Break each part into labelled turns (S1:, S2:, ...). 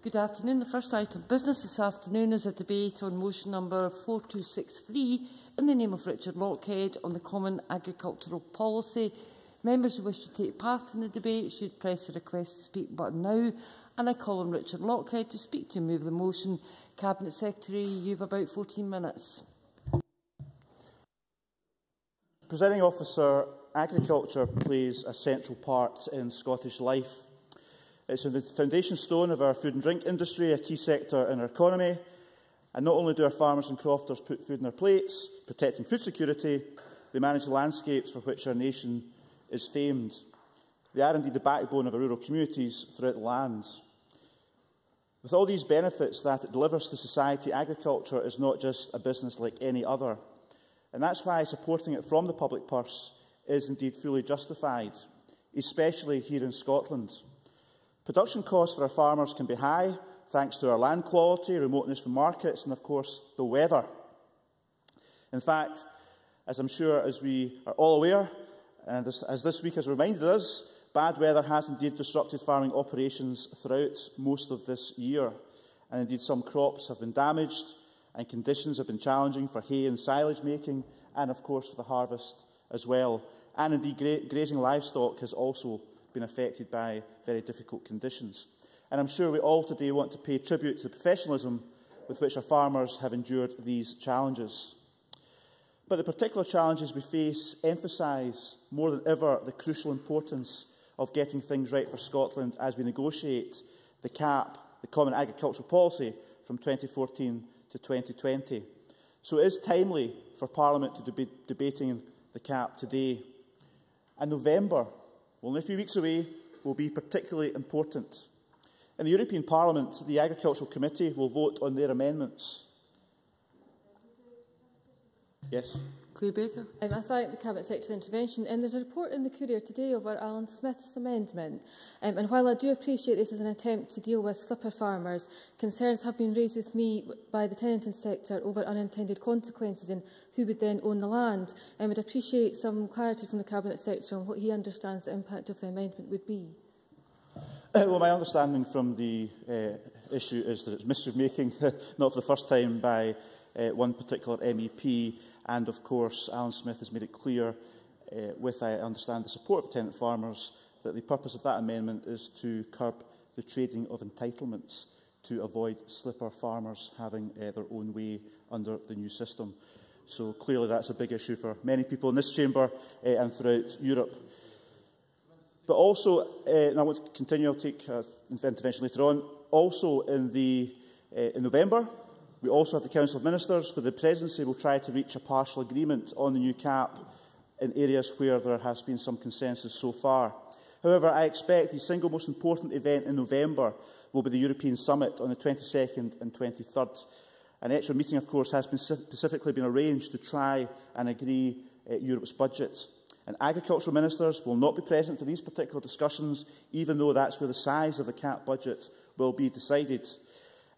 S1: Good afternoon. The first item of business this afternoon is a debate on motion number 4263 in the name of Richard Lochhead on the Common Agricultural Policy. Members who wish to take part in the debate should press the request to speak button now, and I call on Richard Lochhead to speak to move the motion. Cabinet Secretary, you have about 14 minutes.
S2: Presiding Officer, agriculture plays a central part in Scottish life. It's the foundation stone of our food and drink industry, a key sector in our economy. And not only do our farmers and crofters put food on their plates, protecting food security, they manage the landscapes for which our nation is famed. They are indeed the backbone of our rural communities throughout the lands. With all these benefits that it delivers to society, agriculture is not just a business like any other. And that's why supporting it from the public purse is indeed fully justified, especially here in Scotland. Production costs for our farmers can be high, thanks to our land quality, remoteness from markets and, of course, the weather. In fact, as I'm sure as we are all aware, and as this week has reminded us, bad weather has indeed disrupted farming operations throughout most of this year. And indeed some crops have been damaged and conditions have been challenging for hay and silage making and, of course, for the harvest as well. And indeed grazing livestock has also been affected by very difficult conditions. And I'm sure we all today want to pay tribute to the professionalism with which our farmers have endured these challenges. But the particular challenges we face emphasise more than ever the crucial importance of getting things right for Scotland as we negotiate the CAP, the Common Agricultural Policy, from 2014 to 2020. So it is timely for Parliament to be debating the CAP today. And November, only a few weeks away, will be particularly important. In the European Parliament, the Agricultural Committee will vote on their amendments. Yes.
S1: Claire Baker.
S3: I thank the Cabinet Secretary's intervention. There's a report in the Courier today over Alan Smith's amendment. And while I do appreciate this as an attempt to deal with slipper farmers, concerns have been raised with me by the tenanting sector over unintended consequences and who would then own the land. I would appreciate some clarity from the Cabinet Secretary on what he understands the impact of the amendment would be.
S2: Well, my understanding from the issue is that it's mischief-making, not for the first time, by one particular MEP. And, of course, Alan Smith has made it clear, with, I understand, the support of tenant farmers, that the purpose of that amendment is to curb the trading of entitlements to avoid slipper farmers having their own way under the new system. So clearly that's a big issue for many people in this chamber and throughout Europe. But also, and I want to continue, I'll take intervention later on, also in November, we also have the Council of Ministers, where the Presidency will try to reach a partial agreement on the new CAP in areas where there has been some consensus so far. However, I expect the single most important event in November will be the European Summit on the 22nd and 23rd. An extra meeting, of course, has specifically been arranged to try and agree Europe's budget. And agricultural ministers will not be present for these particular discussions, even though that's where the size of the CAP budget will be decided.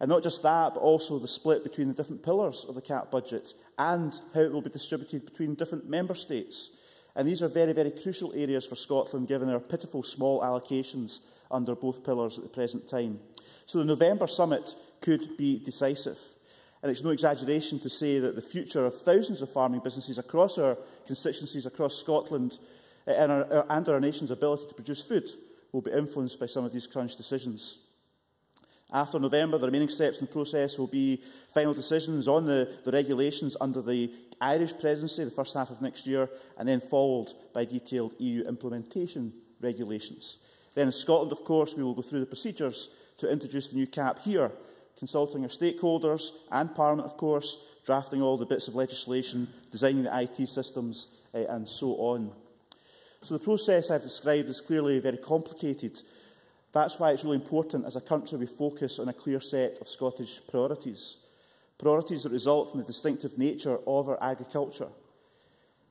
S2: And not just that, but also the split between the different pillars of the CAP budget and how it will be distributed between different member states. And these are very, very crucial areas for Scotland, given our pitiful small allocations under both pillars at the present time. So the November summit could be decisive. And it's no exaggeration to say that the future of thousands of farming businesses across our constituencies, across Scotland, and our nation's ability to produce food will be influenced by some of these crunch decisions. After November, the remaining steps in the process will be final decisions on the regulations under the Irish presidency, the first half of next year, and then followed by detailed EU implementation regulations. Then in Scotland, of course, we will go through the procedures to introduce the new CAP here, consulting our stakeholders and Parliament, of course, drafting all the bits of legislation, designing the IT systems, and so on. So the process I've described is clearly very complicated. That's why it's really important as a country we focus on a clear set of Scottish priorities. Priorities that result from the distinctive nature of our agriculture.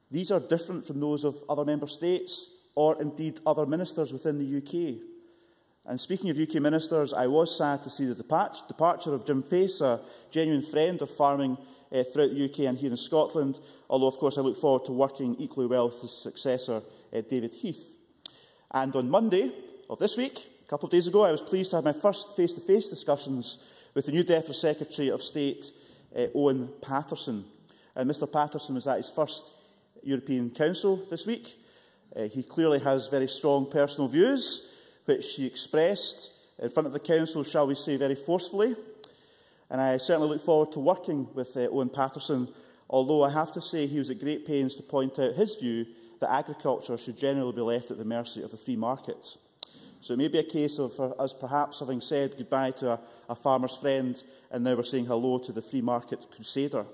S2: These are different from those of other member states or indeed other ministers within the UK. And speaking of UK ministers, I was sad to see the departure of Jim Pace, a genuine friend of farming throughout the UK and here in Scotland, although of course I look forward to working equally well with his successor, David Heath. And on Monday of this week, A couple of days ago, I was pleased to have my first face-to-face discussions with the new DEFRA Secretary of State, Owen Paterson. And Mr Paterson was at his first European Council this week. He clearly has very strong personal views, which he expressed in front of the Council, shall we say, very forcefully. And I certainly look forward to working with Owen Paterson, although I have to say he was at great pains to point out his view that agriculture should generally be left at the mercy of the free market. So it may be a case of us perhaps having said goodbye to a farmer's friend, and now we're saying hello to the free market crusader.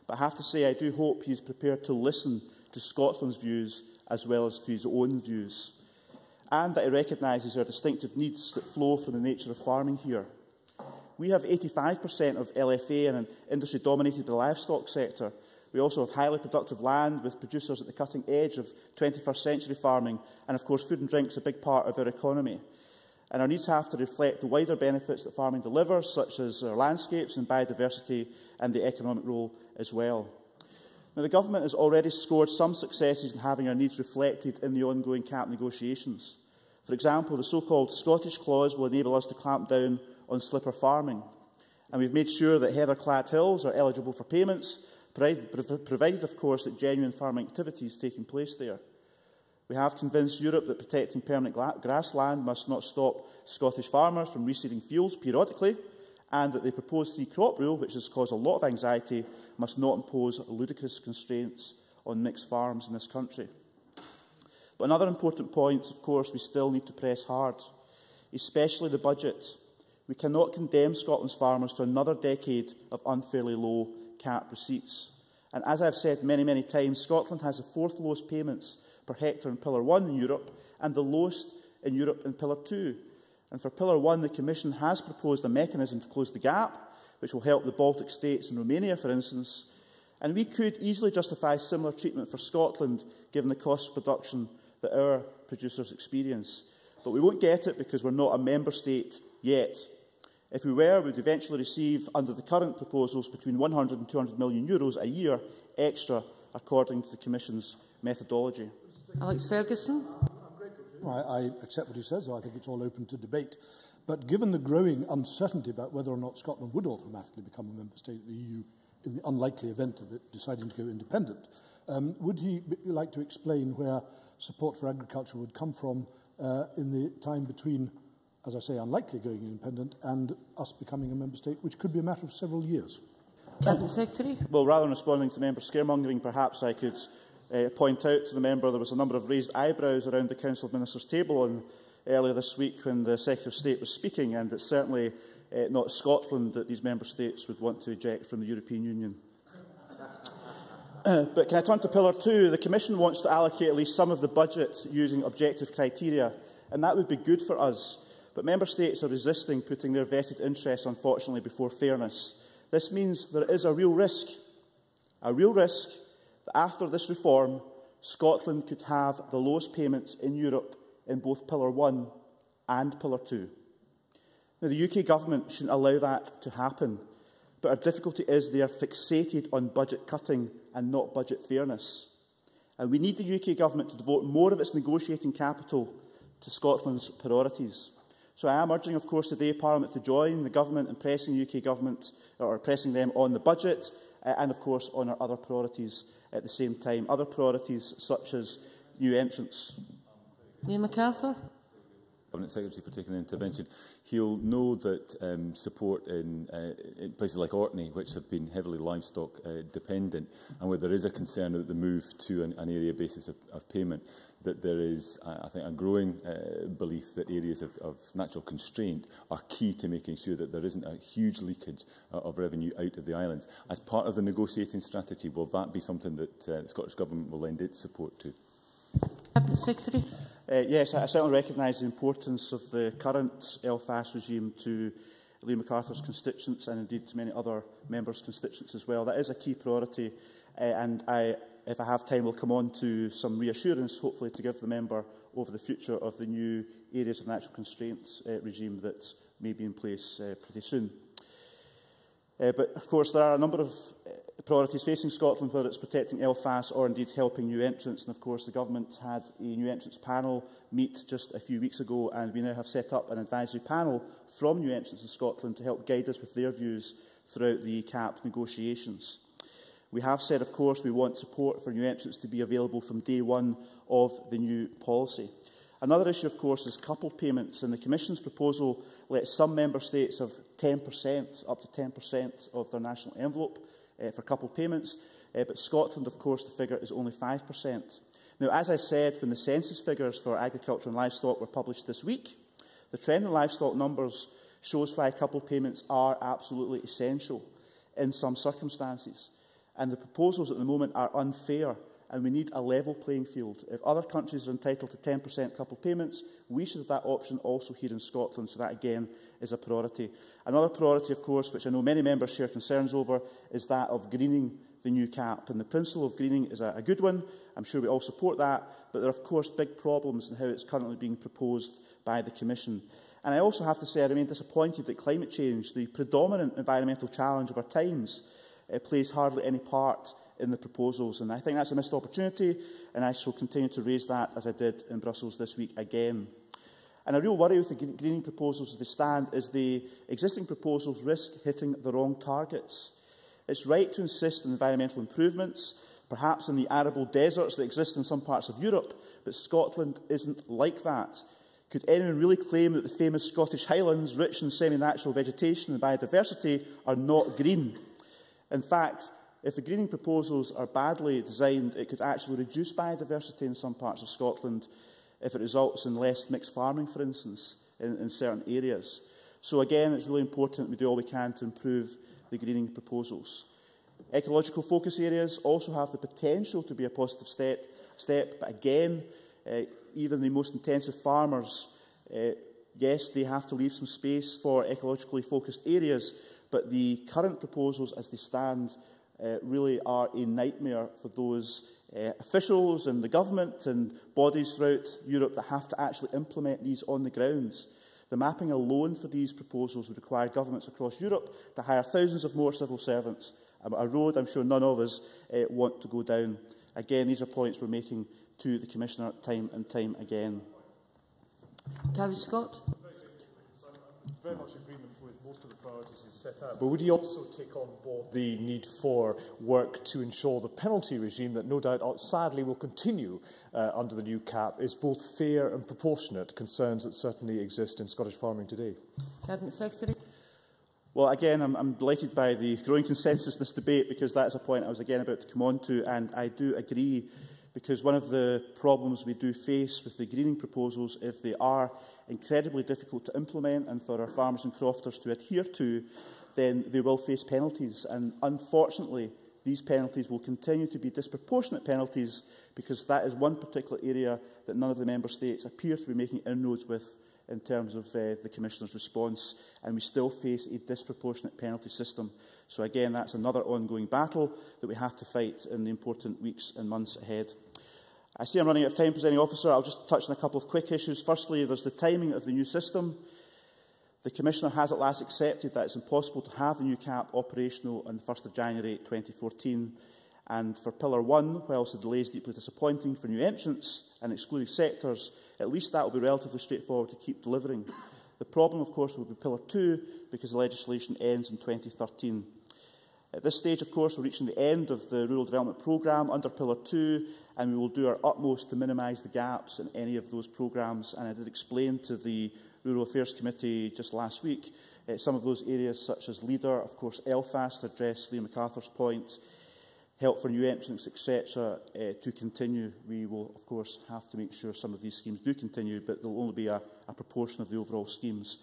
S2: But I have to say I do hope he is prepared to listen to Scotland's views as well as to his own views, and that he recognises our distinctive needs that flow from the nature of farming here. We have 85% of LFA and an industry dominated by the livestock sector. We also have highly productive land with producers at the cutting edge of 21st century farming, and of course food and drink is a big part of our economy. And our needs have to reflect the wider benefits that farming delivers, such as our landscapes and biodiversity and the economic role as well. Now, the Government has already scored some successes in having our needs reflected in the ongoing CAP negotiations. For example, the so-called Scottish clause will enable us to clamp down on slipper farming. And we've made sure that heather-clad hills are eligible for payments, provided, of course, that genuine farming activity is taking place there. We have convinced Europe that protecting permanent grassland must not stop Scottish farmers from reseeding fields periodically, and that the proposed three-crop rule, which has caused a lot of anxiety, must not impose ludicrous constraints on mixed farms in this country. But another important point, of course, we still need to press hard, especially the budget. We cannot condemn Scotland's farmers to another decade of unfairly low CAP receipts. And as I've said many, many times, Scotland has the fourth lowest payments per hectare in Pillar 1 in Europe and the lowest in Europe in Pillar 2. And for Pillar 1, the Commission has proposed a mechanism to close the gap, which will help the Baltic states and Romania, for instance. And we could easily justify similar treatment for Scotland, given the cost of production that our producers experience. But we won't get it because we're not a member state yet. If we were, we would eventually receive, under the current proposals, between 100 and 200 million euros a year extra, according to the Commission's methodology.
S1: Alex Ferguson.
S4: I accept what he says. I think it's all open to debate. But given the growing uncertainty about whether or not Scotland would automatically become a member state of the EU in the unlikely event of it deciding to go independent, would he like to explain where support for agriculture would come from in the time between, as I say, unlikely going independent and us becoming a member state, which could be a matter of several years?
S1: Cabinet Secretary.
S2: Well, rather than responding to member scaremongering, perhaps I could point out to the member there was a number of raised eyebrows around the Council of Ministers table earlier this week when the Secretary of State was speaking, and it's certainly not Scotland that these member states would want to eject from the European Union. But can I turn to Pillar 2? The Commission wants to allocate at least some of the budget using objective criteria, and that would be good for us. But member states are resisting putting their vested interests, unfortunately, before fairness. This means there is a real risk that after this reform, Scotland could have the lowest payments in Europe in both Pillar 1 and Pillar 2. Now, the UK Government shouldn't allow that to happen, but our difficulty is they are fixated on budget cutting and not budget fairness. And we need the UK Government to devote more of its negotiating capital to Scotland's priorities. So I am urging, of course, today Parliament to join the Government in pressing the UK Government, or pressing them on the budget, and of course on our other priorities at the same time. Other priorities such as new entrants.
S1: Neil MacArthur.
S5: Cabinet Secretary for taking the intervention. He'll know that support in places like Orkney, which have been heavily livestock dependent, and where there is a concern about the move to an area basis of payment, that there is, I think, a growing belief that areas of natural constraint are key to making sure that there isn't a huge leakage of revenue out of the islands. As part of the negotiating strategy, will that be something that the Scottish Government will lend its support to?
S1: Cabinet Secretary.
S2: Yes, I certainly recognise the importance of the current LFAS regime to Liam MacArthur's constituents and indeed to many other members' constituents as well. That is a key priority, and if I have time, will come on to some reassurance, hopefully, to give the member over the future of the new areas of natural constraints regime that may be in place pretty soon. But, of course, there are a number of priorities facing Scotland, whether it's protecting LFAS or indeed helping new entrants. And of course, the Government had a new entrants panel meet just a few weeks ago, and we now have set up an advisory panel from new entrants in Scotland to help guide us with their views throughout the CAP negotiations. We have said, of course, we want support for new entrants to be available from day one of the new policy. Another issue, of course, is coupled payments, and the Commission's proposal lets some Member States have 10%, up to 10% of their national envelope for coupled payments, but Scotland, of course, the figure is only 5%. Now, as I said, when the census figures for agriculture and livestock were published this week, the trend in livestock numbers shows why coupled payments are absolutely essential in some circumstances, and the proposals at the moment are unfair, and we need a level playing field. If other countries are entitled to 10% coupled payments, we should have that option also here in Scotland, so that again is a priority. Another priority, of course, which I know many members share concerns over, is that of greening the new CAP. And the principle of greening is a good one. I'm sure we all support that, but there are, of course, big problems in how it's currently being proposed by the Commission. And I also have to say I remain disappointed that climate change, the predominant environmental challenge of our times, plays hardly any part in the proposals, and I think that's a missed opportunity, and I shall continue to raise that as I did in Brussels this week again. And a real worry with the greening proposals as they stand is the existing proposals risk hitting the wrong targets. It's right to insist on environmental improvements, perhaps in the arable deserts that exist in some parts of Europe, but Scotland isn't like that. Could anyone really claim that the famous Scottish Highlands, rich in semi-natural vegetation and biodiversity, are not green? In fact, if the greening proposals are badly designed, it could actually reduce biodiversity in some parts of Scotland if it results in less mixed farming, for instance, in certain areas. So again, it's really important that we do all we can to improve the greening proposals. Ecological focus areas also have the potential to be a positive step, but again, even the most intensive farmers, yes, they have to leave some space for ecologically focused areas, but the current proposals as they stand really are a nightmare for those officials and the government and bodies throughout Europe that have to actually implement these on the ground. The mapping alone for these proposals would require governments across Europe to hire thousands of more civil servants, a road I'm sure none of us want to go down. Again, these are points we're making to the Commissioner time and time again.
S1: Tavis Scott.
S6: Very much agreement with most of the priorities you set out, but would you also take on board the need for work to ensure the penalty regime that no doubt, sadly, will continue under the new CAP is both fair and proportionate, concerns that certainly exist in Scottish farming today?
S1: Cabinet Secretary.
S2: Well, again, I'm delighted by the growing consensus in this debate, because that is a point I was again about to come on to, and I do agree, because one of the problems we do face with the greening proposals, if they are incredibly difficult to implement and for our farmers and crofters to adhere to, then they will face penalties. And unfortunately, these penalties will continue to be disproportionate penalties, because that is one particular area that none of the Member States appear to be making inroads with in terms of the Commissioner's response, and we still face a disproportionate penalty system. So again, that's another ongoing battle that we have to fight in the important weeks and months ahead. I see I'm running out of time, Presiding Officer. I'll just touch on a couple of quick issues. Firstly, there's the timing of the new system. The Commissioner has at last accepted that it's impossible to have the new CAP operational on the 1st of January 2014. And for Pillar 1, whilst the delay is deeply disappointing for new entrants and excluded sectors, at least that will be relatively straightforward to keep delivering. The problem, of course, will be Pillar 2, because the legislation ends in 2013. At this stage, of course, we're reaching the end of the Rural Development Programme under Pillar 2, and we will do our utmost to minimise the gaps in any of those programmes. And I did explain to the Rural Affairs Committee just last week some of those areas, such as LEADER, of course, LFAS, to address Liam MacArthur's point, help for new entrants, etc., to continue. We will, of course, have to make sure some of these schemes do continue, but there will only be a proportion of the overall schemes,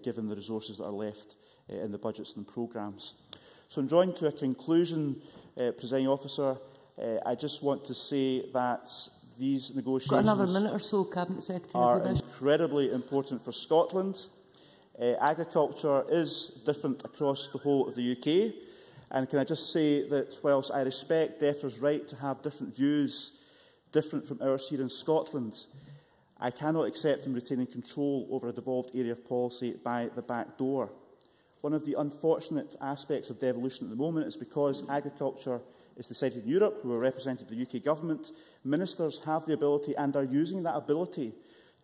S2: given the resources that are left in the budgets and programmes. So in drawing to a conclusion, Presiding Officer, I just want to say that these negotiations
S1: got another minute or so, Cabinet Secretary,
S2: are incredibly important for Scotland. Agriculture is different across the whole of the UK. And can I just say that whilst I respect DEFRA's right to have different views, different from ours here in Scotland, I cannot accept them retaining control over a devolved area of policy by the back door. One of the unfortunate aspects of devolution at the moment is because agriculture is decided in Europe, who are represented by the UK government, ministers have the ability and are using that ability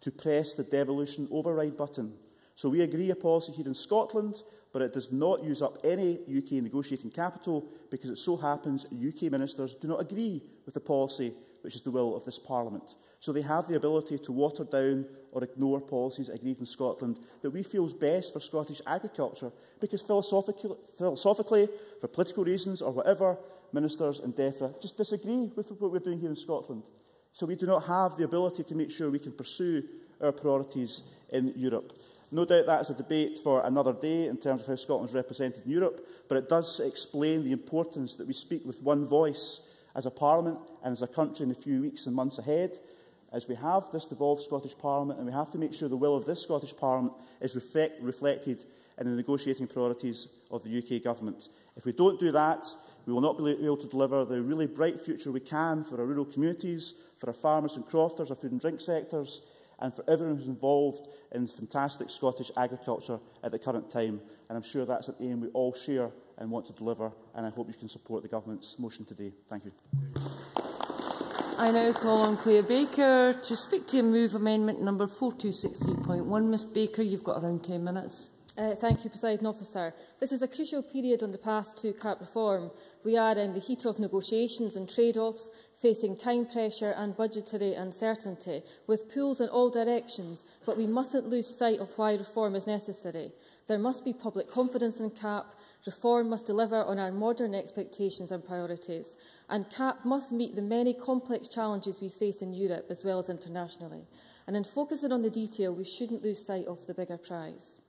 S2: to press the devolution override button. So we agree a policy here in Scotland, but it does not use up any UK negotiating capital because it so happens UK ministers do not agree with the policy which is the will of this Parliament. So they have the ability to water down or ignore policies agreed in Scotland that we feel is best for Scottish agriculture, because philosophically, for political reasons or whatever, ministers and DEFRA just disagree with what we're doing here in Scotland. So we do not have the ability to make sure we can pursue our priorities in Europe. No doubt that is a debate for another day in terms of how Scotland is represented in Europe, but it does explain the importance that we speak with one voice as a Parliament and as a country in the few weeks and months ahead, as we have this devolved Scottish Parliament, and we have to make sure the will of this Scottish Parliament is reflected in the negotiating priorities of the UK Government. If we don't do that, we will not be able to deliver the really bright future we can for our rural communities, for our farmers and crofters, our food and drink sectors, and for everyone who's involved in fantastic Scottish agriculture at the current time. And I'm sure that's an aim we all share and want to deliver, and I hope you can support the Government's motion today. Thank you.
S1: I now call on Claire Baker to speak to and move amendment number 4263.1. Ms Baker, you've got around 10 minutes.
S3: Thank you, Presiding Officer. This is a crucial period on the path to CAP reform. We are in the heat of negotiations and trade-offs, facing time pressure and budgetary uncertainty, with pulls in all directions, but we mustn't lose sight of why reform is necessary. There must be public confidence in CAP, reform must deliver on our modern expectations and priorities, and CAP must meet the many complex challenges we face in Europe as well as internationally. And in focusing on the detail, we shouldn't lose sight of the bigger prize.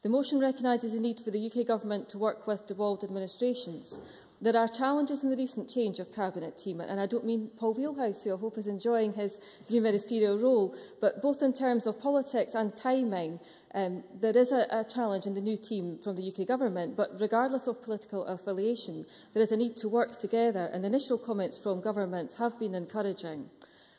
S3: The motion recognises the need for the UK Government to work with devolved administrations. There are challenges in the recent change of Cabinet team, and I don't mean Paul Wheelhouse, who I hope is enjoying his new ministerial role, but both in terms of politics and timing, there is a challenge in the new team from the UK Government, but regardless of political affiliation, there is a need to work together, and the initial comments from governments have been encouraging.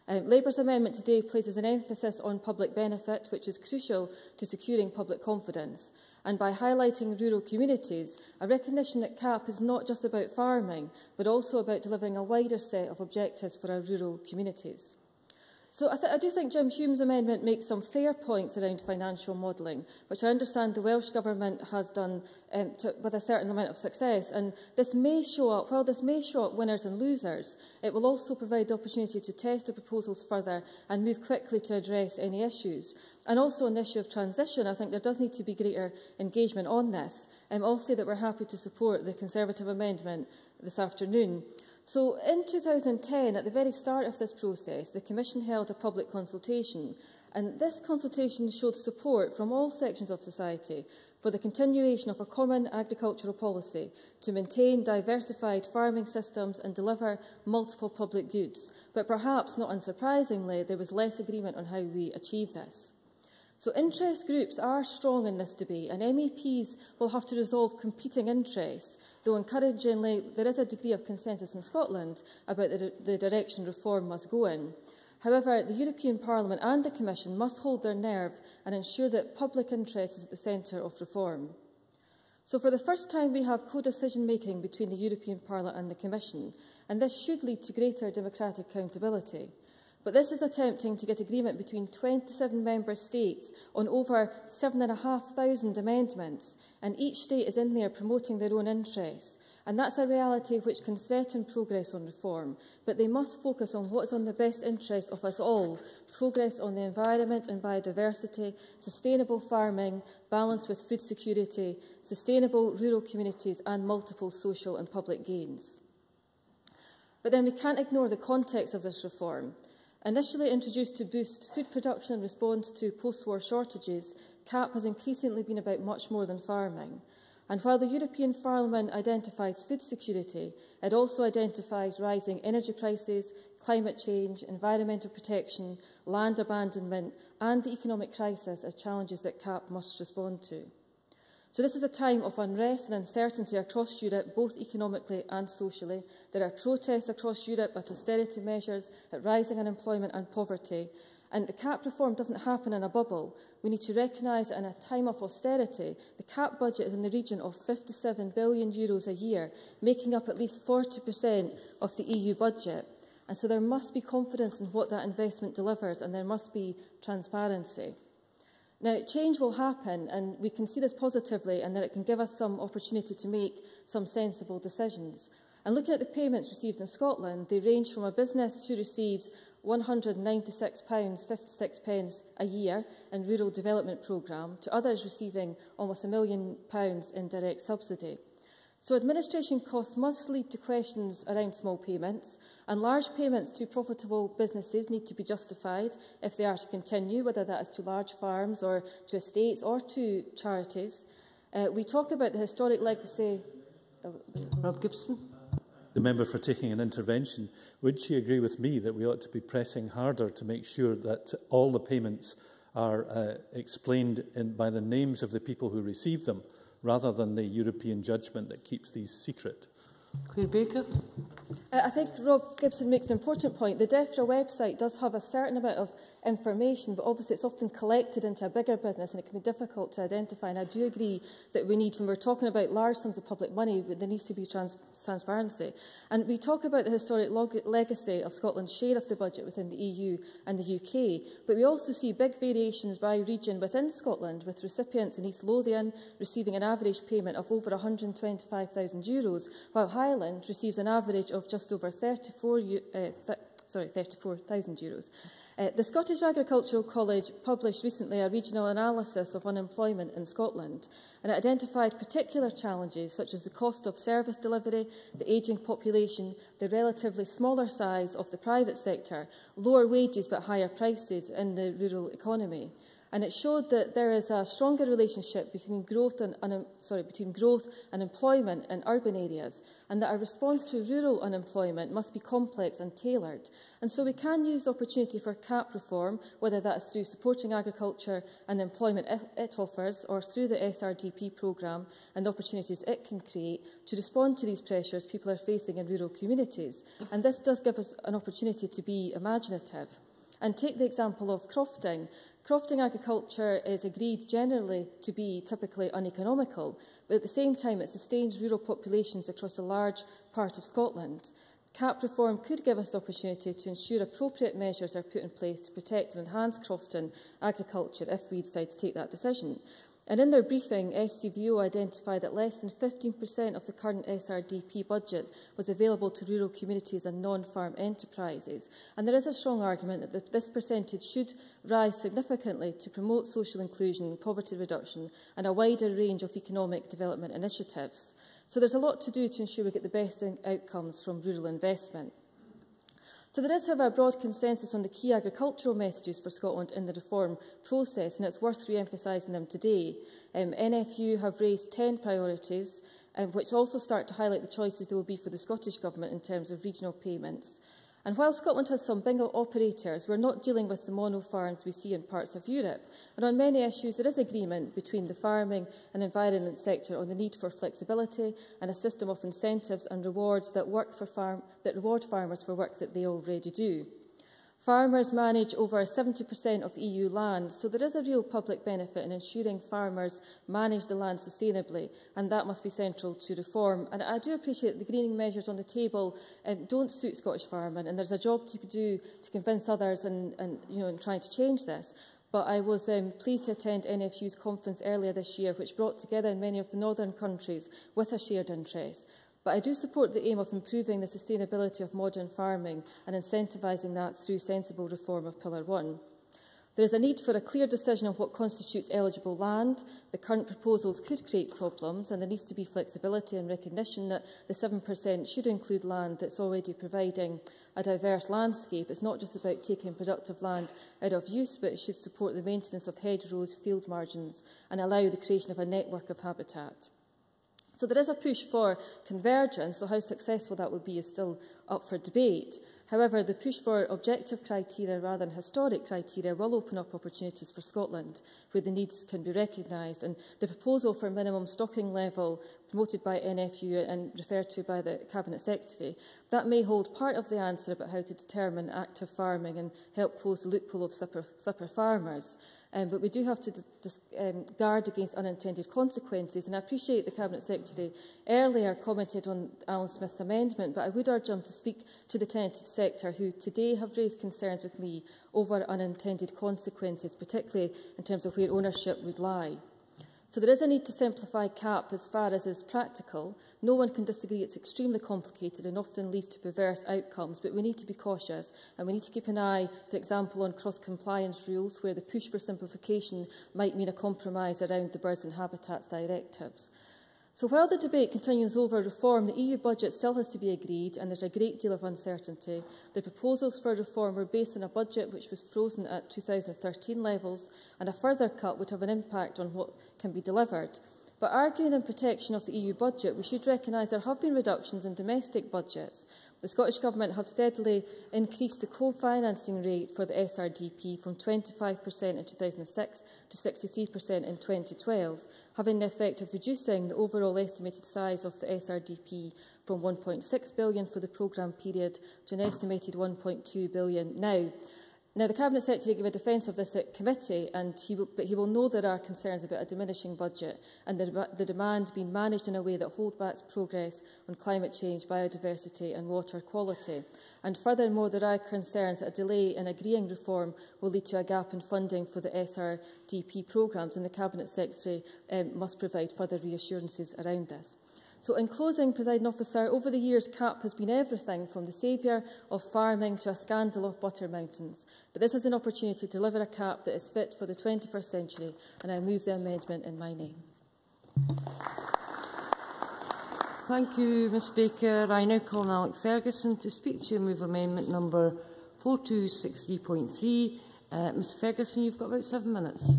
S3: Labour's amendment today places an emphasis on public benefit, which is crucial to securing public confidence. And by highlighting rural communities, a recognition that CAP is not just about farming, but also about delivering a wider set of objectives for our rural communities. So I do think Jim Hume's amendment makes some fair points around financial modelling, which I understand the Welsh Government has done with a certain amount of success. And this may show up, while this may show up winners and losers, it will also provide the opportunity to test the proposals further and move quickly to address any issues. And also on the issue of transition, I think there does need to be greater engagement on this. I'll say that we're happy to support the Conservative amendment this afternoon. So in 2010, at the very start of this process, the Commission held a public consultation, and this consultation showed support from all sections of society for the continuation of a common agricultural policy to maintain diversified farming systems and deliver multiple public goods. But perhaps not unsurprisingly, there was less agreement on how we achieve this. So interest groups are strong in this debate, and MEPs will have to resolve competing interests, though encouragingly there is a degree of consensus in Scotland about the direction reform must go in. However, the European Parliament and the Commission must hold their nerve and ensure that public interest is at the centre of reform. So for the first time we have co-decision making between the European Parliament and the Commission, and this should lead to greater democratic accountability. But this is attempting to get agreement between 27 member states on over 7,500 amendments, and each state is in there promoting their own interests. And that's a reality which can threaten progress on reform, but they must focus on what is on the best interest of us all: progress on the environment and biodiversity, sustainable farming, balance with food security, sustainable rural communities and multiple social and public gains. But then we can't ignore the context of this reform. Initially introduced to boost food production in response to post-war shortages, CAP has increasingly been about much more than farming. And while the European Parliament identifies food security, it also identifies rising energy prices, climate change, environmental protection, land abandonment and the economic crisis as challenges that CAP must respond to. So this is a time of unrest and uncertainty across Europe, both economically and socially. There are protests across Europe at austerity measures, at rising unemployment and poverty. And the CAP reform doesn't happen in a bubble. We need to recognise that in a time of austerity, the CAP budget is in the region of €57 billion a year, making up at least 40% of the EU budget. And so there must be confidence in what that investment delivers, and there must be transparency. Now, change will happen, and we can see this positively, and that it can give us some opportunity to make some sensible decisions. And looking at the payments received in Scotland, they range from a business who receives £196.56 a year in rural development programme to others receiving almost £1 million in direct subsidy. So administration costs must lead to questions around small payments, and large payments to profitable businesses need to be justified if they are to continue, whether that is to large farms or to estates or to charities. We talk about the historic legacy...
S1: Rob Gibson.
S7: The member for taking an intervention. Would she agree with me that we ought to be pressing harder to make sure that all the payments are explained by the names of the people who receive them, rather than the European judgment that keeps these secret?
S1: Claire Baker.
S3: I think Rob Gibson makes an important point. The DEFRA website does have a certain amount of information, but obviously it's often collected into a bigger business and it can be difficult to identify. And I do agree that we need, when we're talking about large sums of public money, there needs to be transparency. And we talk about the historic legacy of Scotland's share of the budget within the EU and the UK, but we also see big variations by region within Scotland, with recipients in East Lothian receiving an average payment of over €125,000, while Highland receives an average of just over €34,000. The Scottish Agricultural College published recently a regional analysis of unemployment in Scotland, and it identified particular challenges such as the cost of service delivery, the ageing population, the relatively smaller size of the private sector, lower wages but higher prices in the rural economy. And it showed that there is a stronger relationship between growth and employment in urban areas, and that our response to rural unemployment must be complex and tailored. And so we can use the opportunity for CAP reform, whether that is through supporting agriculture and the employment it offers, or through the SRDP programme and the opportunities it can create, to respond to these pressures people are facing in rural communities. And this does give us an opportunity to be imaginative. And take the example of crofting. Crofting agriculture is agreed generally to be typically uneconomical, but at the same time it sustains rural populations across a large part of Scotland. CAP reform could give us the opportunity to ensure appropriate measures are put in place to protect and enhance crofting agriculture if we decide to take that decision. And in their briefing, SCVO identified that less than 15% of the current SRDP budget was available to rural communities and non-farm enterprises. And there is a strong argument that this percentage should rise significantly to promote social inclusion, poverty reduction and a wider range of economic development initiatives. So there's a lot to do to ensure we get the best outcomes from rural investment. So there is, however, a broad consensus on the key agricultural messages for Scotland in the reform process, and it's worth re-emphasising them today. NFU have raised 10 priorities, which also start to highlight the choices there will be for the Scottish Government in terms of regional payments. And while Scotland has some bingo operators, we're not dealing with the mono farms we see in parts of Europe. And on many issues, there is agreement between the farming and environment sector on the need for flexibility and a system of incentives and rewards that reward farmers for work that they already do. Farmers manage over 70% of EU land, so there is a real public benefit in ensuring farmers manage the land sustainably, and that must be central to reform. And I do appreciate the greening measures on the table don't suit Scottish farming, and there's a job to do to convince others in trying to change this. But I was pleased to attend NFU's conference earlier this year, which brought together many of the northern countries with a shared interest. But I do support the aim of improving the sustainability of modern farming and incentivising that through sensible reform of Pillar 1. There is a need for a clear decision on what constitutes eligible land. The current proposals could create problems, and there needs to be flexibility and recognition that the 7% should include land that's already providing a diverse landscape. It's not just about taking productive land out of use, but it should support the maintenance of hedgerows, field margins, and allow the creation of a network of habitat. So there is a push for convergence, so how successful that will be is still up for debate. However, the push for objective criteria rather than historic criteria will open up opportunities for Scotland, where the needs can be recognised. And the proposal for minimum stocking level, promoted by NFU and referred to by the Cabinet Secretary, that may hold part of the answer about how to determine active farming and help close the loophole of slipper farmers. But we do have to guard against unintended consequences. And I appreciate the Cabinet Secretary earlier commented on Alan Smith's amendment, but I would urge him to speak to the tenanted sector who today have raised concerns with me over unintended consequences, particularly in terms of where ownership would lie. So there is a need to simplify CAP as far as is practical. No one can disagree it's extremely complicated and often leads to perverse outcomes, but we need to be cautious and we need to keep an eye, for example, on cross-compliance rules where the push for simplification might mean a compromise around the Birds and Habitats directives. So while the debate continues over reform, the EU budget still has to be agreed and there's a great deal of uncertainty. The proposals for reform were based on a budget which was frozen at 2013 levels, and a further cut would have an impact on what can be delivered. But arguing in protection of the EU budget, we should recognise there have been reductions in domestic budgets. The Scottish Government have steadily increased the co-financing rate for the SRDP from 25% in 2006 to 63% in 2012, having the effect of reducing the overall estimated size of the SRDP from £1.6 billion for the programme period to an estimated £1.2 billion now. Now, the Cabinet Secretary gave a defence of this at committee, but he will know there are concerns about a diminishing budget and the demand being managed in a way that holds back progress on climate change, biodiversity and water quality. And furthermore, there are concerns that a delay in agreeing reform will lead to a gap in funding for the SRDP programmes, and the Cabinet Secretary must provide further reassurances around this. So in closing, Presiding Officer, over the years CAP has been everything from the saviour of farming to a scandal of butter mountains. But this is an opportunity to deliver a CAP that is fit for the 21st century, and I move the amendment in my name.
S1: Thank you, Ms Baker. I now call on Alec Ferguson to speak to and move amendment number 4263.3. Mr Ferguson, you've got about 7 minutes.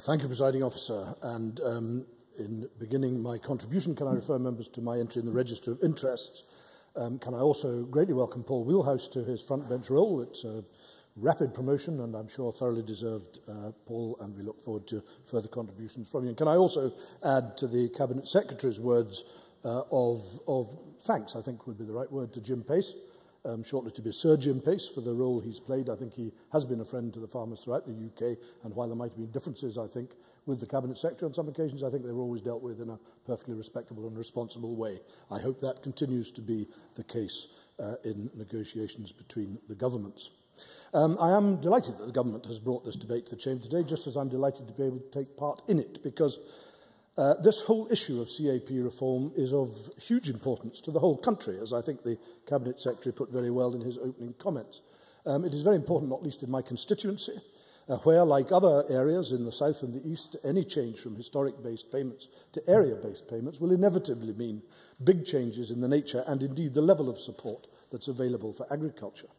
S4: Thank you, Presiding Officer. And in beginning my contribution, can I refer members to my entry in the Register of Interests? Can I also greatly welcome Paul Wheelhouse to his front bench role? It's a rapid promotion and I'm sure thoroughly deserved, Paul, and we look forward to further contributions from you. And can I also add to the Cabinet Secretary's words of thanks, I think would be the right word, to Jim Pace, shortly to be Sir Jim Pace, for the role he's played. I think he has been a friend to the farmers throughout the UK, and while there might have been differences, I think, with the Cabinet Secretary on some occasions, I think they were always dealt with in a perfectly respectable and responsible way. I hope that continues to be the case in negotiations between the governments. I am delighted that the government has brought this debate to the Chamber today, just as I'm delighted to be able to take part in it, because this whole issue of CAP reform is of huge importance to the whole country, as I think the Cabinet Secretary put very well in his opening comments. It is very important, not least in my constituency, where, like other areas in the south and the east, any change from historic-based payments to area-based payments will inevitably mean big changes in the nature and indeed the level of support that's available for agriculture.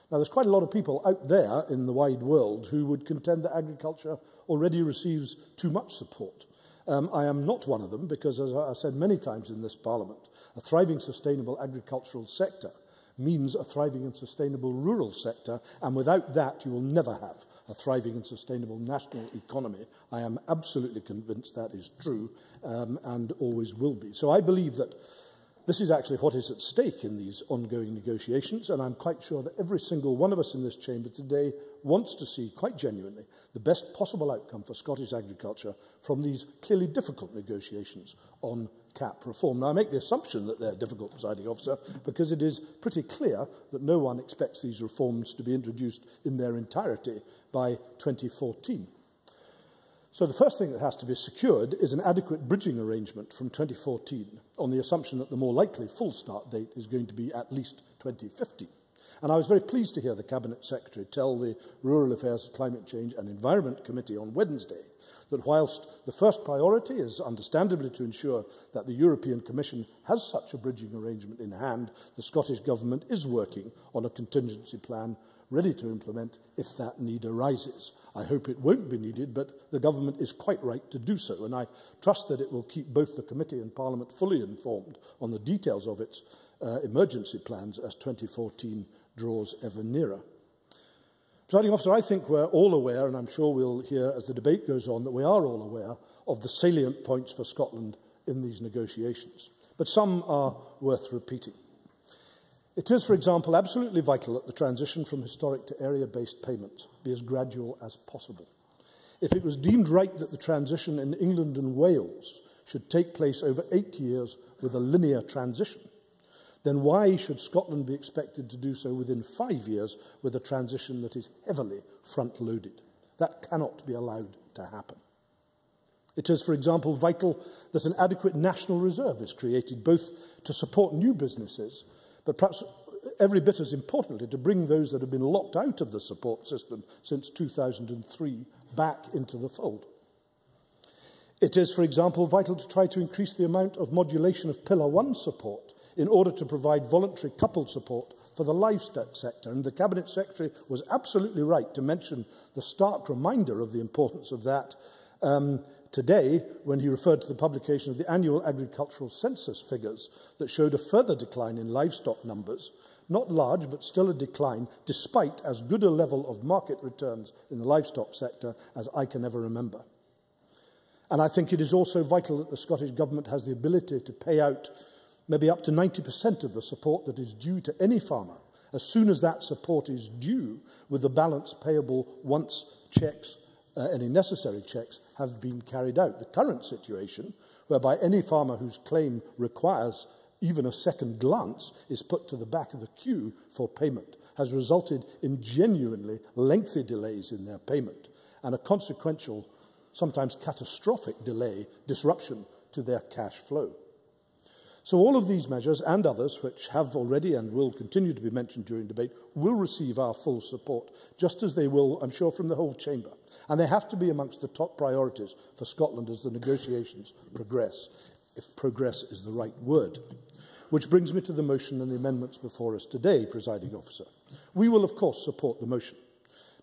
S4: Now, there's quite a lot of people out there in the wide world who would contend that agriculture already receives too much support. I am not one of them because, as I've said many times in this Parliament, a thriving, sustainable agricultural sector means a thriving and sustainable rural sector, and without that you will never have a thriving and sustainable national economy. I am absolutely convinced that is true and always will be. So I believe that this is actually what is at stake in these ongoing negotiations, and I'm quite sure that every single one of us in this chamber today wants to see, quite genuinely, the best possible outcome for Scottish agriculture from these clearly difficult negotiations on CAP reform. Now, I make the assumption that they're difficult, Presiding Officer, because it is pretty clear that no one expects these reforms to be introduced in their entirety by 2014. So the first thing that has to be secured is an adequate bridging arrangement from 2014 on the assumption that the more likely full start date is going to be at least 2015. And I was very pleased to hear the Cabinet Secretary tell the Rural Affairs, Climate Change and Environment Committee on Wednesday that whilst the first priority is understandably to ensure that the European Commission has such a bridging arrangement in hand, the Scottish Government is working on a contingency plan ready to implement if that need arises. I hope it won't be needed, but the government is quite right to do so, and I trust that it will keep both the committee and Parliament fully informed on the details of its emergency plans as 2014 draws ever nearer. Presiding Officer, I think we're all aware, and I'm sure we'll hear as the debate goes on, that we are all aware of the salient points for Scotland in these negotiations. But some are worth repeating. It is, for example, absolutely vital that the transition from historic to area-based payments be as gradual as possible. If it was deemed right that the transition in England and Wales should take place over 8 years with a linear transition, then why should Scotland be expected to do so within 5 years with a transition that is heavily front-loaded? That cannot be allowed to happen. It is, for example, vital that an adequate national reserve is created, both to support new businesses, but perhaps every bit as importantly, to bring those that have been locked out of the support system since 2003 back into the fold. It is, for example, vital to try to increase the amount of modulation of Pillar 1 support in order to provide voluntary coupled support for the livestock sector. And the Cabinet Secretary was absolutely right to mention the stark reminder of the importance of that today when he referred to the publication of the annual agricultural census figures that showed a further decline in livestock numbers, not large but still a decline, despite as good a level of market returns in the livestock sector as I can ever remember. And I think it is also vital that the Scottish Government has the ability to pay out maybe up to 90% of the support that is due to any farmer, as soon as that support is due, with the balance payable once checks, any necessary checks, have been carried out. The current situation, whereby any farmer whose claim requires even a second glance is put to the back of the queue for payment, has resulted in genuinely lengthy delays in their payment and a consequential, sometimes catastrophic disruption to their cash flow. So all of these measures and others, which have already and will continue to be mentioned during debate, will receive our full support, just as they will, I'm sure, from the whole chamber. And they have to be amongst the top priorities for Scotland as the negotiations progress, if progress is the right word. Which brings me to the motion and the amendments before us today, Presiding Officer. We will, of course, support the motion,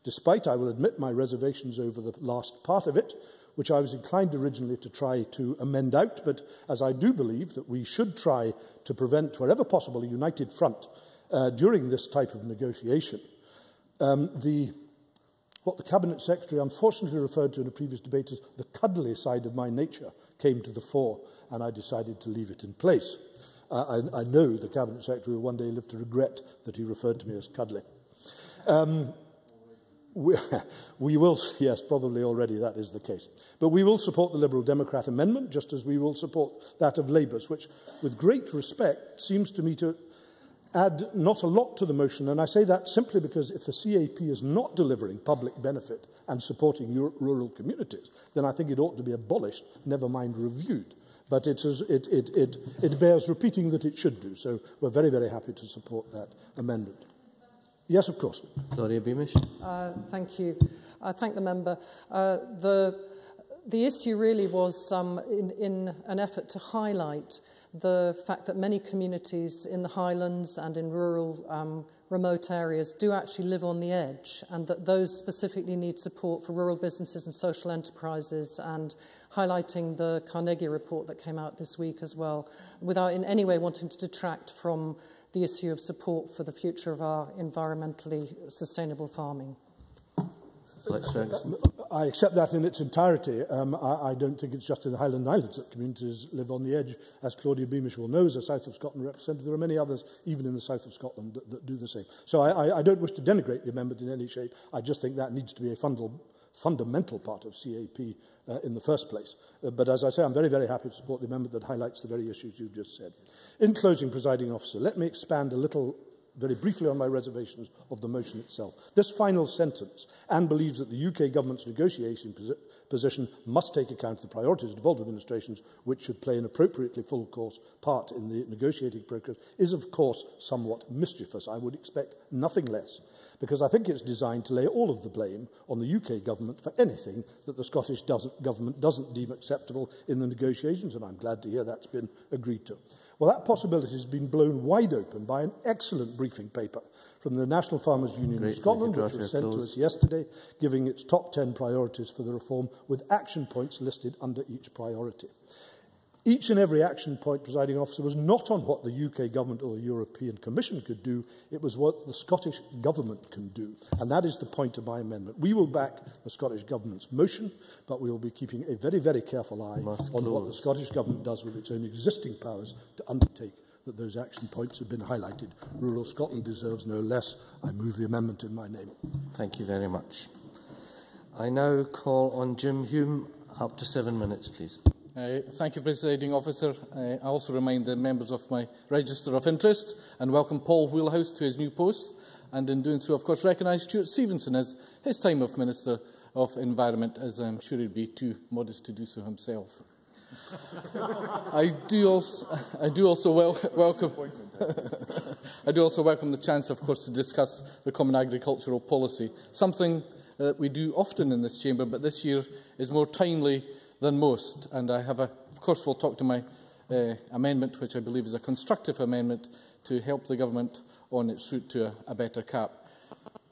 S4: despite, I will admit, my reservations over the last part of it, which I was inclined originally to try to amend out, but as I do believe that we should try to prevent, wherever possible, a united front during this type of negotiation. What the Cabinet Secretary unfortunately referred to in a previous debate as the cuddly side of my nature came to the fore, and I decided to leave it in place. I know the Cabinet Secretary will one day live to regret that he referred to me as cuddly. We will, yes, probably already that is the case. But we will support the Liberal Democrat amendment, just as we will support that of Labour's, which, with great respect, seems to me to add not a lot to the motion. And I say that simply because if the CAP is not delivering public benefit and supporting rural communities, then I think it ought to be abolished, never mind reviewed. But it bears repeating that it should do. So we're very, very happy to support that amendment. Yes, of course.
S8: Claudia Beamish.
S9: Thank you. I thank the member. The issue really was in an effort to highlight the fact that many communities in the Highlands and in rural remote areas do actually live on the edge, and that those specifically need support for rural businesses and social enterprises, and highlighting the Carnegie report that came out this week as well, without in any way wanting to detract from the issue of support for the future of our environmentally sustainable farming.
S4: I accept that in its entirety. I don't think it's just in the Highland Islands that communities live on the edge. As Claudia Beamish will know, as a South of Scotland representative, there are many others, even in the South of Scotland, that do the same. So I don't wish to denigrate the amendment in any shape. I just think that needs to be a fundamental part of CAP in the first place. But as I say, I'm very, very happy to support the amendment that highlights the very issues you've just said. In closing, Presiding Officer, let me expand a little, very briefly, on my reservations of the motion itself. This final sentence, Anne believes that the UK Government's negotiation position must take account of the priorities of devolved administrations, which should play an appropriately full course part in the negotiating process, is of course somewhat mischievous. I would expect nothing less. because I think it's designed to lay all of the blame on the UK government for anything that the Scottish government doesn't deem acceptable in the negotiations, and I'm glad to hear that's been agreed to. Well, that possibility has been blown wide open by an excellent briefing paper from the National Farmers Union of Scotland, which was sent to us yesterday, giving its top 10 priorities for the reform, with action points listed under each priority. Each and every action point, presiding officer, was not on what the UK government or the European Commission could do, it was what the Scottish government can do. And that is the point of my amendment. We will back the Scottish government's motion, but we will be keeping a very, very careful eye on what the Scottish government does with its own existing powers to undertake that those action points have been highlighted. Rural Scotland deserves no less. I move the amendment in my name.
S8: Thank you very much. I now call on Jim Hume. Up to 7 minutes, please.
S10: Thank you, Presiding Officer. I also remind the members of my register of interest and welcome Paul Wheelhouse to his new post, and in doing so, of course, recognise Stuart Stevenson as his time of Minister of Environment, as I'm sure he'd be too modest to do so himself. I do also welcome the chance, of course, to discuss the Common Agricultural Policy, something that we do often in this chamber, but this year is more timely than most. And I have, of course, will talk to my amendment, which I believe is a constructive amendment to help the government on its route to a better CAP.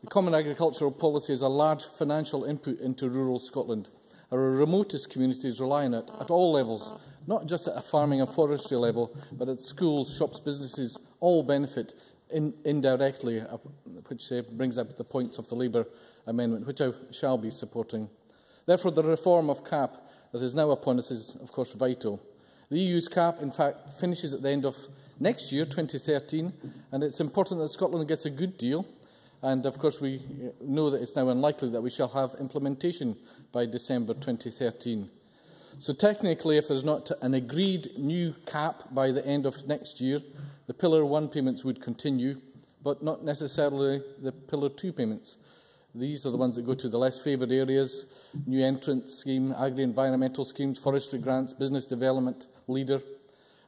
S10: The Common Agricultural Policy is a large financial input into rural Scotland. Our remotest communities rely on it at all levels, not just at a farming and forestry level, but at schools, shops, businesses, all benefit indirectly, which brings up the points of the Labour amendment, which I shall be supporting. Therefore, the reform of CAP that is now upon us is, of course, vital. The EU's CAP, in fact, finishes at the end of next year, 2013, and it's important that Scotland gets a good deal. And, of course, we know that it's now unlikely that we shall have implementation by December 2013. So, technically, if there's not an agreed new CAP by the end of next year, the Pillar 1 payments would continue, but not necessarily the Pillar 2 payments. These are the ones that go to the less favoured areas: new entrant scheme, agri-environmental schemes, forestry grants, business development, leader.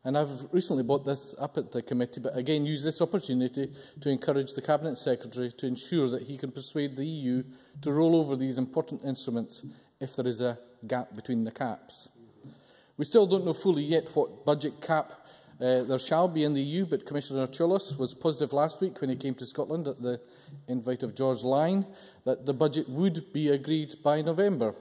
S10: And I've recently brought this up at the committee, but again use this opportunity to encourage the Cabinet Secretary to ensure that he can persuade the EU to roll over these important instruments if there is a gap between the caps. We still don't know fully yet what budget cap there shall be in the EU, but Commissioner Cholos was positive last week when he came to Scotland at the invite of George Lyne that the budget would be agreed by November.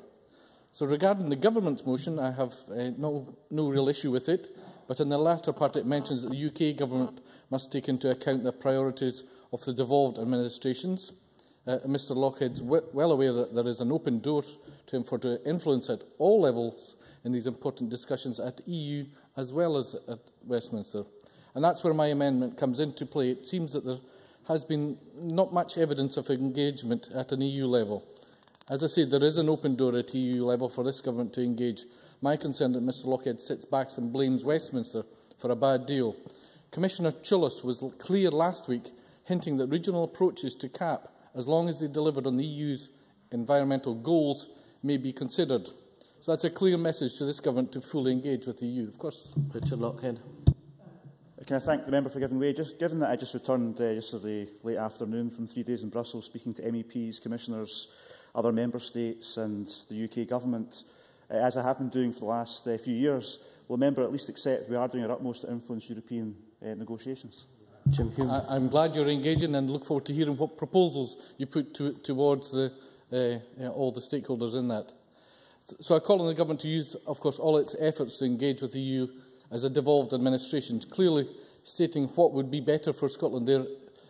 S10: So regarding the government's motion, I have no real issue with it, but in the latter part it mentions that the UK government must take into account the priorities of the devolved administrations. Mr Lockhead's well aware that there is an open door to him to influence at all levels in these important discussions at EU as well as at Westminster. And that's where my amendment comes into play. It seems that there has been not much evidence of engagement at an EU level. As I said, there is an open door at EU level for this government to engage. My concern that Mr Lockhead sits back and blames Westminster for a bad deal. Commissioner Cholos was clear last week, hinting that regional approaches to CAP, as long as they delivered on the EU's environmental goals, may be considered. So that's a clear message to this government to fully engage with the EU. Of course.
S8: Richard Lockhead.
S2: Can I thank the member for giving way? Given that I just returned yesterday late afternoon from 3 days in Brussels, speaking to MEPs, commissioners, other member states and the UK government, as I have been doing for the last few years, will the member at least accept we are doing our utmost to influence European negotiations?
S8: Jim Hume.
S10: I'm glad you're engaging and look forward to hearing what proposals you put towards all the stakeholders in that. So I call on the government to use, of course, all its efforts to engage with the EU as a devolved administration, clearly stating what would be better for Scotland,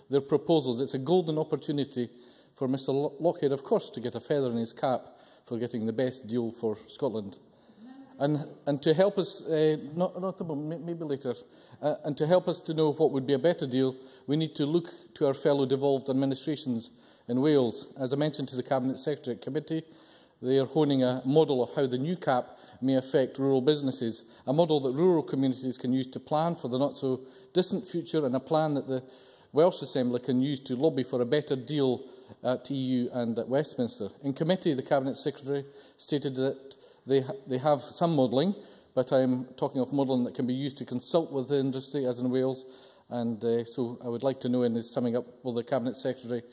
S10: their proposals. It's a golden opportunity for Mr Lockhead, of course, to get a feather in his cap for getting the best deal for Scotland. And to help us, maybe later, and to help us to know what would be a better deal, we need to look to our fellow devolved administrations in Wales. As I mentioned to the Cabinet Secretary at committee, they are honing a model of how the new CAP may affect rural businesses, a model that rural communities can use to plan for the not-so-distant future, and a plan that the Welsh Assembly can use to lobby for a better deal at EU and at Westminster. In committee, the Cabinet Secretary stated that they have some modelling, but I'm talking of modelling that can be used to consult with the industry, as in Wales, and so I would like to know in his summing up, will the Cabinet Secretary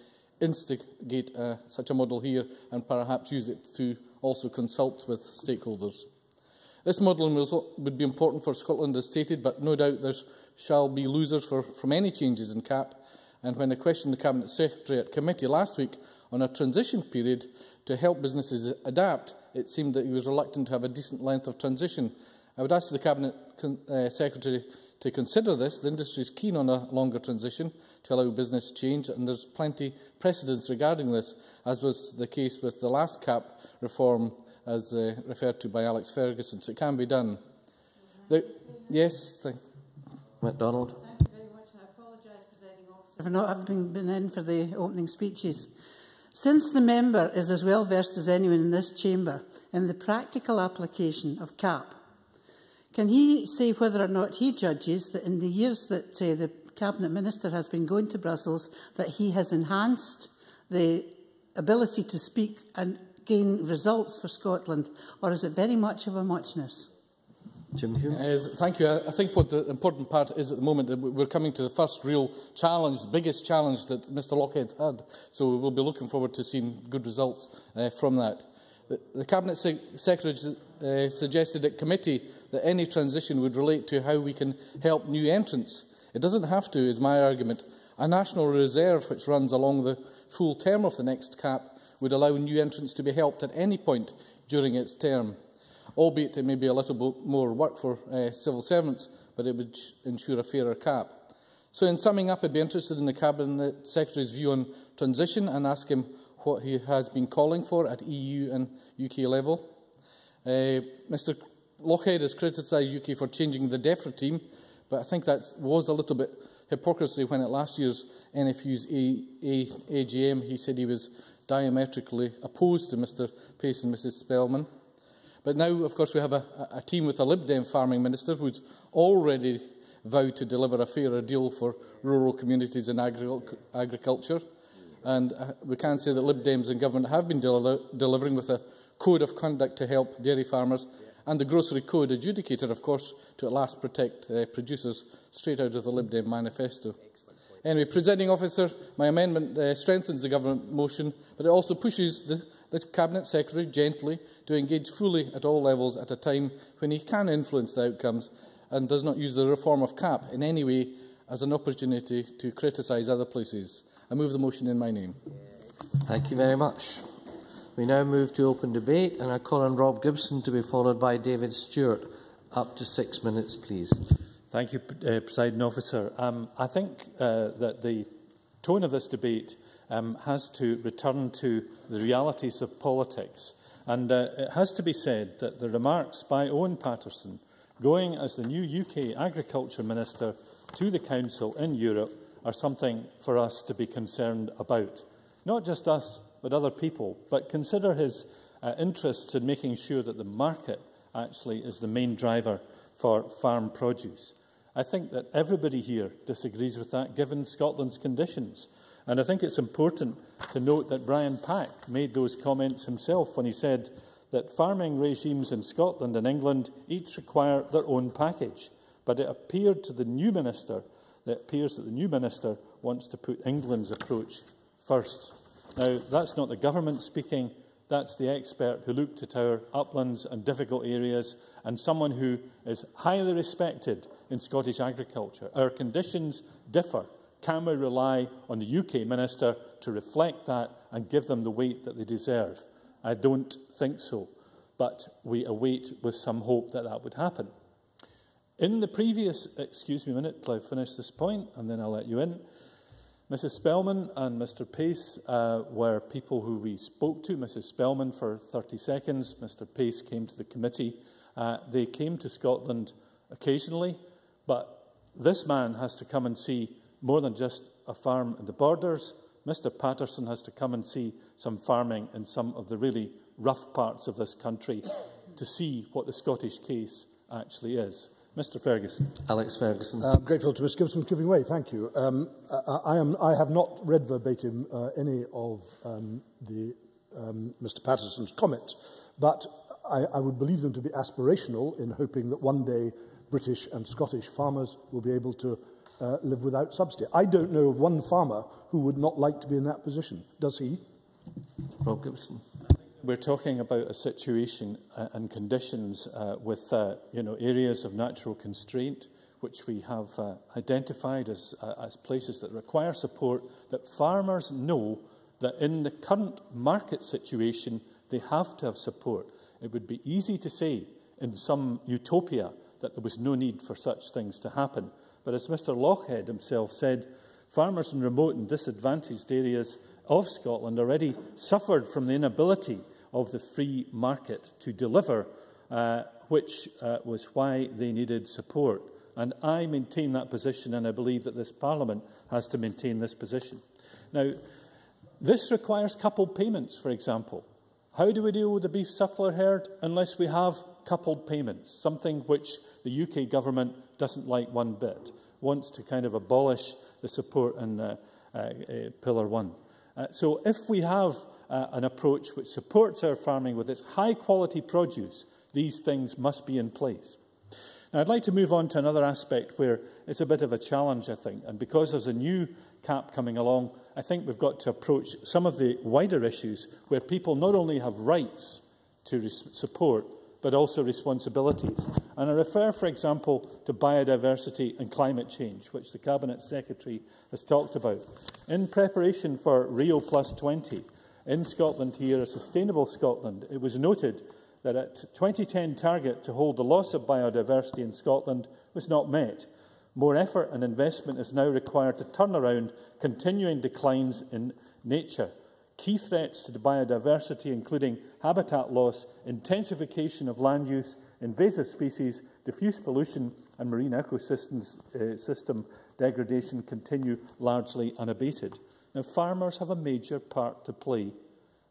S10: instigate such a model here and perhaps use it to also consult with stakeholders. This modelling would be important for Scotland as stated, but no doubt there shall be losers from any changes in CAP. And when I questioned the Cabinet Secretary at committee last week on a transition period to help businesses adapt, it seemed that he was reluctant to have a decent length of transition. I would ask the Cabinet Secretary to consider this. The industry is keen on a longer transition to allow business change, and there's plenty precedence regarding this, as was the case with the last CAP reform, as referred to by Alex Ferguson. So it can be done. Yes,
S8: MacDonald.
S11: Thank you very much, and I apologise, Presiding Officer, for not having been in for the opening speeches. Since the member is as well versed as anyone in this chamber in the practical application of CAP, can he say whether or not he judges that in the years that the Cabinet Minister has been going to Brussels, that he has enhanced the ability to speak and gain results for Scotland, or is it very much of a muchness?
S10: Jim Hume. Thank you. I think what the important part is at the moment, we're coming to the first real challenge, the biggest challenge that Mr Lockhead's had. So we'll be looking forward to seeing good results from that. The Cabinet Secretary suggested at committee that any transition would relate to how we can help new entrants. It doesn't have to, is my argument. A national reserve which runs along the full term of the next CAP would allow new entrants to be helped at any point during its term, albeit it may be a little bit more work for civil servants, but it would ensure a fairer CAP. So in summing up, I'd be interested in the Cabinet Secretary's view on transition and ask him what he has been calling for at EU and UK level. Mr Lockhead has criticised UK for changing the DEFRA team, but I think that was a little bit hypocrisy when at last year's NFU's AGM he said he was diametrically opposed to Mr Pace and Mrs Spellman. But now, of course, we have a team with a Lib Dem farming minister who's already vowed to deliver a fairer deal for rural communities and agriculture. And we can say that Lib Dems in government have been delivering with a code of conduct to help dairy farmers and the grocery code adjudicator, of course, to at last protect producers, straight out of the Lib Dem manifesto. Anyway, Presiding Officer, my amendment strengthens the government motion, but it also pushes the Cabinet Secretary gently to engage fully at all levels at a time when he can influence the outcomes and does not use the reform of CAP in any way as an opportunity to criticise other places. I move the motion in my name.
S8: Thank you very much. We now move to open debate, and I call on Rob Gibson to be followed by David Stewart. Up to 6 minutes, please.
S7: Thank you, Presiding Officer. I think that the tone of this debate has to return to the realities of politics. And it has to be said that the remarks by Owen Paterson, going as the new UK Agriculture Minister to the Council in Europe, are something for us to be concerned about. Not just us, but other people. But consider his interests in making sure that the market actually is the main driver for farm produce. I think that everybody here disagrees with that, given Scotland's conditions. And I think it's important to note that Brian Pack made those comments himself when he said that farming regimes in Scotland and England each require their own package. But it appeared to the new minister that it appears that the new minister wants to put England's approach first. Now, that's not the government speaking, that's the expert who looked at our uplands and difficult areas and someone who is highly respected in Scottish agriculture. Our conditions differ. Can we rely on the UK minister to reflect that and give them the weight that they deserve? I don't think so, but we await with some hope that that would happen. In the previous, excuse me a minute till I finish this point, and then I'll let you in. Mrs Spellman and Mr Pace were people who we spoke to. Mrs Spellman for 30 seconds, Mr Pace came to the committee. They came to Scotland occasionally, but this man has to come and see more than just a farm in the borders. Mr Paterson has to come and see some farming in some of the really rough parts of this country to see what the Scottish case actually is. Mr Ferguson.
S8: Alex Ferguson.
S4: I'm grateful to Ms Gibson for giving way. Thank you. I have not read verbatim any of Mr Patterson's comments, but I would believe them to be aspirational in hoping that one day British and Scottish farmers will be able to live without subsidy. I don't know of one farmer who would not like to be in that position. Does he?
S8: Rob Gibson.
S7: We're talking about a situation and conditions with areas of natural constraint, which we have identified as places that require support, that farmers know that in the current market situation, they have to have support. It would be easy to say in some utopia that there was no need for such things to happen. But as Mr Lochhead himself said, farmers in remote and disadvantaged areas of Scotland already suffered from the inability of the free market to deliver, which was why they needed support. And I maintain that position, and I believe that this Parliament has to maintain this position. Now, this requires coupled payments, for example. How do we deal with the beef suckler herd unless we have coupled payments, something which the UK government doesn't like one bit, wants to kind of abolish the support in Pillar 1. So if we have an approach which supports our farming with its high-quality produce, these things must be in place. Now, I'd like to move on to another aspect where it's a bit of a challenge, I think, and because there's a new CAP coming along, I think we've got to approach some of the wider issues where people not only have rights to support, but also responsibilities. And I refer, for example, to biodiversity and climate change, which the Cabinet Secretary has talked about. In preparation for Rio Plus 20, in Scotland here, a Sustainable Scotland, it was noted that a 2010 target to hold the loss of biodiversity in Scotland was not met. More effort and investment is now required to turn around continuing declines in nature. Key threats to the biodiversity, including habitat loss, intensification of land use, invasive species, diffuse pollution and marine ecosystems system degradation, continue largely unabated. Now, farmers have a major part to play,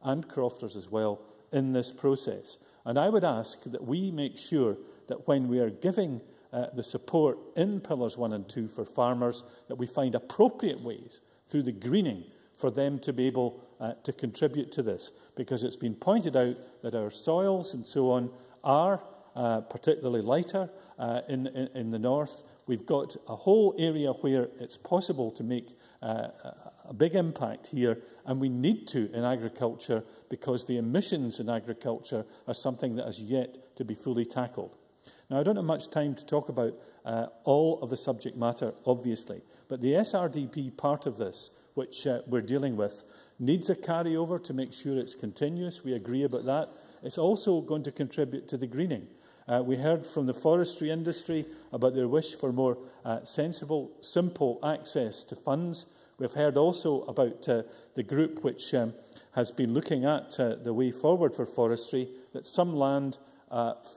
S7: and crofters as well, in this process. And I would ask that we make sure that when we are giving the support in Pillars 1 and 2 for farmers, that we find appropriate ways through the greening for them to be able to contribute to this. Because it's been pointed out that our soils and so on are particularly lighter in the north. We've got a whole area where it's possible to make a big impact here, and we need to in agriculture because the emissions in agriculture are something that has yet to be fully tackled. Now, I don't have much time to talk about all of the subject matter, obviously, but the SRDP part of this, which we're dealing with, needs a carryover to make sure it's continuous. We agree about that. It's also going to contribute to the greening. We heard from the forestry industry about their wish for more sensible, simple access to funds. We've heard also about the group which has been looking at the way forward for forestry, that some land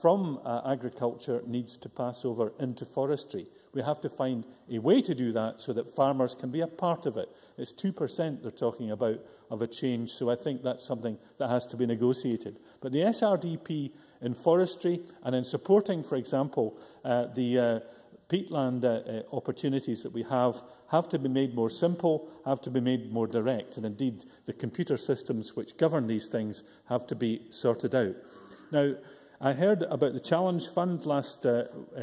S7: from agriculture needs to pass over into forestry. We have to find a way to do that so that farmers can be a part of it. It's 2% they're talking about of a change, so I think that's something that has to be negotiated. But the SRDP in forestry and in supporting, for example, the peatland opportunities that we have to be made more simple, have to be made more direct, and indeed the computer systems which govern these things have to be sorted out. Now, I heard about the Challenge Fund last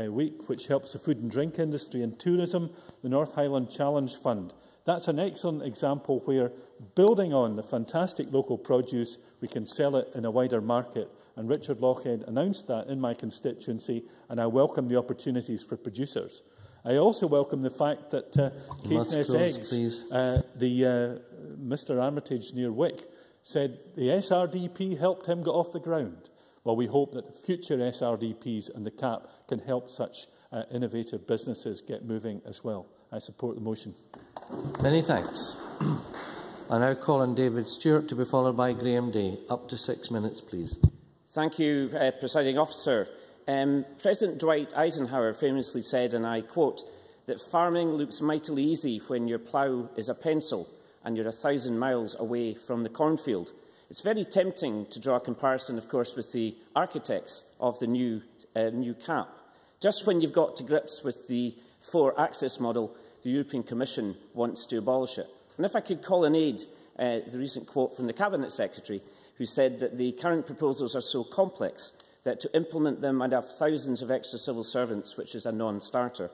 S7: week, which helps the food and drink industry and tourism, the North Highland Challenge Fund. That's an excellent example where, building on the fantastic local produce, we can sell it in a wider market. And Richard Lochhead announced that in my constituency, and I welcome the opportunities for producers. I also welcome the fact that Caithness Eggs, Mr Armitage near Wick, said the SRDP helped him get off the ground. Well, we hope that the future SRDPs and the CAP can help such innovative businesses get moving as well. I support the motion.
S8: Many thanks. I now call on David Stewart to be followed by Graham Day. Up to 6 minutes, please.
S12: Thank you, Presiding Officer. President Dwight Eisenhower famously said, and I quote, that farming looks mightily easy when your plough is a pencil and you're 1,000 miles away from the cornfield. It's very tempting to draw a comparison, of course, with the architects of the new CAP. Just when you've got to grips with the 4-axis model, the European Commission wants to abolish it. And if I could call in aid the recent quote from the Cabinet Secretary, who said that the current proposals are so complex that to implement them I'd have thousands of extra civil servants, which is a non-starter.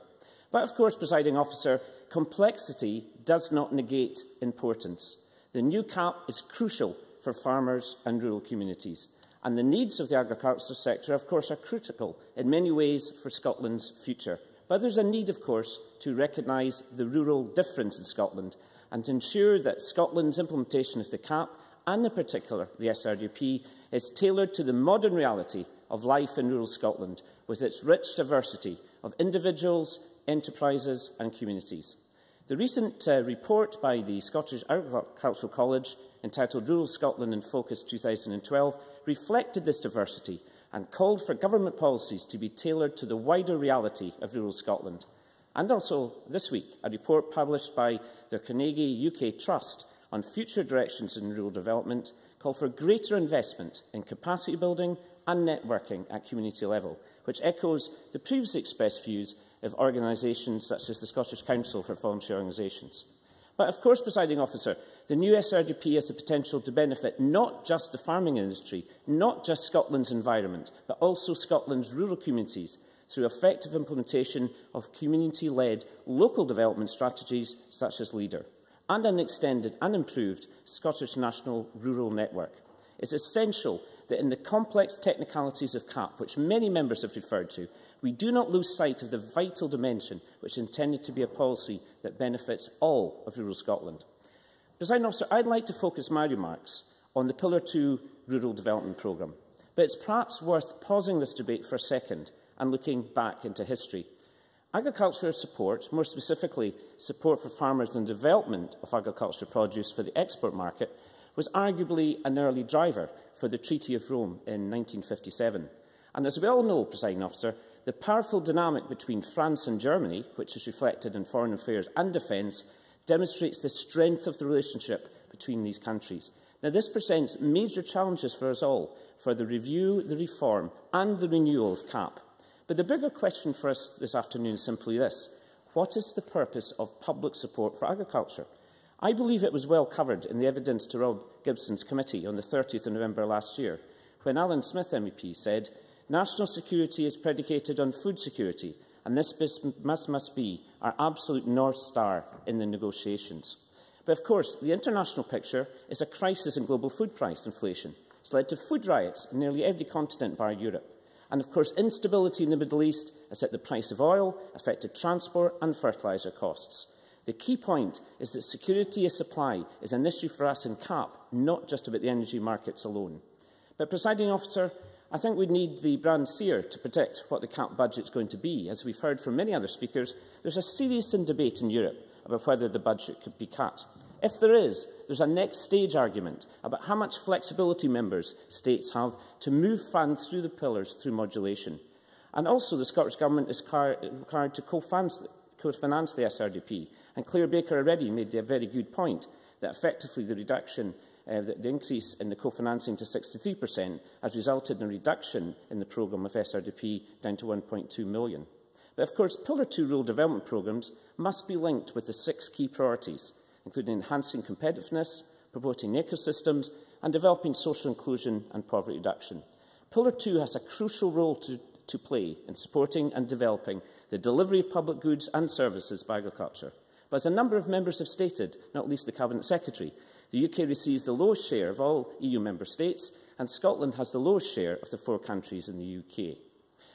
S12: But of course, presiding officer, complexity does not negate importance. The new CAP is crucial for farmers and rural communities, and the needs of the agricultural sector, of course, are critical in many ways for Scotland's future. But there's a need, of course, to recognise the rural difference in Scotland and to ensure that Scotland's implementation of the CAP, and in particular the SRDP, is tailored to the modern reality of life in rural Scotland, with its rich diversity of individuals, enterprises and communities. The recent report by the Scottish Agricultural College, entitled Rural Scotland in Focus 2012, reflected this diversity and called for government policies to be tailored to the wider reality of rural Scotland. And also this week, a report published by the Carnegie UK Trust on future directions in rural development called for greater investment in capacity building and networking at community level, which echoes the previously expressed views of organisations such as the Scottish Council for Voluntary Organisations. But of course, presiding officer, the new SRDP has the potential to benefit not just the farming industry, not just Scotland's environment, but also Scotland's rural communities through effective implementation of community-led local development strategies such as LEADER, and an extended and improved Scottish National Rural Network. It's essential that in the complex technicalities of CAP, which many members have referred to, we do not lose sight of the vital dimension which is intended to be a policy that benefits all of rural Scotland. Presiding officer, I'd like to focus my remarks on the Pillar 2 Rural Development Programme, but it's perhaps worth pausing this debate for a second and looking back into history. Agricultural support, more specifically support for farmers and development of agricultural produce for the export market, was arguably an early driver for the Treaty of Rome in 1957. And as we all know, presiding officer, the powerful dynamic between France and Germany, which is reflected in foreign affairs and defence, demonstrates the strength of the relationship between these countries. Now, this presents major challenges for us all, for the review, the reform and the renewal of CAP. But the bigger question for us this afternoon is simply this: what is the purpose of public support for agriculture? I believe it was well covered in the evidence to Rob Gibson's committee on the 30th of November last year, when Alan Smith MEP said, "National security is predicated on food security, and this must be our absolute North Star in the negotiations." But of course, the international picture is a crisis in global food price inflation. It's led to food riots in nearly every continent bar Europe. And of course, instability in the Middle East has hit the price of oil, affected transport and fertiliser costs. The key point is that security of supply is an issue for us in CAP, not just about the energy markets alone. But, presiding officer, I think we need the brand seer to predict what the CAP budget is going to be. As we've heard from many other speakers, there's a serious debate in Europe about whether the budget could be cut. If there is, there's a next stage argument about how much flexibility member states have to move funds through the pillars through modulation. And also, the Scottish Government is required to co-finance the SRDP. And Claire Baker already made a very good point that effectively the reduction, the increase in the co-financing to 63% has resulted in a reduction in the programme of SRDP down to 1.2 million. But of course, Pillar 2 rural development programmes must be linked with the 6 key priorities, including enhancing competitiveness, promoting ecosystems and developing social inclusion and poverty reduction. Pillar 2 has a crucial role to play in supporting and developing the delivery of public goods and services by agriculture. But as a number of members have stated, not least the Cabinet Secretary, the UK receives the lowest share of all EU member states, and Scotland has the lowest share of the 4 countries in the UK.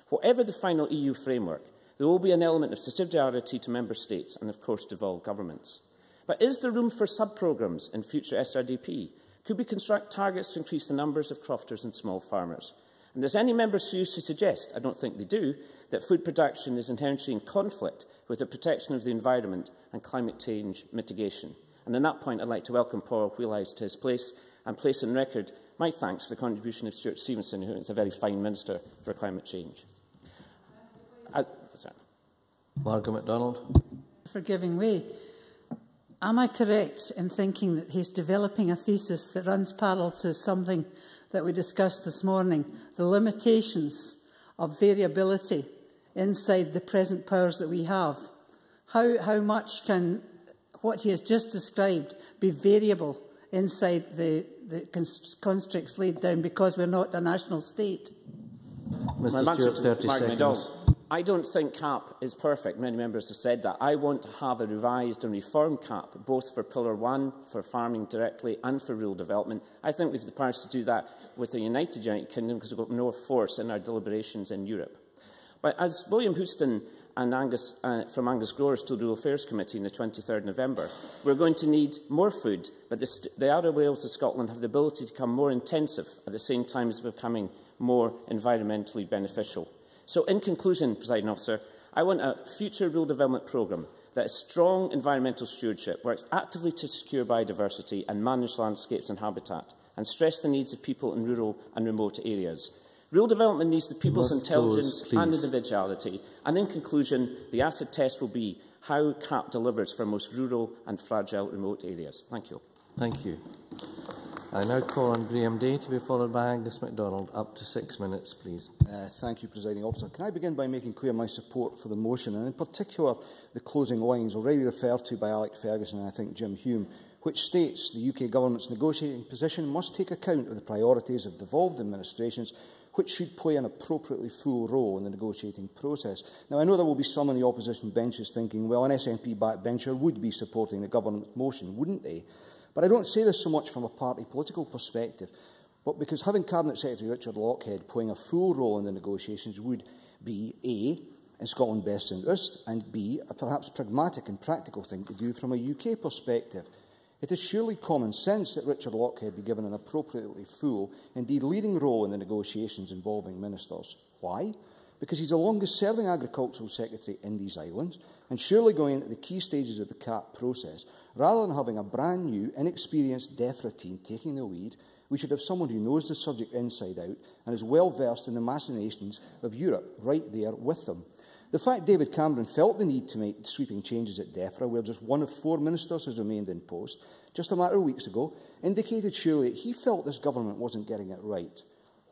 S12: Whatever the final EU framework, there will be an element of subsidiarity to member states and, of course, devolved governments. But is there room for sub-programmes in future SRDP? Could we construct targets to increase the numbers of crofters and small farmers? And does any member seriously suggest, I don't think they do, that food production is inherently in conflict with the protection of the environment and climate change mitigation? And on that point, I'd like to welcome Paul Wheelhouse to his place and place on record my thanks for the contribution of Stuart Stevenson, who is a very fine Minister for Climate Change.
S8: Margaret MacDonald.
S11: For giving way. Am I correct in thinking that he's developing a thesis that runs parallel to something that we discussed this morning, the limitations of variability inside the present powers that we have? How much can what he has just described be variable inside the constricts laid down because we're not a national state?
S8: Mr. Stewart, 30 seconds.
S12: I don't think CAP is perfect. Many members have said that. I want to have a revised and reformed CAP, both for Pillar 1, for farming directly, and for rural development. I think we have the powers to do that with the United Kingdom because we've got more force in our deliberations in Europe. But as William Houston and Angus, from Angus Growers told the Rural Affairs Committee on the 23rd of November, we're going to need more food, but the outer Wales of Scotland have the ability to become more intensive at the same time as becoming more environmentally beneficial. So, in conclusion, Presiding Officer, I want a future rural development programme that has strong environmental stewardship, works actively to secure biodiversity and manage landscapes and habitat, and stress the needs of people in rural and remote areas. Rural development needs the people's intelligence and individuality. And in conclusion, the acid test will be how CAP delivers for most rural and fragile remote areas. Thank you.
S8: Thank you. I now call on Graham Day to be followed by Angus MacDonald. Up to 6 minutes, please.
S13: Thank you, Presiding Officer. Can I begin by making clear my support for the motion, and in particular the closing lines already referred to by Alec Ferguson and I think Jim Hume, which states the UK Government's negotiating position must take account of the priorities of devolved administrations, which should play an appropriately full role in the negotiating process. Now, I know there will be some on the opposition benches thinking, well, an SNP backbencher would be supporting the Government's motion, wouldn't they? But I don't say this so much from a party political perspective, but because having Cabinet Secretary Richard Lochhead playing a full role in the negotiations would be A, in Scotland's best interest, and B, a perhaps pragmatic and practical thing to do from a UK perspective. It is surely common sense that Richard Lochhead be given an appropriately full, indeed leading role in the negotiations involving ministers. Why? Because he's the longest-serving Agricultural Secretary in these islands, and surely going into the key stages of the CAP process, rather than having a brand new, inexperienced DEFRA team taking the lead, we should have someone who knows the subject inside out and is well versed in the machinations of Europe right there with them. The fact David Cameron felt the need to make sweeping changes at DEFRA, where just one of 4 ministers has remained in post, just a matter of weeks ago, indicated surely he felt this government wasn't getting it right.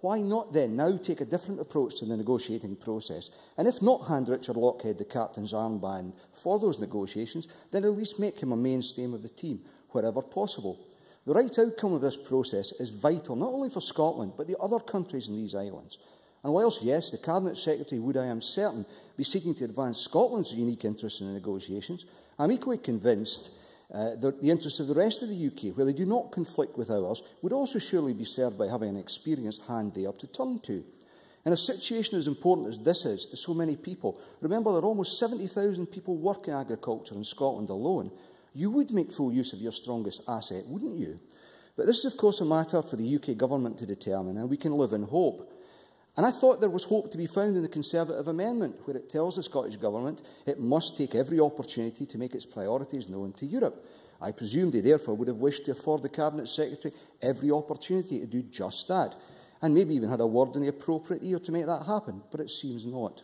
S13: Why not then now take a different approach to the negotiating process, and if not hand Richard Lochhead the captain's armband for those negotiations, then at least make him a mainstay of the team, wherever possible. The right outcome of this process is vital not only for Scotland, but the other countries in these islands. And whilst, yes, the Cabinet Secretary would, I am certain, be seeking to advance Scotland's unique interests in the negotiations, I'm equally convinced that the interests of the rest of the UK, where they do not conflict with ours, would also surely be served by having an experienced hand there to turn to. In a situation as important as this is to so many people, remember that almost 70,000 people work in agriculture in Scotland alone, you would make full use of your strongest asset, wouldn't you? But this is, of course, a matter for the UK Government to determine, and we can live in hope. And I thought there was hope to be found in the Conservative amendment, where it tells the Scottish Government it must take every opportunity to make its priorities known to Europe. I presume they therefore would have wished to afford the Cabinet Secretary every opportunity to do just that, and maybe even had a word in the appropriate ear to make that happen, but it seems not.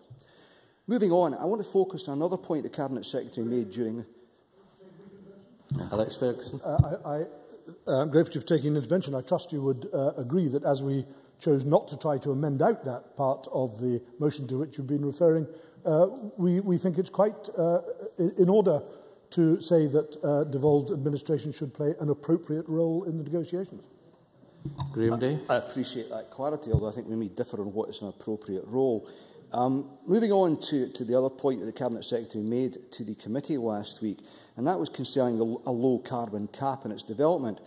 S13: Moving on, I want to focus on another point the Cabinet Secretary made during...
S8: Alex Ferguson.
S4: I'm grateful for taking an intervention. I trust you would agree that as we chose not to try to amend out that part of the motion to which you've been referring, we think it's quite in order to say that devolved administration should play an appropriate role in the negotiations.
S8: Graham Day.
S13: I appreciate that clarity, although I think we may differ on what is an appropriate role. Moving on to the other point that the Cabinet Secretary made to the committee last week, and that was concerning a low-carbon cap and its development.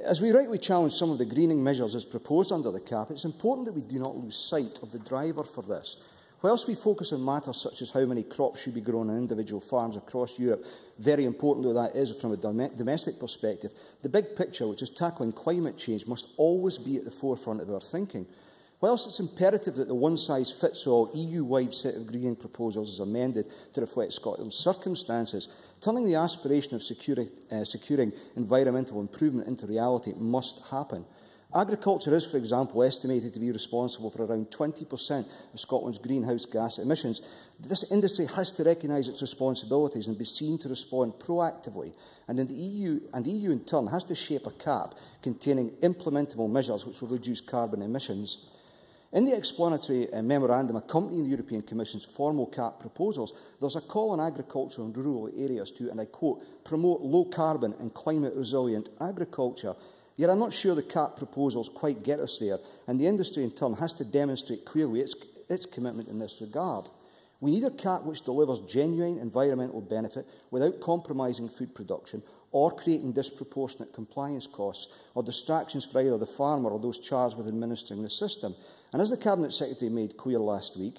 S13: As we rightly challenge some of the greening measures as proposed under the cap, it's important that we do not lose sight of the driver for this. Whilst we focus on matters such as how many crops should be grown on individual farms across Europe, very important though that is from a domestic perspective, the big picture, which is tackling climate change, must always be at the forefront of our thinking. Whilst it's imperative that the one-size-fits-all EU-wide set of greening proposals is amended to reflect Scotland's circumstances, turning the aspiration of securing environmental improvement into reality must happen. Agriculture is, for example, estimated to be responsible for around 20% of Scotland's greenhouse gas emissions. This industry has to recognise its responsibilities and be seen to respond proactively, and the EU in turn has to shape a cap containing implementable measures which will reduce carbon emissions. In the explanatory memorandum accompanying the European Commission's formal CAP proposals, there's a call on agriculture and rural areas to, and I quote, promote low-carbon and climate-resilient agriculture. Yet I'm not sure the CAP proposals quite get us there, and the industry in turn has to demonstrate clearly its commitment in this regard. We need a CAP which delivers genuine environmental benefit without compromising food production or creating disproportionate compliance costs or distractions for either the farmer or those charged with administering the system. And as the Cabinet Secretary made clear last week,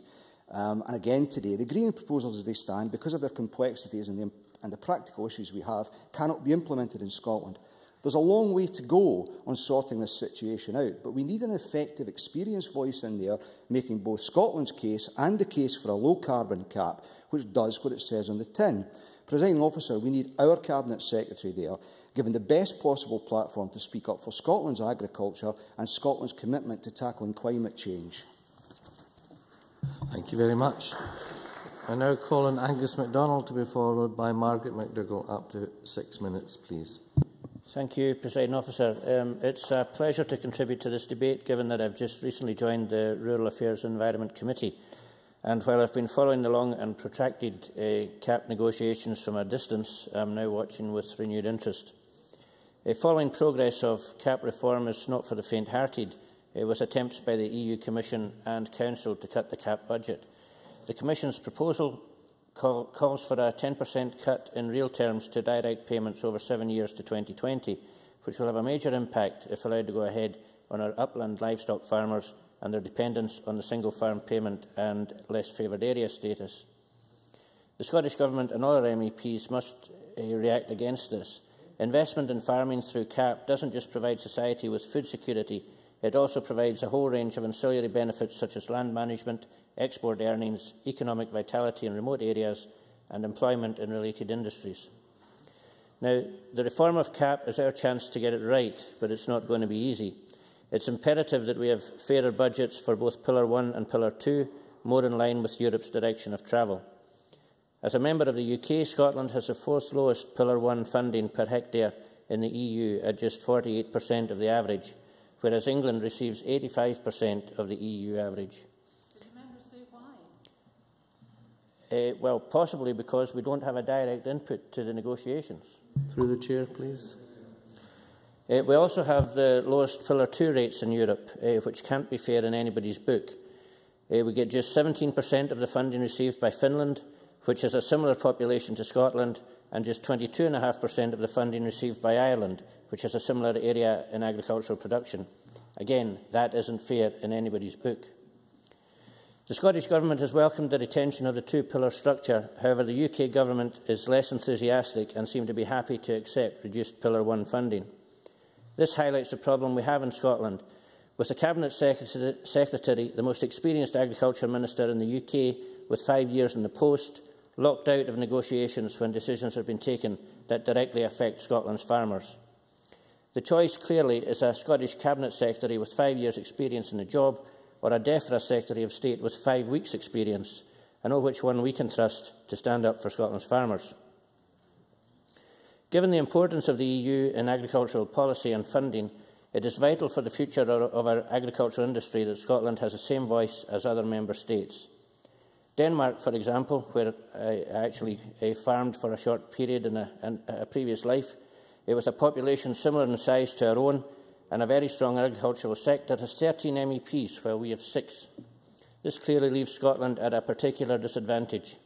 S13: and again today, the greening proposals as they stand, because of their complexities and the practical issues we have, cannot be implemented in Scotland. There's a long way to go on sorting this situation out, but we need an effective, experienced voice in there making both Scotland's case and the case for a low-carbon cap, which does what it says on the tin. Presiding Officer, we need our Cabinet Secretary there, given the best possible platform to speak up for Scotland's agriculture and Scotland's commitment to tackling climate change.
S8: Thank you very much. I now call on Angus MacDonald to be followed by Margaret McDougall. Up to 6 minutes, please.
S14: Thank you, Presiding Officer. It's a pleasure to contribute to this debate, given that I've just recently joined the Rural Affairs and Environment Committee. And while I've been following the long and protracted CAP negotiations from a distance, I'm now watching with renewed interest. Following progress of CAP reform is not for the faint-hearted, with attempts by the EU Commission and Council to cut the CAP budget. The Commission's proposal calls for a 10% cut in real terms to direct payments over 7 years to 2020, which will have a major impact, if allowed to go ahead, on our upland livestock farmers and their dependence on the single farm payment and less favoured area status. The Scottish Government and other MEPs must react against this. Investment in farming through CAP doesn't just provide society with food security, it also provides a whole range of ancillary benefits such as land management, export earnings, economic vitality in remote areas and employment in related industries. Now, the reform of CAP is our chance to get it right, but it's not going to be easy. It's imperative that we have fairer budgets for both Pillar 1 and Pillar 2, more in line with Europe's direction of travel. As a member of the UK, Scotland has the fourth lowest Pillar 1 funding per hectare in the EU at just 48% of the average, whereas England receives 85% of the EU average. Well, possibly because we don't have a direct input to the negotiations.
S8: Through the Chair, please.
S14: We also have the lowest Pillar 2 rates in Europe, which can't be fair in anybody's book. We get just 17% of the funding received by Finland, which has a similar population to Scotland, and just 22.5% of the funding received by Ireland, which has a similar area in agricultural production. Again, that isn't fair in anybody's book. The Scottish Government has welcomed the retention of the two-pillar structure. However, the UK Government is less enthusiastic and seem to be happy to accept reduced Pillar 1 funding. This highlights the problem we have in Scotland, with the Cabinet Secretary, the most experienced Agriculture Minister in the UK, with 5 years in the post, locked out of negotiations when decisions have been taken that directly affect Scotland's farmers. The choice clearly is a Scottish Cabinet Secretary with 5 years' experience in the job, or a DEFRA Secretary of State with 5 weeks' experience. I know which one we can trust to stand up for Scotland's farmers. Given the importance of the EU in agricultural policy and funding, it is vital for the future of our agricultural industry that Scotland has the same voice as other member states. Denmark, for example, where I actually farmed for a short period in a previous life, with a population similar in size to our own and a very strong agricultural sector, has 13 MEPs, while we have 6. This clearly leaves Scotland at a particular disadvantage.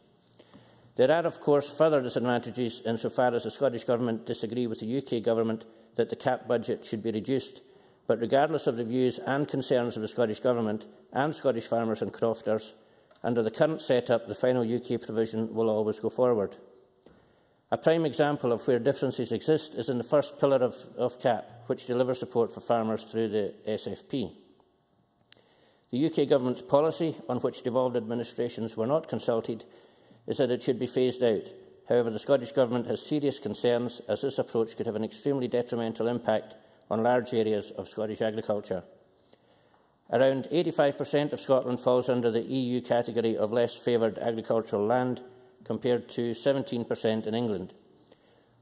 S14: There are, of course, further disadvantages insofar as the Scottish Government disagree with the UK Government that the CAP budget should be reduced, but regardless of the views and concerns of the Scottish Government and Scottish farmers and crofters, under the current setup, the final UK provision will always go forward. A prime example of where differences exist is in the first pillar of CAP, which delivers support for farmers through the SFP. The UK Government's policy, on which devolved administrations were not consulted, is that it should be phased out. However, the Scottish Government has serious concerns, as this approach could have an extremely detrimental impact on large areas of Scottish agriculture. Around 85% of Scotland falls under the EU category of less favoured agricultural land, compared to 17% in England.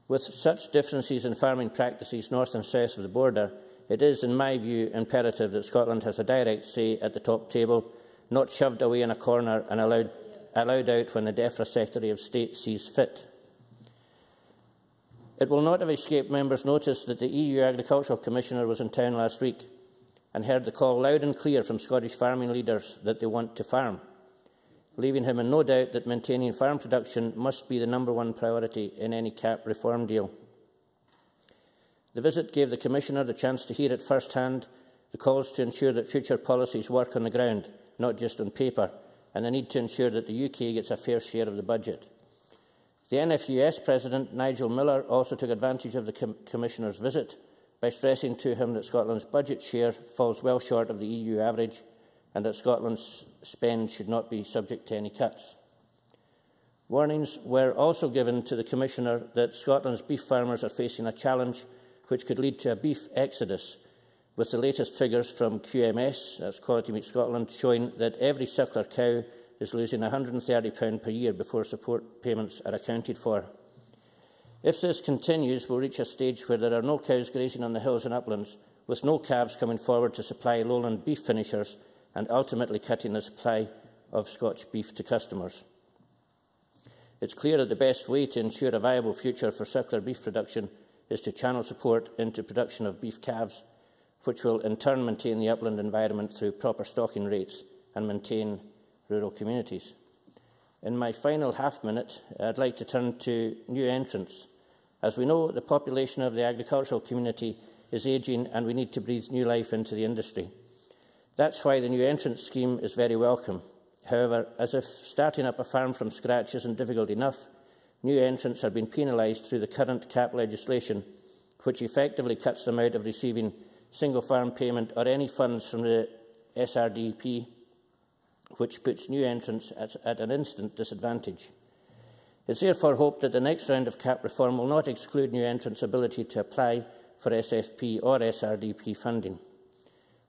S14: With such differences in farming practices north and south of the border, it is, in my view, imperative that Scotland has a direct say at the top table, not shoved away in a corner and allowed out when the DEFRA Secretary of State sees fit. It will not have escaped members' notice that the EU Agricultural Commissioner was in town last week and heard the call loud and clear from Scottish farming leaders that they want to farm. leaving him in no doubt that maintaining farm production must be the #1 priority in any CAP reform deal. The visit gave the Commissioner the chance to hear at first hand the calls to ensure that future policies work on the ground, not just on paper, and the need to ensure that the UK gets a fair share of the budget. The NFUS President, Nigel Miller, also took advantage of the Commissioner's visit by stressing to him that Scotland's budget share falls well short of the EU average and that Scotland's spend should not be subject to any cuts. Warnings were also given to the Commissioner that Scotland's beef farmers are facing a challenge which could lead to a beef exodus, with the latest figures from QMS, that's Quality Meat Scotland, showing that every suckler cow is losing £130 per year before support payments are accounted for. If this continues, we'll reach a stage where there are no cows grazing on the hills and uplands, with no calves coming forward to supply lowland beef finishers and ultimately cutting the supply of Scotch beef to customers. It's clear that the best way to ensure a viable future for suckler beef production is to channel support into production of beef calves, which will in turn maintain the upland environment through proper stocking rates and maintain rural communities. In my final half-minute, I'd like to turn to new entrants. As we know, the population of the agricultural community is ageing and we need to breathe new life into the industry. That's why the new entrant scheme is very welcome. However, as if starting up a farm from scratch isn't difficult enough, new entrants are being penalised through the current CAP legislation, which effectively cuts them out of receiving single farm payment or any funds from the SRDP, which puts new entrants at an instant disadvantage. It's therefore hoped that the next round of CAP reform will not exclude new entrants' ability to apply for SFP or SRDP funding.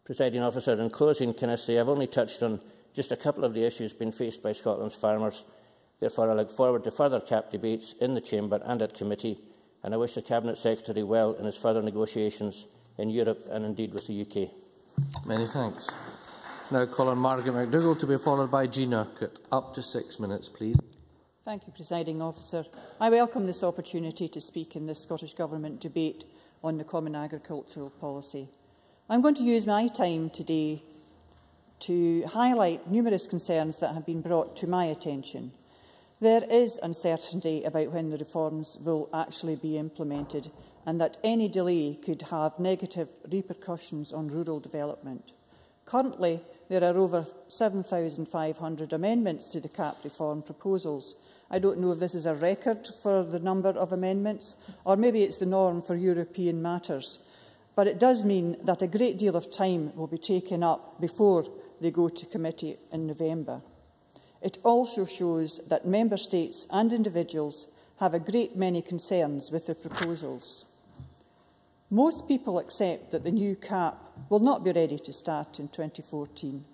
S14: Presiding Officer, in closing, can I say I've only touched on just a couple of the issues being faced by Scotland's farmers. Therefore, I look forward to further CAP debates in the Chamber and at committee, and I wish the Cabinet Secretary well in his further negotiations in Europe and indeed with the UK.
S8: Many thanks. Now call on Margaret McDougall to be followed by Jean Urquhart. Up to 6 minutes, please.
S15: Thank you, Presiding Officer. I welcome this opportunity to speak in this Scottish Government debate on the Common Agricultural Policy. I'm going to use my time today to highlight numerous concerns that have been brought to my attention. There is uncertainty about when the reforms will actually be implemented, and that any delay could have negative repercussions on rural development. Currently, there are over 7,500 amendments to the CAP reform proposals. I don't know if this is a record for the number of amendments, or maybe it's the norm for European matters. But it does mean that a great deal of time will be taken up before they go to committee in November. It also shows that Member States and individuals have a great many concerns with the proposals. Most people accept that the new CAP will not be ready to start in 2014.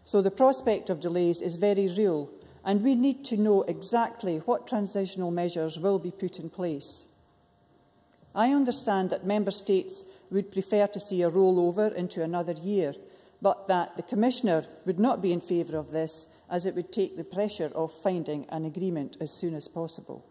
S15: So the prospect of delays is very real, and we need to know exactly what transitional measures will be put in place. I understand that Member States would prefer to see a rollover into another year, but that the Commissioner would not be in favour of this, as it would take the pressure off finding an agreement as soon as possible.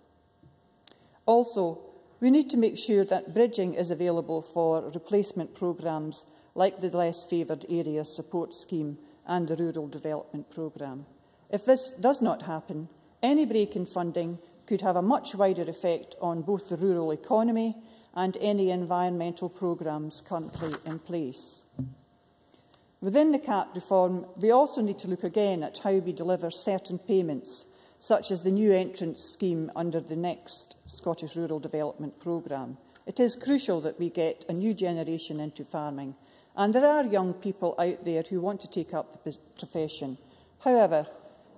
S15: Also, we need to make sure that bridging is available for replacement programmes like the Less Favoured Areas Support Scheme and the Rural Development Programme. If this does not happen, any break in funding could have a much wider effect on both the rural economy and any environmental programmes currently in place. Within the CAP reform, we also need to look again at how we deliver certain payments, such as the new entrance scheme under the next Scottish Rural Development Programme. It is crucial that we get a new generation into farming, and there are young people out there who want to take up the profession. However,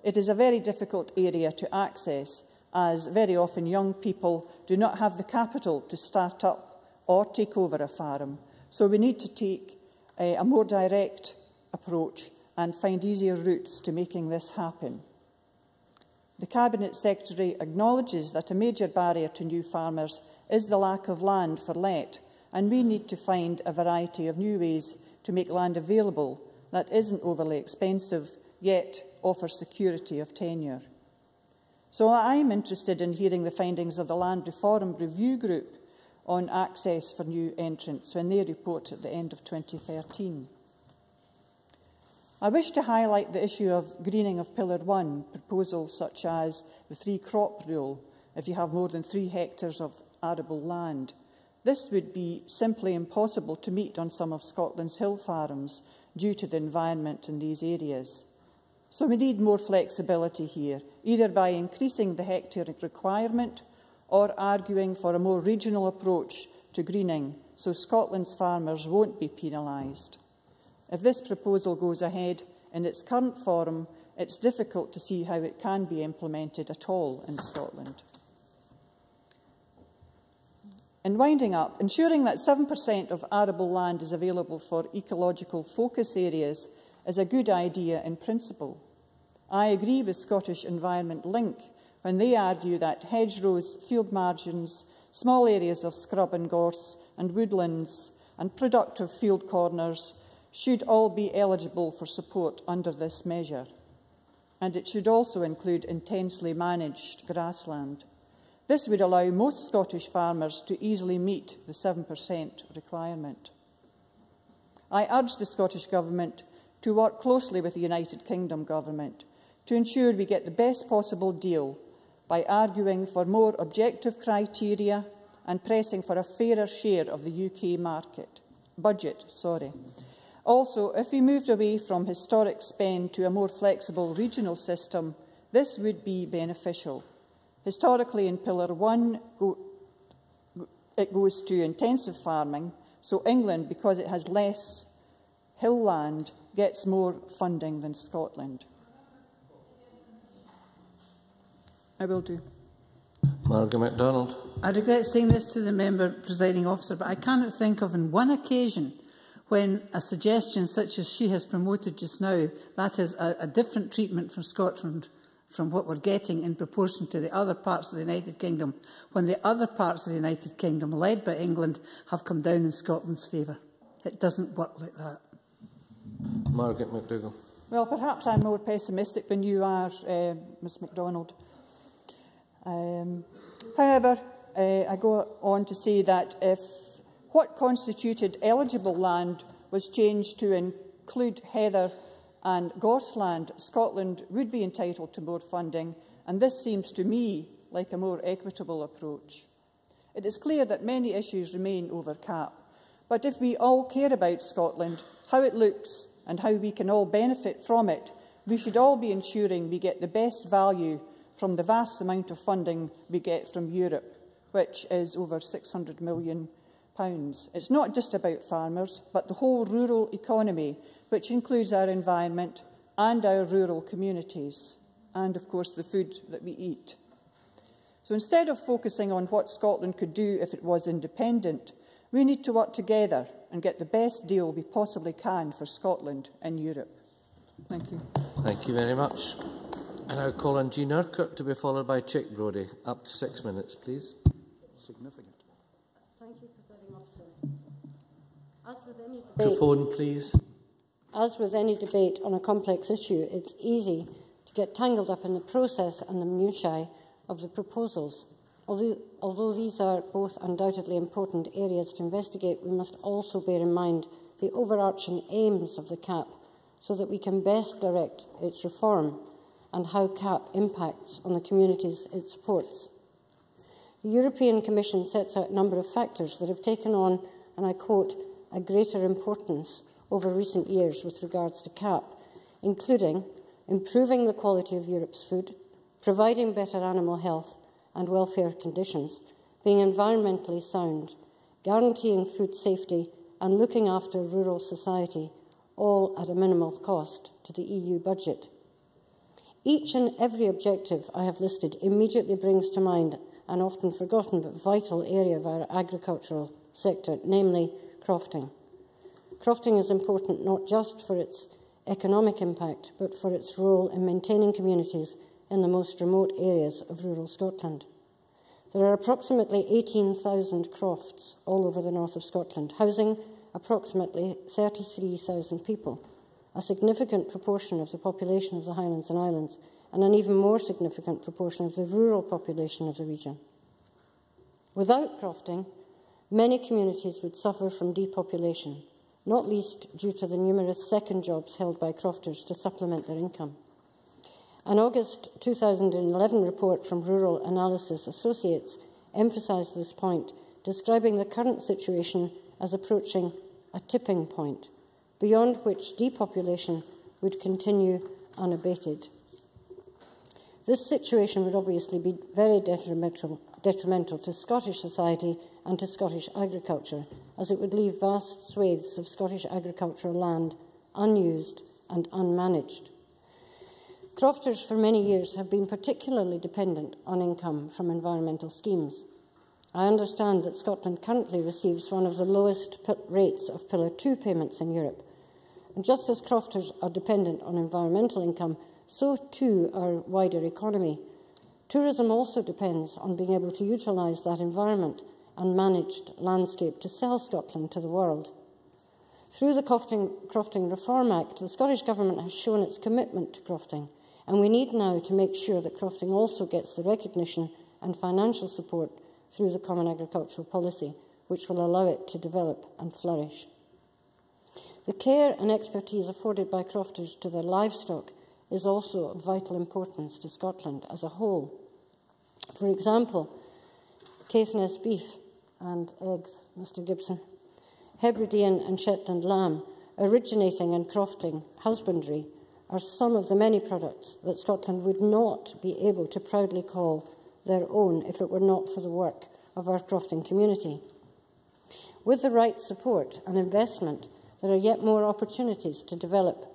S15: it is a very difficult area to access, as very often young people do not have the capital to start up or take over a farm. So we need to take a more direct approach and find easier routes to making this happen. The Cabinet Secretary acknowledges that a major barrier to new farmers is the lack of land for let, and we need to find a variety of new ways to make land available that isn't overly expensive, yet offers security of tenure. So I am interested in hearing the findings of the Land Reform Review Group on access for new entrants when they report at the end of 2013. I wish to highlight the issue of greening of Pillar 1, proposals such as the 3-crop rule, if you have more than 3 hectares of arable land. This would be simply impossible to meet on some of Scotland's hill farms due to the environment in these areas. So we need more flexibility here, either by increasing the hectare requirement or arguing for a more regional approach to greening so Scotland's farmers won't be penalised. If this proposal goes ahead in its current form, it's difficult to see how it can be implemented at all in Scotland. In winding up, ensuring that 7% of arable land is available for ecological focus areas is a good idea in principle. I agree with Scottish Environment Link when they argue that hedgerows, field margins, small areas of scrub and gorse and woodlands and productive field corners should all be eligible for support under this measure. And it should also include intensely managed grassland. This would allow most Scottish farmers to easily meet the 7% requirement. I urge the Scottish Government to work closely with the United Kingdom Government to ensure we get the best possible deal by arguing for more objective criteria and pressing for a fairer share of the UK budget. Also, if we moved away from historic spend to a more flexible regional system, this would be beneficial. Historically, in Pillar 1, it goes to intensive farming, so England, because it has less hill land, gets more funding than Scotland. I will do.
S8: Margaret MacDonald.
S11: I regret saying this to the member presiding officer, but I cannot think of on one occasion when a suggestion such as she has promoted just now, that is a different treatment from Scotland from what we're getting in proportion to the other parts of the United Kingdom, when the other parts of the United Kingdom, led by England, have come down in Scotland's favour. It doesn't work like that.
S8: Margaret McDougall.
S15: Well, perhaps I'm more pessimistic than you are, Ms MacDonald. However, I go on to say that if what constituted eligible land was changed to include heather and gorseland, Scotland would be entitled to more funding, and this seems to me like a more equitable approach. It is clear that many issues remain over cap, but if we all care about Scotland, how it looks and how we can all benefit from it, we should all be ensuring we get the best value from the vast amount of funding we get from Europe, which is over £600 million. It's not just about farmers, but the whole rural economy, which includes our environment and our rural communities, and of course the food that we eat. So instead of focusing on what Scotland could do if it was independent, we need to work together and get the best deal we possibly can for Scotland and Europe. Thank you.
S8: Thank you very much. I now call on Jean Urquhart to be followed by Chick Brodie. Up to 6 minutes, please.
S4: Significant.
S16: Thank you, Presiding Officer. As with any debate,
S8: microphone, please.
S16: As with any debate on a complex issue, it's easy to get tangled up in the process and the minutiae of the proposals. Although these are both undoubtedly important areas to investigate, we must also bear in mind the overarching aims of the CAP so that we can best direct its reform and how CAP impacts on the communities it supports. The European Commission sets out a number of factors that have taken on, and I quote, a greater importance over recent years with regards to CAP, including improving the quality of Europe's food, providing better animal health and welfare conditions, being environmentally sound, guaranteeing food safety and looking after rural society, all at a minimal cost to the EU budget. Each and every objective I have listed immediately brings to mind an often forgotten but vital area of our agricultural sector, namely crofting. Crofting is important not just for its economic impact, but for its role in maintaining communities in the most remote areas of rural Scotland. There are approximately 18,000 crofts all over the north of Scotland, housing approximately 33,000 people, a significant proportion of the population of the Highlands and Islands, and an even more significant proportion of the rural population of the region. Without crofting, many communities would suffer from depopulation, not least due to the numerous second jobs held by crofters to supplement their income. An August 2011 report from Rural Analysis Associates emphasised this point, describing the current situation as approaching a tipping point, beyond which depopulation would continue unabated. This situation would obviously be very detrimental to Scottish society and to Scottish agriculture, as it would leave vast swathes of Scottish agricultural land unused and unmanaged. Crofters for many years have been particularly dependent on income from environmental schemes. I understand that Scotland currently receives one of the lowest rates of Pillar 2 payments in Europe. And just as crofters are dependent on environmental income, so too our wider economy. Tourism also depends on being able to utilise that environment and managed landscape to sell Scotland to the world. Through the Crofting Reform Act, the Scottish Government has shown its commitment to crofting, and we need now to make sure that crofting also gets the recognition and financial support through the Common Agricultural Policy, which will allow it to develop and flourish. The care and expertise afforded by crofters to their livestock is also of vital importance to Scotland as a whole. For example, Caithness beef and eggs, Mr Gibson, Hebridean and Shetland lamb, originating in crofting husbandry, are some of the many products that Scotland would not be able to proudly call their own if it were not for the work of our crofting community. With the right support and investment, there are yet more opportunities to develop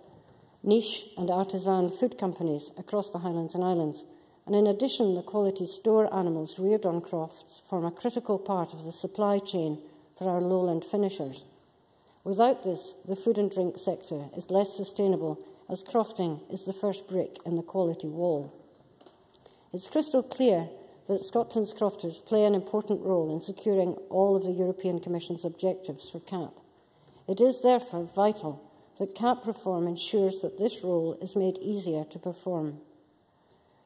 S16: niche and artisan food companies across the Highlands and Islands. And in addition, the quality store animals reared on crofts form a critical part of the supply chain for our lowland finishers. Without this, the food and drink sector is less sustainable, as crofting is the first brick in the quality wall. It's crystal clear that Scotland's crofters play an important role in securing all of the European Commission's objectives for CAP. It is therefore vital that CAP reform ensures that this role is made easier to perform.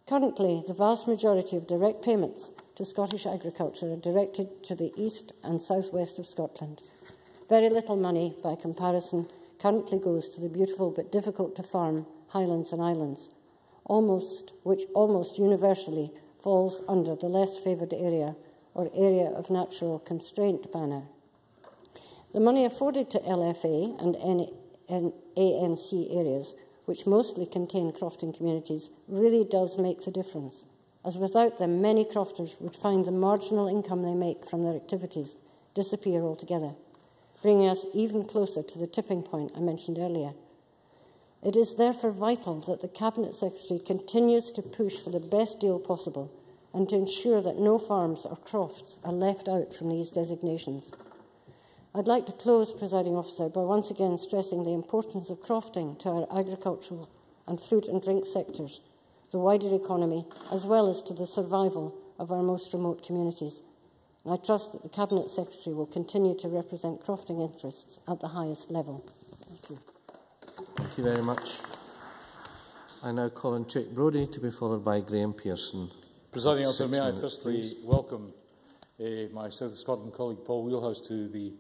S16: Currently, the vast majority of direct payments to Scottish agriculture are directed to the east and southwest of Scotland. Very little money, by comparison, currently goes to the beautiful but difficult to farm Highlands and Islands, which almost universally falls under the less favoured area or area of natural constraint banner. The money afforded to LFA and ANC areas, which mostly contain crofting communities, really does make the difference, as without them many crofters would find the marginal income they make from their activities disappear altogether, bringing us even closer to the tipping point I mentioned earlier. It is therefore vital that the Cabinet Secretary continues to push for the best deal possible and to ensure that no farms or crofts are left out from these designations. I'd like to close, Presiding Officer, by once again stressing the importance of crofting to our agricultural and food and drink sectors, the wider economy, as well as to the survival of our most remote communities. And I trust that the Cabinet Secretary will continue to represent crofting interests at the highest level. Thank you.
S8: Thank you very much. I now call on Chick Brodie to be followed by Graham Pearson.
S7: Presiding Officer, may I firstly welcome my South of Scotland colleague Paul Wheelhouse to the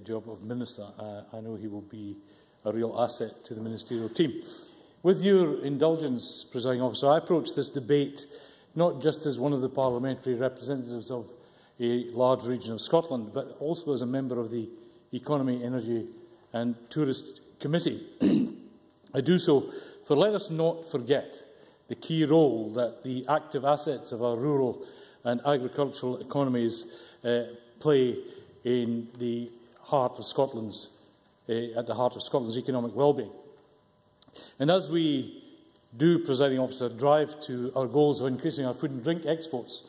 S7: job of Minister. I know he will be a real asset to the ministerial team. With your indulgence, Presiding Officer, I approach this debate not just as one of the parliamentary representatives of a large region of Scotland, but also as a member of the Economy, Energy and Tourist Committee. I do so for let us not forget the key role that the active assets of our rural and agricultural economies play in the heart of Scotland's, at the heart of Scotland's economic well-being. And as we do, Presiding Officer, drive to our goals of increasing our food and drink exports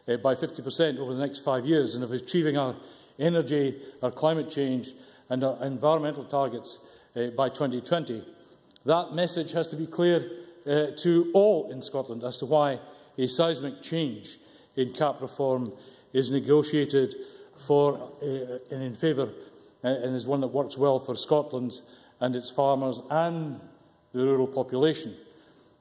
S7: by 50% over the next 5 years, and of achieving our energy, our climate change and our environmental targets by 2020, that message has to be clear to all in Scotland as to why a seismic change in CAP reform is negotiated for and in favour and is one that works well for Scotland and its farmers and the rural population.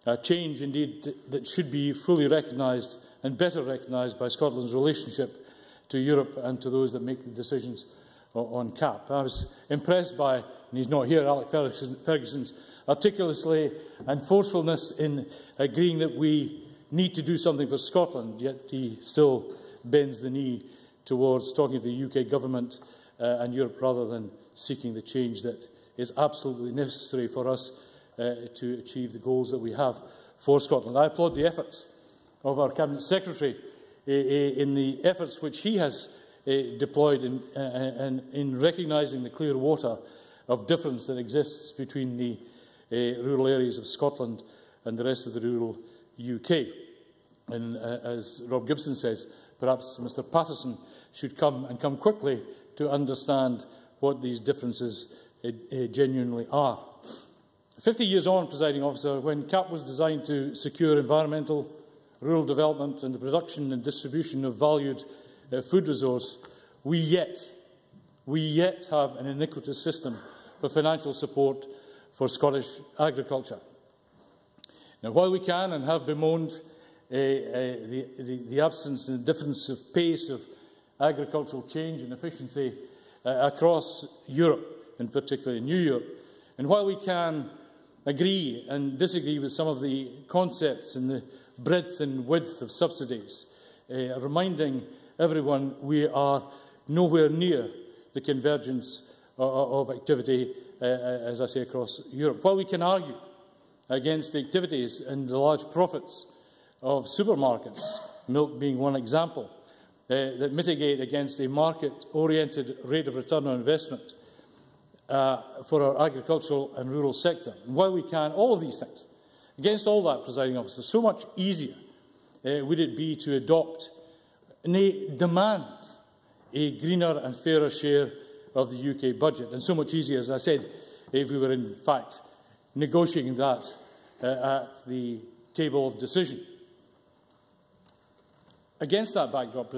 S7: A change, indeed, that should be fully recognised and better recognised by Scotland's relationship to Europe and to those that make the decisions on CAP. I was impressed by, and he's not here, Alec Ferguson's articulacy and forcefulness in agreeing that we need to do something for Scotland, yet he still bends the knee towards talking to the UK government and Europe rather than seeking the change that is absolutely necessary for us to achieve the goals that we have for Scotland. I applaud the efforts of our Cabinet Secretary in the efforts which he has deployed in recognising the clear water of difference that exists between the rural areas of Scotland and the rest of the rural UK. And as Rob Gibson says, perhaps Mr Patterson should come quickly to understand what these differences genuinely are. 50 years on, Presiding Officer, when CAP was designed to secure environmental, rural development and the production and distribution of valued food resource, we yet have an iniquitous system for financial support for Scottish agriculture. Now, while we can and have bemoaned the absence and difference of pace of agricultural change and efficiency across Europe, and particularly in New Europe, and while we can agree and disagree with some of the concepts and the breadth and width of subsidies, reminding everyone we are nowhere near the convergence of activity, as I say, across Europe. While we can argue against the activities and the large profits of supermarkets, milk being one example, that mitigate against a market-oriented rate of return on investment for our agricultural and rural sector. And while we can, all of these things, against all that, Presiding Officer, so much easier would it be to adopt and demand a greener and fairer share of the UK budget. And so much easier, as I said, if we were in fact negotiating that at the table of decision. Against that backdrop,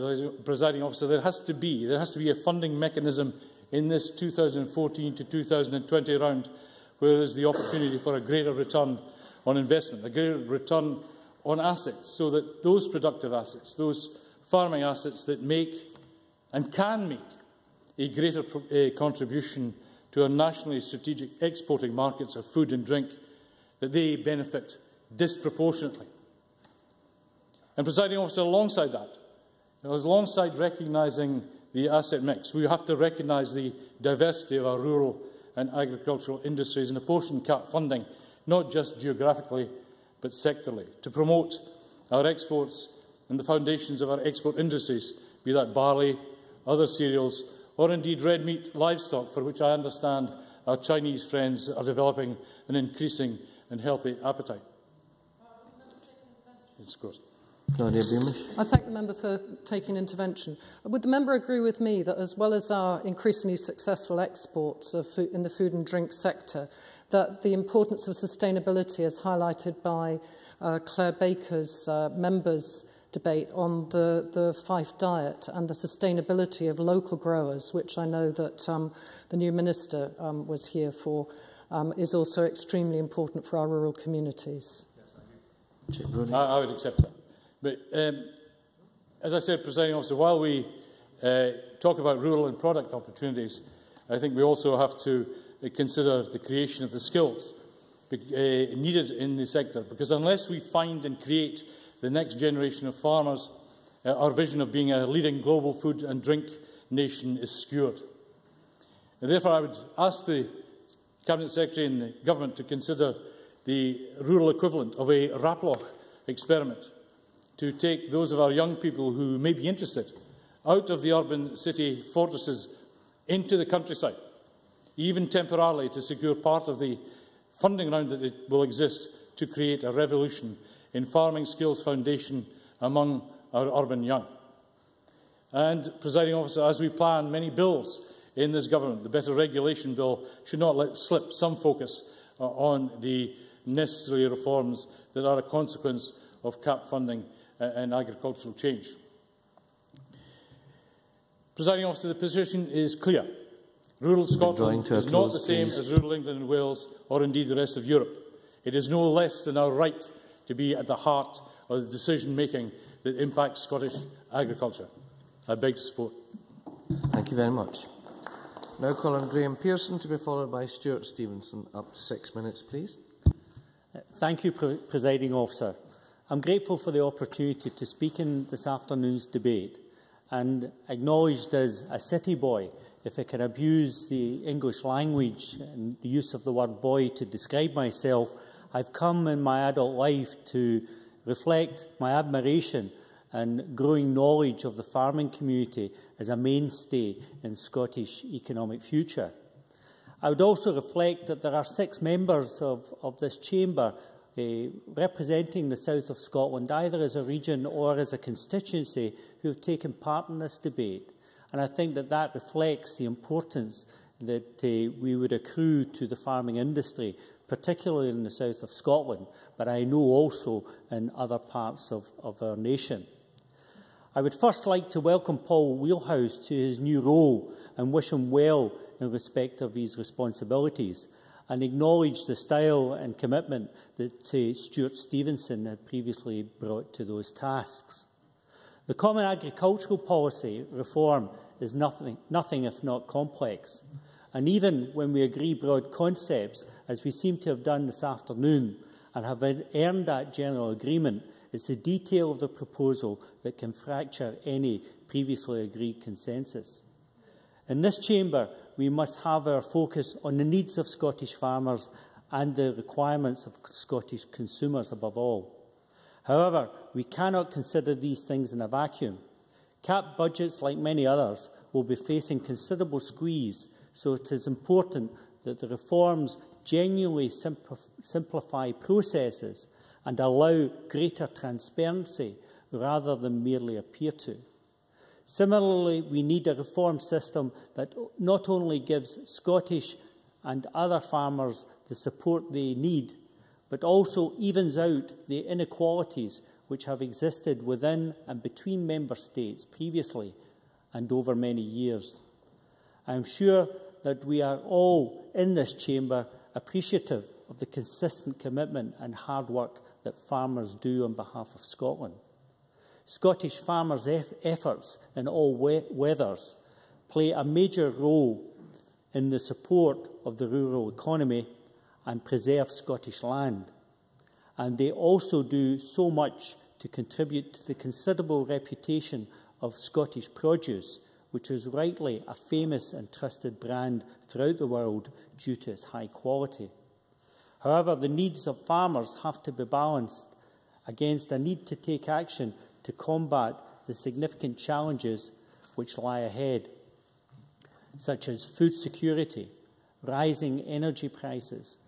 S7: Presiding Officer, there has to be a funding mechanism in this 2014 to 2020 round where there is the opportunity for a greater return on investment, a greater return on assets, so that those productive assets, those farming assets that make and can make a greater contribution to our nationally strategic exporting markets of food and drink, that they benefit disproportionately. And, Presiding Officer, alongside that, alongside recognising the asset mix, we have to recognise the diversity of our rural and agricultural industries and apportion CAP funding, not just geographically, but sectorally, to promote our exports and the foundations of our export industries, be that barley, other cereals, or indeed red meat livestock, for which I understand our Chinese friends are developing an increasing and healthy appetite. Of course.
S9: I thank the member for taking intervention. Would the member agree with me that, as well as our increasingly successful exports of food in the food and drink sector, that the importance of sustainability, as highlighted by Claire Baker's members' debate on the Fife diet and the sustainability of local growers, which I know that the new minister was here for, is also extremely important for our rural communities?
S7: I would accept that. But as I said, Presiding Officer, while we talk about rural and product opportunities, I think we also have to consider the creation of the skills needed in the sector, because unless we find and create the next generation of farmers, our vision of being a leading global food and drink nation is skewed. And therefore, I would ask the Cabinet Secretary and the Government to consider the rural equivalent of a Raploch experiment, to take those of our young people who may be interested out of the urban city fortresses into the countryside, even temporarily, to secure part of the funding round that it will exist to create a revolution in farming skills foundation among our urban young. And, Presiding Officer, as we plan many bills in this government, the Better Regulation Bill should not let slip some focus on the necessary reforms that are a consequence of CAP funding and agricultural change. Presiding Officer, the position is clear. Rural Scotland is not the same as rural England and Wales, or indeed the rest of Europe. It is no less than our right to be at the heart of the decision-making that impacts Scottish agriculture. I beg to support.
S8: Thank you very much. Now call on Graham Pearson to be followed by Stuart Stevenson. Up to 6 minutes, please.
S17: Thank you, Presiding Officer. I'm grateful for the opportunity to speak in this afternoon's debate and acknowledged as a city boy, if I can abuse the English language and the use of the word boy to describe myself, I've come in my adult life to reflect my admiration and growing knowledge of the farming community as a mainstay in Scottish economic future. I would also reflect that there are 6 members of this chamber representing the south of Scotland, either as a region or as a constituency, who have taken part in this debate. And I think that that reflects the importance that we would accrue to the farming industry, particularly in the south of Scotland, but I know also in other parts of our nation. I would first like to welcome Paul Wheelhouse to his new role and wish him well in respect of his responsibilities, and acknowledge the style and commitment that Stuart Stevenson had previously brought to those tasks. The Common Agricultural Policy reform is nothing if not complex, and even when we agree broad concepts, as we seem to have done this afternoon, and have earned that general agreement, it's the detail of the proposal that can fracture any previously agreed consensus. In this chamber, we must have our focus on the needs of Scottish farmers and the requirements of Scottish consumers above all. However, we cannot consider these things in a vacuum. CAP budgets, like many others, will be facing considerable squeeze, so it is important that the reforms genuinely simplify processes and allow greater transparency rather than merely appear to. Similarly, we need a reform system that not only gives Scottish and other farmers the support they need, but also evens out the inequalities which have existed within and between member states previously and over many years. I am sure that we are all in this chamber appreciative of the consistent commitment and hard work that farmers do on behalf of Scotland. Scottish farmers' efforts in all weathers play a major role in the support of the rural economy and preserve Scottish land. And they also do so much to contribute to the considerable reputation of Scottish produce, which is rightly a famous and trusted brand throughout the world due to its high quality. However, the needs of farmers have to be balanced against a need to take action to combat the significant challenges which lie ahead, such as food security, rising energy prices,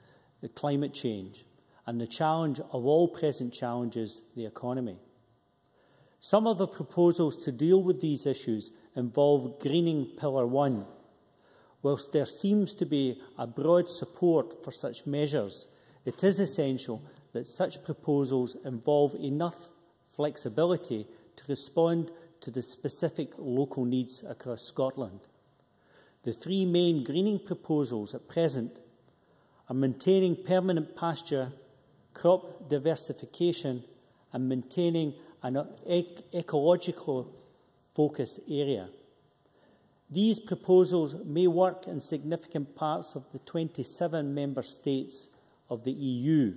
S17: climate change, and the challenge of all present challenges, the economy. Some of the proposals to deal with these issues involve greening Pillar 1. Whilst there seems to be a broad support for such measures, it is essential that such proposals involve enough flexibility to respond to the specific local needs across Scotland. The 3 main greening proposals at present are maintaining permanent pasture, crop diversification, and maintaining an ecological focus area. These proposals may work in significant parts of the 27 member states of the EU,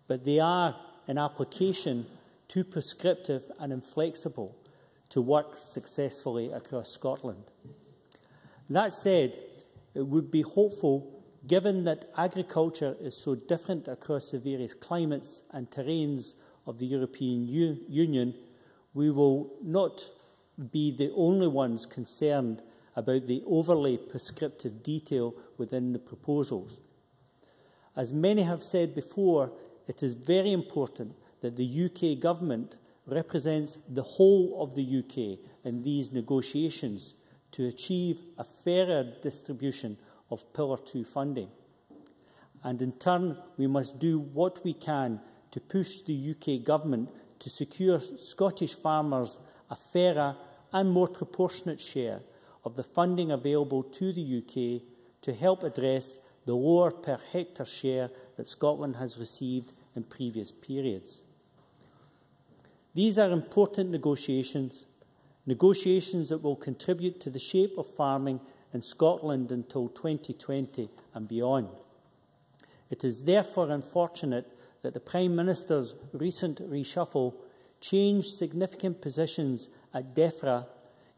S17: but they are, in application, too prescriptive and inflexible to work successfully across Scotland. That said, it would be hopeful, given that agriculture is so different across the various climates and terrains of the European Union, we will not be the only ones concerned about the overly prescriptive detail within the proposals. As many have said before, it is very important that the UK Government represents the whole of the UK in these negotiations to achieve a fairer distribution of Pillar 2 funding. And in turn, we must do what we can to push the UK Government to secure Scottish farmers a fairer and more proportionate share of the funding available to the UK to help address the lower per hectare share that Scotland has received in previous periods. These are important negotiations that will contribute to the shape of farming in Scotland until 2020 and beyond. It is therefore unfortunate that the Prime Minister's recent reshuffle changed significant positions at DEFRA,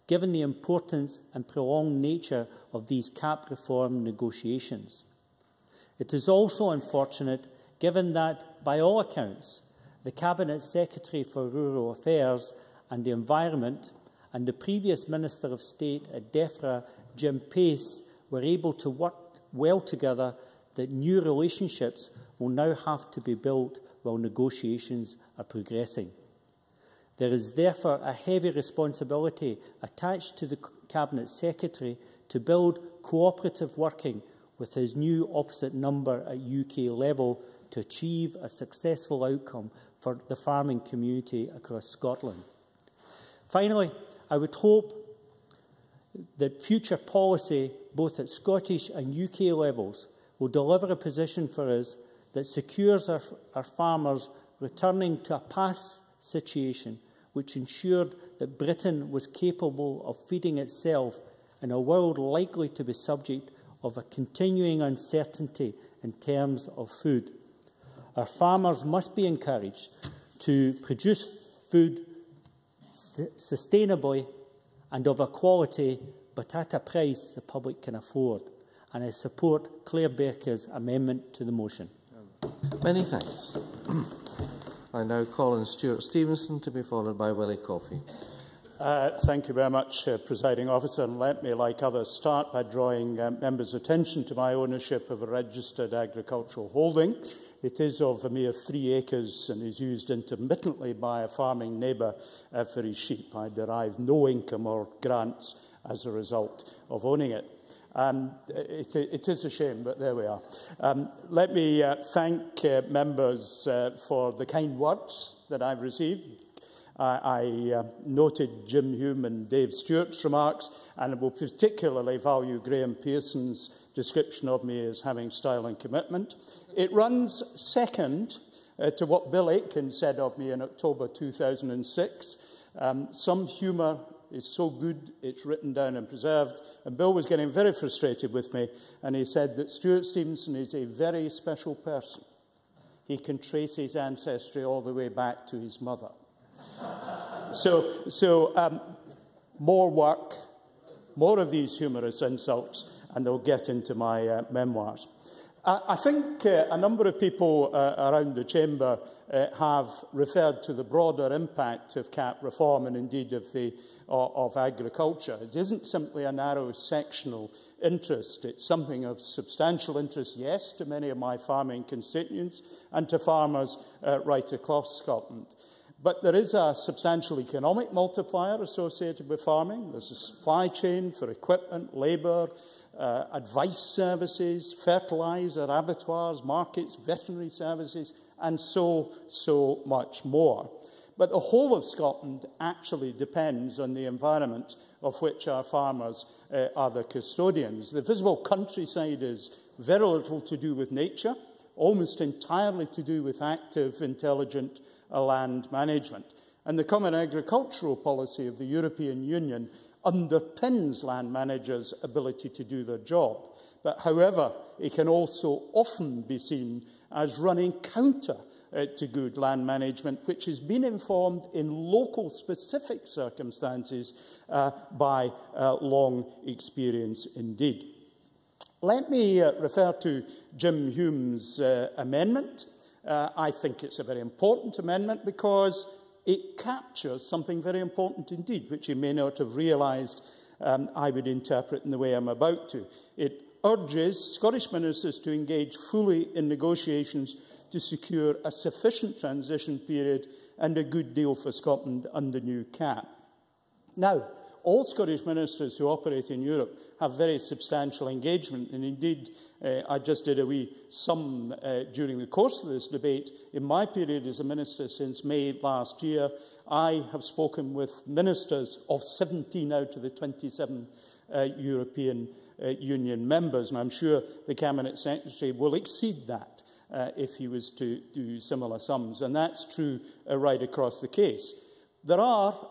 S17: given the importance and prolonged nature of these CAP reform negotiations. It is also unfortunate, given that, by all accounts, the Cabinet Secretary for Rural Affairs and the Environment and the previous Minister of State at DEFRA, Jim Pace, were able to work well together, that new relationships will now have to be built while negotiations are progressing. There is therefore a heavy responsibility attached to the Cabinet Secretary to build cooperative working with his new opposite number at UK level to achieve a successful outcome for the farming community across Scotland. Finally, I would hope that future policy, both at Scottish and UK levels, will deliver a position for us that secures our farmers returning to a past situation which ensured that Britain was capable of feeding itself in a world likely to be subject of a continuing uncertainty in terms of food. Our farmers must be encouraged to produce food sustainably and of a quality, but at a price the public can afford. And I support Claire Berker's amendment to the motion.
S8: Many thanks. I now call on Stuart Stevenson to be followed by Willie Coffey.
S18: Thank you very much, Presiding Officer. And let me, like others, start by drawing members' attention to my ownership of a registered agricultural holding. It is of a mere 3 acres and is used intermittently by a farming neighbour for his sheep. I derive no income or grants as a result of owning it. It is a shame, but there we are. Let me thank members for the kind words that I've received. I noted Jim Hume and Dave Stewart's remarks, and I will particularly value Graham Pearson's description of me as having style and commitment. It runs second to what Bill Aitken said of me in October 2006. Some humour is so good it's written down and preserved. And Bill was getting very frustrated with me, and he said that Stuart Stevenson is a very special person. He can trace his ancestry all the way back to his mother. So more work, more of these humorous insults, and they'll get into my memoirs. I think a number of people around the Chamber have referred to the broader impact of CAP reform and indeed of agriculture. It isn't simply a narrow sectional interest. It's something of substantial interest, yes, to many of my farming constituents and to farmers right across Scotland. But there is a substantial economic multiplier associated with farming. There's a supply chain for equipment, labour, advice services, fertiliser, abattoirs, markets, veterinary services, and so much more. But the whole of Scotland actually depends on the environment of which our farmers are the custodians. The visible countryside is very little to do with nature, almost entirely to do with active, intelligent land management. And the Common Agricultural Policy of the European Union underpins land managers' ability to do their job. But however, it can also often be seen as running counter to good land management, which has been informed in local specific circumstances by long experience indeed. Let me refer to Jim Hume's amendment. I think it's a very important amendment because it captures something very important indeed, which you may not have realised I would interpret in the way I'm about to. It urges Scottish ministers to engage fully in negotiations to secure a sufficient transition period and a good deal for Scotland under new CAP. Now, all Scottish ministers who operate in Europe have very substantial engagement, and indeed I just did a wee sum during the course of this debate. In my period as a minister since May last year, I have spoken with ministers of 17 out of the 27 European Union members, and I'm sure the Cabinet Secretary will exceed that if he was to do similar sums, and that's true right across the case. There are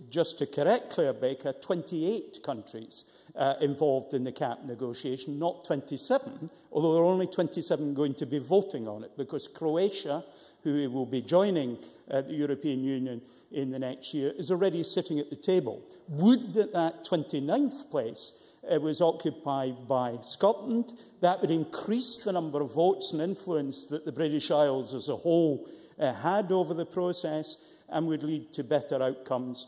S18: just to correct Claire Baker, 28 countries involved in the CAP negotiation, not 27, although there are only 27 going to be voting on it, because Croatia, who will be joining the European Union in the next year, is already sitting at the table. Would that 29th place was occupied by Scotland, that would increase the number of votes and influence that the British Isles as a whole had over the process, and would lead to better outcomes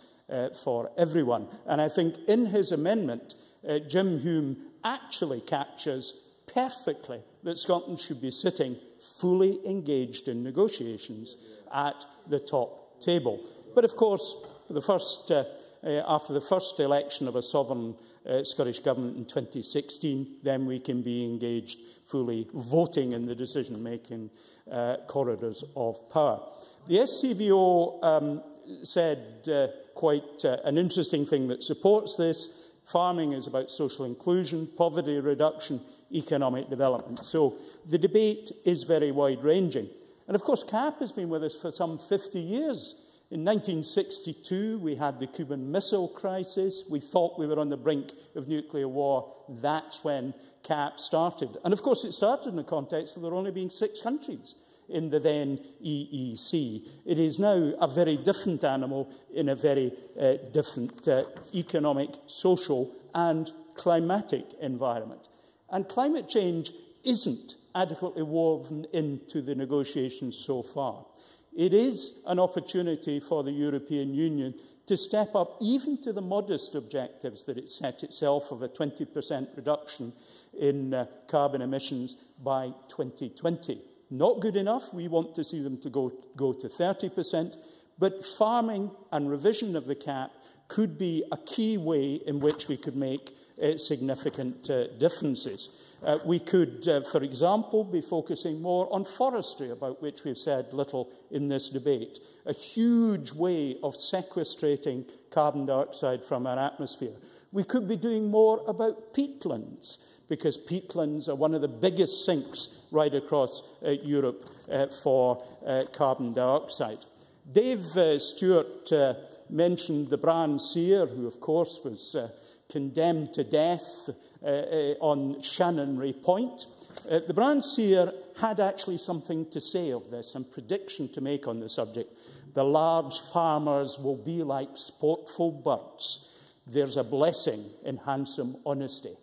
S18: for everyone. And I think in his amendment, Jim Hume actually captures perfectly that Scotland should be sitting fully engaged in negotiations at the top table. But of course, for the first, after the first election of a sovereign Scottish Government in 2016, then we can be engaged fully voting in the decision-making corridors of power. The SCVO said quite an interesting thing that supports this. Farming is about social inclusion, poverty reduction, economic development. So the debate is very wide-ranging. And of course, CAP has been with us for some 50 years. In 1962, we had the Cuban Missile Crisis. We thought we were on the brink of nuclear war. That's when CAP started. And of course, it started in the context of there only being 6 countries in the then EEC. It is now a very different animal in a very different economic, social and climatic environment. And climate change isn't adequately woven into the negotiations so far. It is an opportunity for the European Union to step up even to the modest objectives that it set itself of a 20% reduction in carbon emissions by 2020. Not good enough. We want to see them to go to 30%. But farming and revision of the CAP could be a key way in which we could make significant differences. We could, for example, be focusing more on forestry, about which we've said little in this debate. A huge way of sequestrating carbon dioxide from our atmosphere. We could be doing more about peatlands, because peatlands are one of the biggest sinks right across Europe for carbon dioxide. Dave Stewart mentioned the Bran Seer, who of course was condemned to death on Shannonry Point. The Bran Seer had actually something to say of this and prediction to make on the subject. The large farmers will be like sportful birds. There's a blessing in handsome honesty.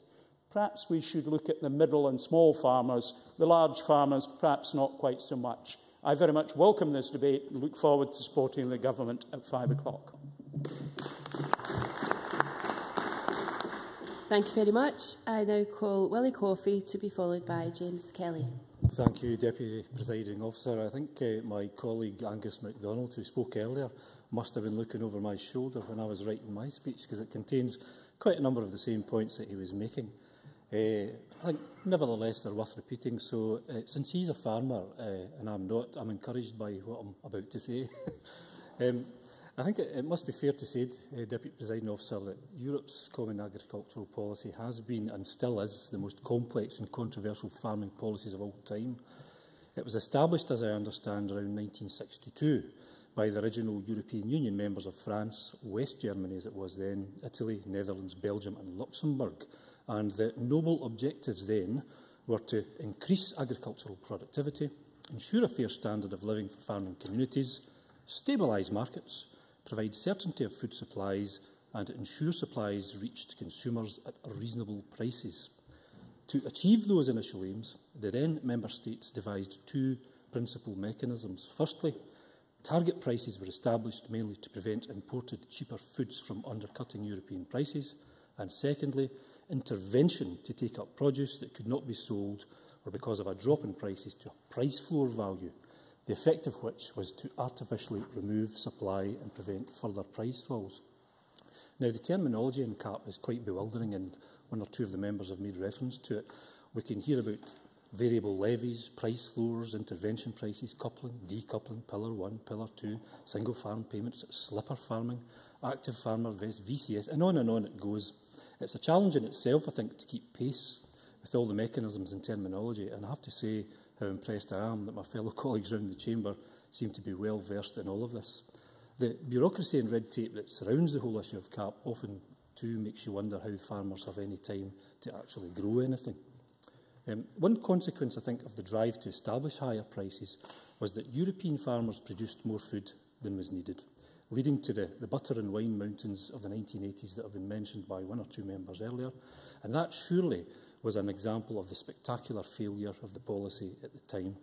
S18: Perhaps we should look at the middle and small farmers, the large farmers, perhaps not quite so much. I very much welcome this debate and look forward to supporting the government at 5 o'clock.
S19: Thank you very much. I now call Willie Coffey to be followed by James Kelly.
S7: Thank you, Deputy Presiding Officer. I think my colleague Angus MacDonald, who spoke earlier, must have been looking over my shoulder when I was writing my speech, because it contains quite a number of the same points that he was making. I think, nevertheless, they're worth repeating. So, since he's a farmer and I'm not, I'm encouraged by what I'm about to say. I think it must be fair to say, Deputy Presiding Officer, that Europe's Common Agricultural Policy has been and still is the most complex and controversial farming policies of all time. It was established, as I understand, around 1962 by the original European Union members of France, West Germany as it was then, Italy, Netherlands, Belgium and Luxembourg. And the noble objectives then were to increase agricultural productivity, ensure a fair standard of living for farming communities, stabilise markets, provide certainty of food supplies and ensure supplies reached consumers at reasonable prices. To achieve those initial aims, the then Member States devised 2 principal mechanisms. Firstly, target prices were established mainly to prevent imported cheaper foods from undercutting European prices, and secondly, intervention to take up produce that could not be sold or because of a drop in prices to a price floor value, the effect of which was to artificially remove supply and prevent further price falls. Now, the terminology in CAP is quite bewildering, and 1 or 2 of the members have made reference to it. We can hear about variable levies, price floors, intervention prices, coupling, decoupling, Pillar 1, Pillar 2, single farm payments, slipper farming, active farmer, VCS, and on it goes. It's a challenge in itself, I think, to keep pace with all the mechanisms and terminology, and I have to say how impressed I am that my fellow colleagues around the chamber seem to be well versed in all of this. The bureaucracy and red tape that surrounds the whole issue of CAP often too makes you wonder how farmers have any time to actually grow anything. One consequence, I think, of the drive to establish higher prices was that European farmers produced more food than was needed, leading to the butter and wine mountains of the 1980s that have been mentioned by one or two members earlier. And that surely was an example of the spectacular failure of the policy at the time.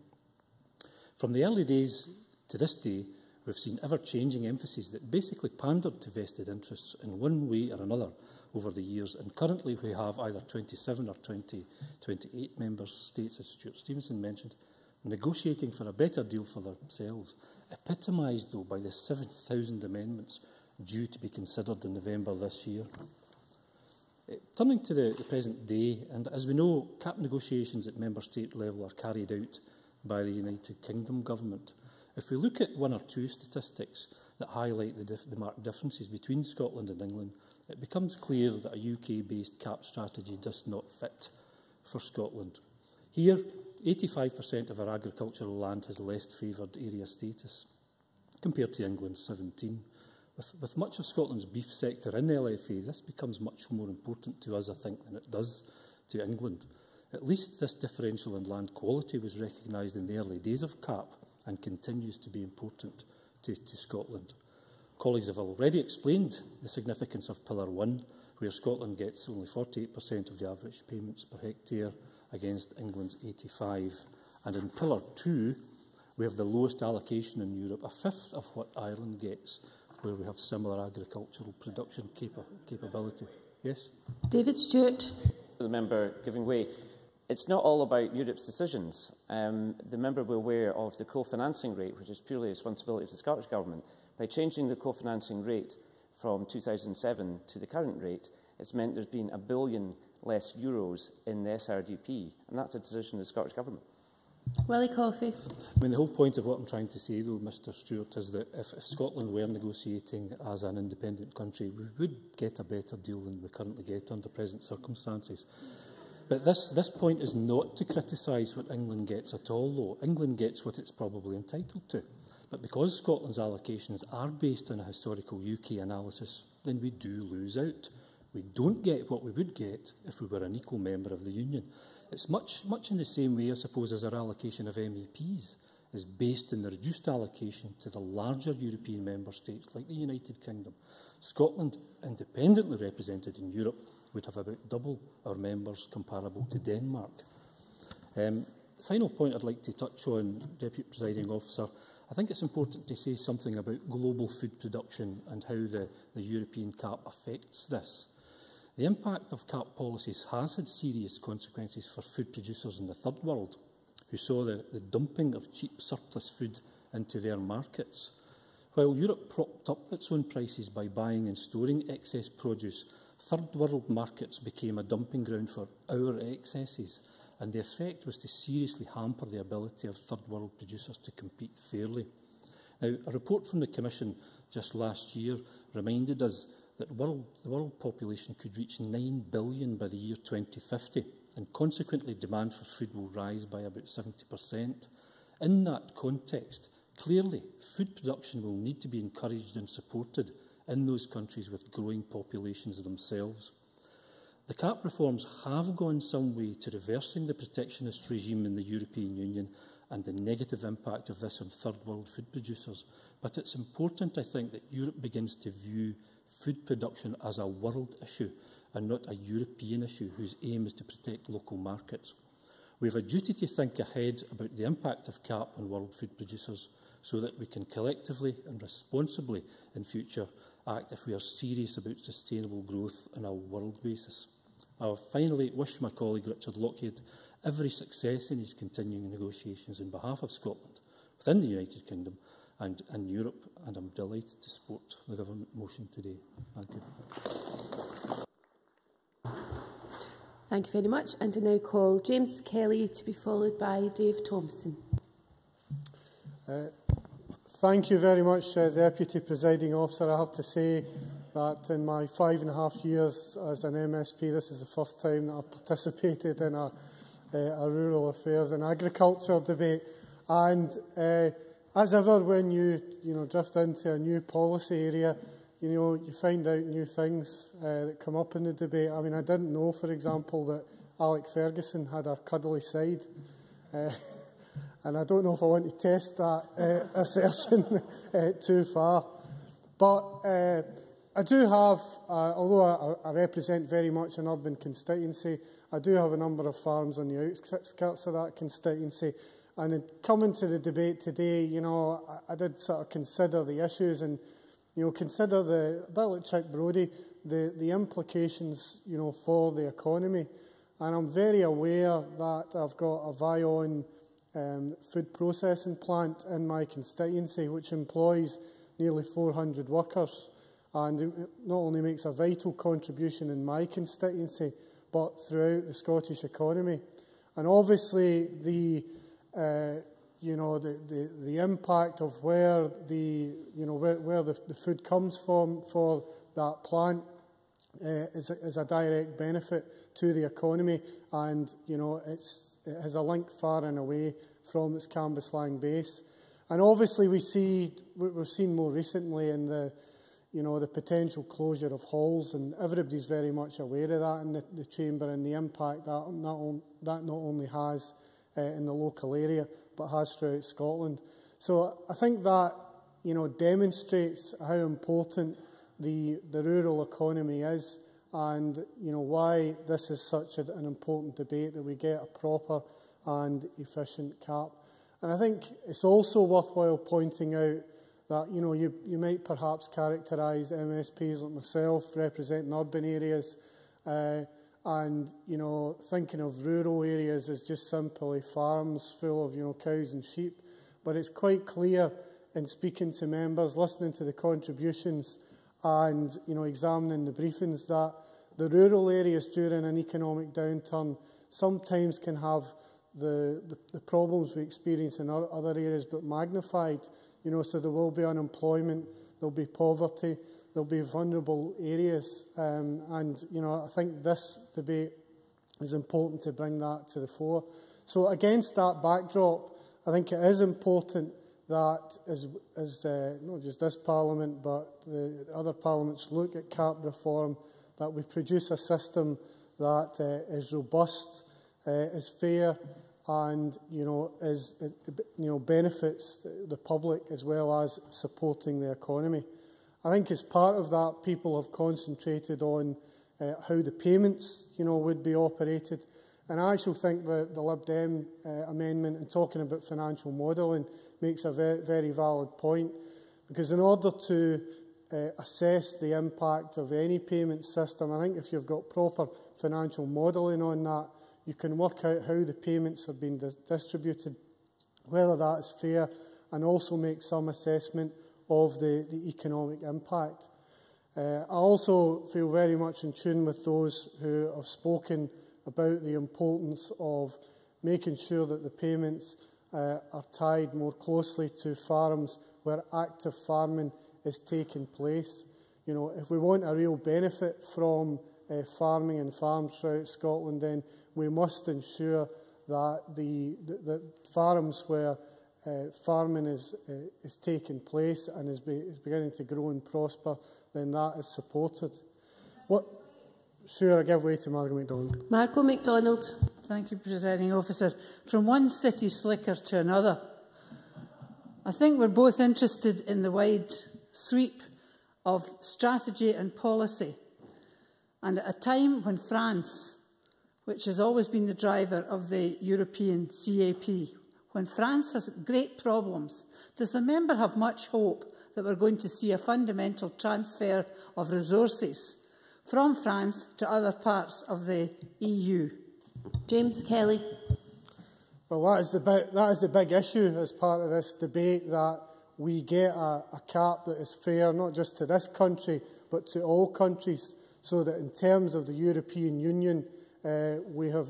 S7: From the early days to this day, we've seen ever-changing emphases that basically pandered to vested interests in one way or another over the years, and currently we have either 27 or 28 member states, as Stuart Stevenson mentioned, negotiating for a better deal for themselves, epitomised, though, by the 7,000 amendments due to be considered in November this year. Turning to the present day, and as we know, CAP negotiations at member state level are carried out by the United Kingdom government. If we look at one or two statistics that highlight the marked differences between Scotland and England, it becomes clear that a UK-based CAP strategy does not fit for Scotland. Here, 85% of our agricultural land has less favoured area status, compared to England's 17%. With much of Scotland's beef sector in LFA, this becomes much more important to us, I think, than it does to England. At least this differential in land quality was recognised in the early days of CAP and continues to be important to Scotland. Colleagues have already explained the significance of Pillar 1, where Scotland gets only 48% of the average payments per hectare against England's 85%. And in Pillar 2, we have the lowest allocation in Europe, a fifth of what Ireland gets, where we have similar agricultural production capability. Yes?
S19: David Stewart.
S12: The member giving way. It's not all about Europe's decisions. The member will be aware of the co-financing rate, which is purely the responsibility of the Scottish Government. By changing the co-financing rate from 2007 to the current rate, it's meant there's been €1 billion less euros in the SRDP, and that's a decision of the Scottish Government.
S19: Willie Coffey.
S7: I mean, the whole point of what I'm trying to say, though, Mr Stewart, is that if Scotland were negotiating as an independent country, we would get a better deal than we currently get under present circumstances. But this point is not to criticise what England gets at all, though. England gets what it's probably entitled to. But because Scotland's allocations are based on a historical UK analysis, then we do lose out. We don't get what we would get if we were an equal member of the Union. It's much in the same way, I suppose, as our allocation of MEPs is based on the reduced allocation to the larger European member states like the United Kingdom. Scotland, independently represented in Europe, would have about double our members comparable to Denmark. The final point I'd like to touch on, Deputy Presiding Officer, I think it's important to say something about global food production and how the European CAP affects this. The impact of CAP policies has had serious consequences for food producers in the third world, who saw the dumping of cheap surplus food into their markets. While Europe propped up its own prices by buying and storing excess produce, third world markets became a dumping ground for our excesses, and the effect was to seriously hamper the ability of third world producers to compete fairly. Now, a report from the Commission just last year reminded us that the world population could reach 9 billion by the year 2050, and consequently demand for food will rise by about 70%. In that context, clearly, food production will need to be encouraged and supported in those countries with growing populations themselves. The CAP reforms have gone some way to reversing the protectionist regime in the European Union and the negative impact of this on third world food producers. But it's important, I think, that Europe begins to view food production as a world issue and not a European issue whose aim is to protect local markets. We have a duty to think ahead about the impact of CAP on world food producers so that we can collectively and responsibly in future act if we are serious about sustainable growth on a world basis. I finally wish my colleague Richard Lockheed every success in his continuing negotiations on behalf of Scotland within the United Kingdom and Europe, and I'm delighted to support the government motion today. Thank you.
S19: Thank you very much. And I now call James Kelly to be followed by Dave Thompson.
S20: Thank you very much, Deputy Presiding Officer. I have to say that in my 5.5 years as an MSP, this is the first time that I've participated in a rural affairs and agriculture debate. And as ever, when you drift into a new policy area, you find out new things that come up in the debate. I mean, I didn't know, for example, that Alec Ferguson had a cuddly side. And I don't know if I want to test that assertion too far. But I do have, although I represent very much an urban constituency, I do have a number of farms on the outskirts of that constituency. And in coming to the debate today, I did sort of consider the issues and, consider a bit like Chuck Brodie, the implications, for the economy. And I'm very aware that I've got a Vion food processing plant in my constituency, which employs nearly 400 workers. And it not only makes a vital contribution in my constituency, but throughout the Scottish economy. And obviously, the impact of where the food comes from for that plant is a direct benefit to the economy, and it has a link far and away from its Cambuslang base. And obviously, we've seen more recently in the potential closure of halls, and everybody's very much aware of that in the chamber and the impact that not only has in the local area, but has throughout Scotland. So I think that demonstrates how important the rural economy is, and why this is such an important debate, that we get a proper and efficient CAP. And I think it's also worthwhile pointing out that you might perhaps characterise MSPs like myself representing urban areas and thinking of rural areas as just simply farms full of cows and sheep. But it's quite clear in speaking to members, listening to the contributions and examining the briefings, that the rural areas during an economic downturn sometimes can have the problems we experience in other areas, but magnified. So there will be unemployment, there'll be poverty, there'll be vulnerable areas. And I think this debate is important to bring that to the fore. So against that backdrop, I think it is important that as not just this Parliament, but the other parliaments look at CAP reform, that we produce a system that is robust, is fair, and benefits the public as well as supporting the economy. I think as part of that, people have concentrated on how the payments would be operated, and I actually think that the Lib Dem amendment in talking about financial modelling makes a very, very valid point, because in order to assess the impact of any payment system, I think if you've got proper financial modelling on that, you can work out how the payments have been distributed, whether that is fair, and also make some assessment of the economic impact. I also feel very much in tune with those who have spoken about the importance of making sure that the payments are tied more closely to farms where active farming is taking place. If we want a real benefit from farming and farms throughout Scotland, then we must ensure that the farms where farming is taking place and is beginning to grow and prosper, then that is supported. Sure, I give way to Margaret MacDonald.
S19: Margot MacDonald.
S11: Thank you, Presiding Officer. From one city slicker to another, I think we're both interested in the wide sweep of strategy and policy. And at a time when France, which has always been the driver of the European CAP, when France has great problems, does the member have much hope that we're going to see a fundamental transfer of resources from France to other parts of the EU?
S19: James Kelly.
S20: Well, that is the big issue as part of this debate, that we get a CAP that is fair, not just to this country, but to all countries, so that in terms of the European Union, we have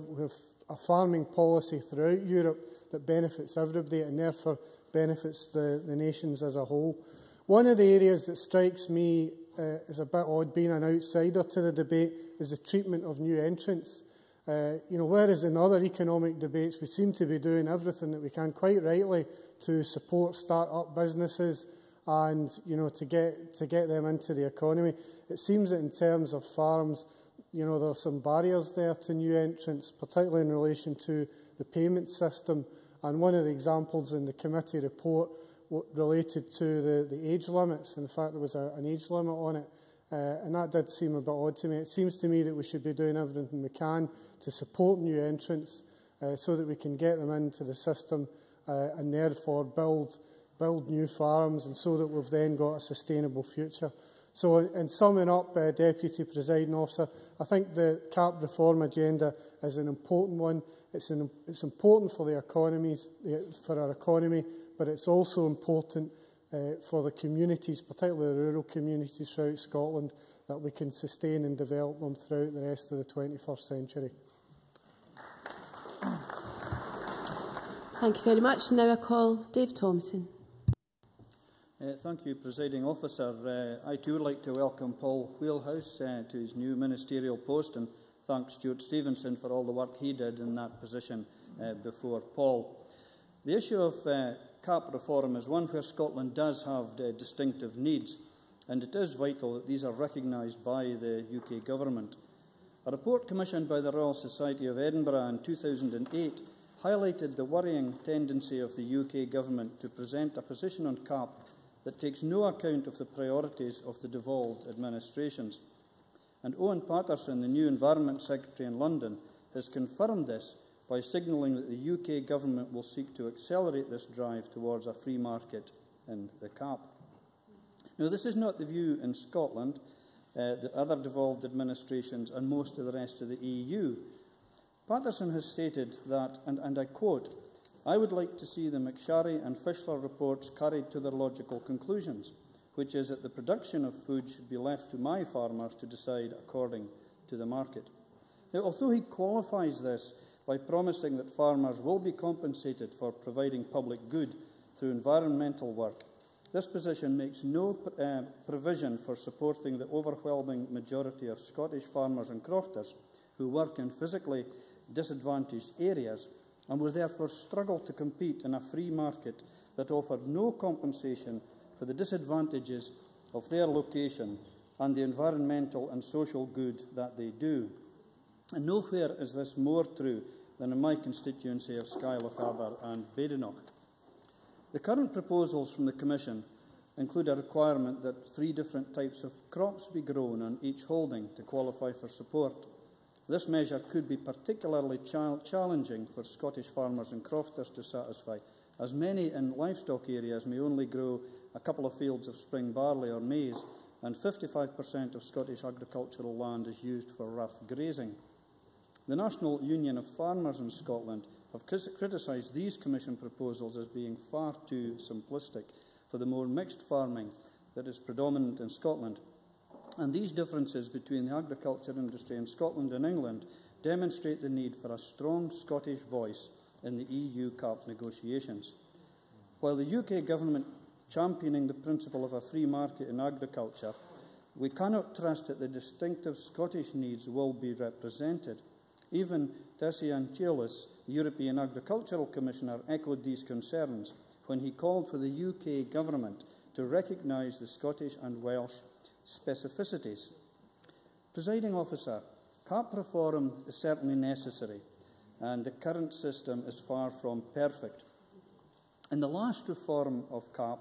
S20: a farming policy throughout Europe that benefits everybody and therefore benefits the nations as a whole. One of the areas that strikes me as a bit odd, being an outsider to the debate, is the treatment of new entrants. Whereas in other economic debates we seem to be doing everything that we can, quite rightly, to support start-up businesses and to get them into the economy. It seems that in terms of farms, there are some barriers there to new entrants, particularly in relation to the payment system. And one of the examples in the committee report related to the age limits, and the fact there was an age limit on it. And that did seem a bit odd to me. It seems to me that we should be doing everything we can to support new entrants so that we can get them into the system and therefore build new farms, and so that we've then got a sustainable future. So in summing up, Deputy Presiding Officer, I think the CAP reform agenda is an important one. It's important for the economies, for our economy, but it's also important for the communities, particularly the rural communities throughout Scotland, that we can sustain and develop them throughout the rest of the 21st century.
S19: Thank you very much. Now I call Dave Thompson.
S21: Thank you, Presiding Officer. I too would like to welcome Paul Wheelhouse to his new ministerial post, and thank Stuart Stevenson for all the work he did in that position before Paul. The issue of CAP reform is one where Scotland does have distinctive needs, and it is vital that these are recognised by the UK Government. A report commissioned by the Royal Society of Edinburgh in 2008 highlighted the worrying tendency of the UK Government to present a position on CAP that takes no account of the priorities of the devolved administrations. And Owen Patterson, the new Environment Secretary in London, has confirmed this by signalling that the UK Government will seek to accelerate this drive towards a free market in the CAP. Now, this is not the view in Scotland, the other devolved administrations and most of the rest of the EU. Patterson has stated that, and I quote, "I would like to see the McSharry and Fischler reports carried to their logical conclusions, which is that the production of food should be left to my farmers to decide according to the market." Now, although he qualifies this by promising that farmers will be compensated for providing public good through environmental work, this position makes no provision for supporting the overwhelming majority of Scottish farmers and crofters who work in physically disadvantaged areas and will therefore struggle to compete in a free market that offered no compensation for the disadvantages of their location and the environmental and social good that they do. And nowhere is this more true than in my constituency of Skylochaber and Badenoch. The current proposals from the Commission include a requirement that 3 different types of crops be grown on each holding to qualify for support. This measure could be particularly challenging for Scottish farmers and crofters to satisfy, as many in livestock areas may only grow a couple of fields of spring barley or maize, and 55% of Scottish agricultural land is used for rough grazing. The National Union of Farmers in Scotland have criticised these Commission proposals as being far too simplistic for the more mixed farming that is predominant in Scotland. And these differences between the agriculture industry in Scotland and England demonstrate the need for a strong Scottish voice in the EU CAP negotiations. While the UK Government championing the principle of a free market in agriculture, we cannot trust that the distinctive Scottish needs will be represented. Even Tessian-Chielis, the European Agricultural Commissioner, echoed these concerns when he called for the UK Government to recognise the Scottish and Welsh specificities. Presiding Officer, CAP reform is certainly necessary, and the current system is far from perfect. In the last reform of CAP,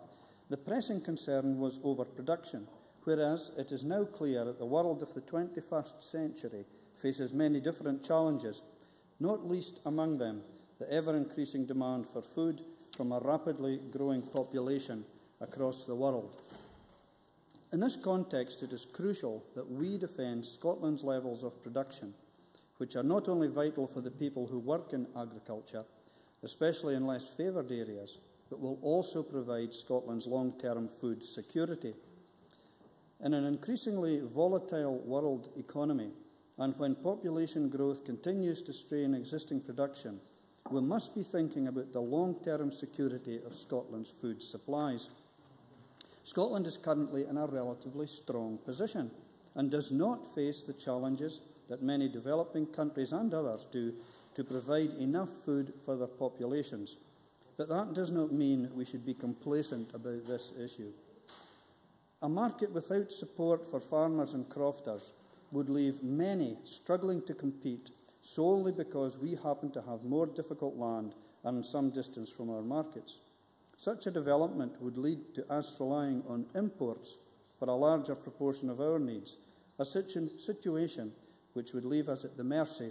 S21: the pressing concern was overproduction, whereas it is now clear that the world of the 21st century faces many different challenges, not least among them the ever-increasing demand for food from a rapidly growing population across the world. In this context, it is crucial that we defend Scotland's levels of production, which are not only vital for the people who work in agriculture, especially in less favoured areas, but will also provide Scotland's long-term food security. In an increasingly volatile world economy, and when population growth continues to strain existing production, we must be thinking about the long-term security of Scotland's food supplies. Scotland is currently in a relatively strong position and does not face the challenges that that many developing countries and others do to provide enough food for their populations. But that does not mean we should be complacent about this issue. A market without support for farmers and crofters would leave many struggling to compete solely because we happen to have more difficult land and some distance from our markets. Such a development would lead to us relying on imports for a larger proportion of our needs, a situation which would leave us at the mercy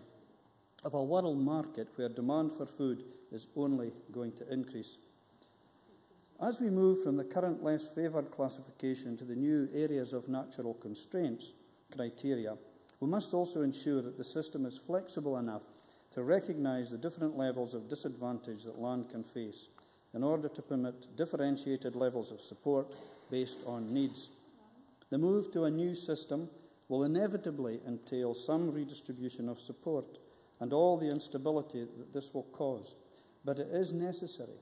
S21: of a world market where demand for food is only going to increase. As we move from the current less favoured classification to the new areas of natural constraints criteria, we must also ensure that the system is flexible enough to recognise the different levels of disadvantage that land can face in order to permit differentiated levels of support based on needs. The move to a new system will inevitably entail some redistribution of support and all the instability that this will cause, but it is necessary.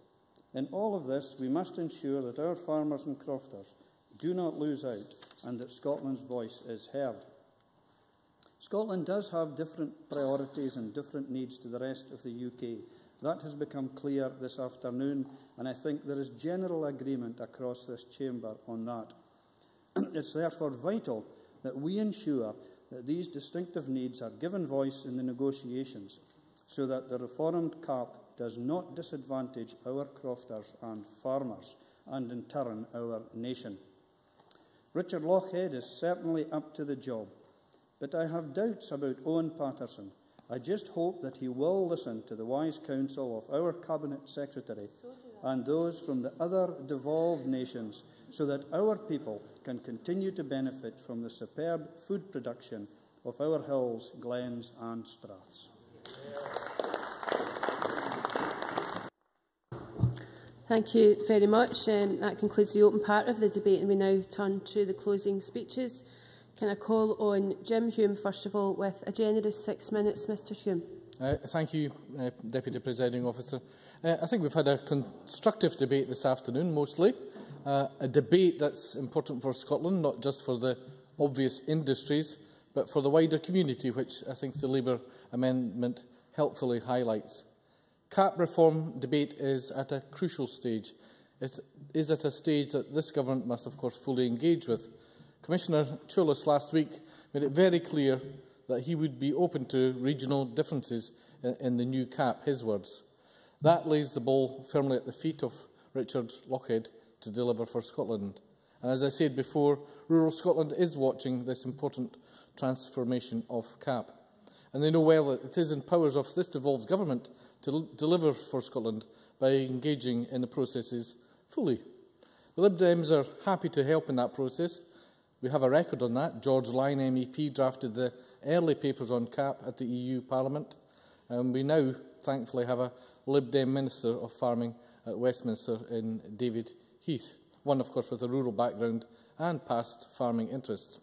S21: In all of this, we must ensure that our farmers and crofters do not lose out and that Scotland's voice is heard. Scotland does have different priorities and different needs to the rest of the UK. That has become clear this afternoon, and I think there is general agreement across this chamber on that. It's therefore vital that we ensure that these distinctive needs are given voice in the negotiations so that the reformed CAP does not disadvantage our crofters and farmers, and in turn our nation. Richard Lochhead is certainly up to the job, but I have doubts about Owen Patterson. I just hope that he will listen to the wise counsel of our Cabinet Secretary and those from the other devolved nations so that our people can continue to benefit from the superb food production of our hills, glens and straths.
S19: Thank you very much. That concludes the open part of the debate, and we now turn to the closing speeches. Can I call on Jim Hume, first of all, with a generous 6 minutes? Mr Hume.
S10: Thank you, Deputy Presiding Officer. I think we've had a constructive debate this afternoon, mostly. A debate that's important for Scotland, not just for the obvious industries, but for the wider community, which I think the Labour amendment helpfully highlights. CAP reform debate is at a crucial stage. It is at a stage that this government must, of course, fully engage with. Commissioner Chulis last week made it very clear that he would be open to regional differences in the new CAP, his words. That lays the ball firmly at the feet of Richard Lochhead to deliver for Scotland. And as I said before, rural Scotland is watching this important transformation of CAP. And they know well that it is in powers of this devolved government to deliver for Scotland by engaging in the processes fully. The Lib Dems are happy to help in that process. We have a record on that. George Lyon MEP drafted the early papers on CAP at the EU Parliament, and we now, thankfully, have a Lib Dem Minister of Farming at Westminster in David Heath, one, of course, with a rural background and past farming interests.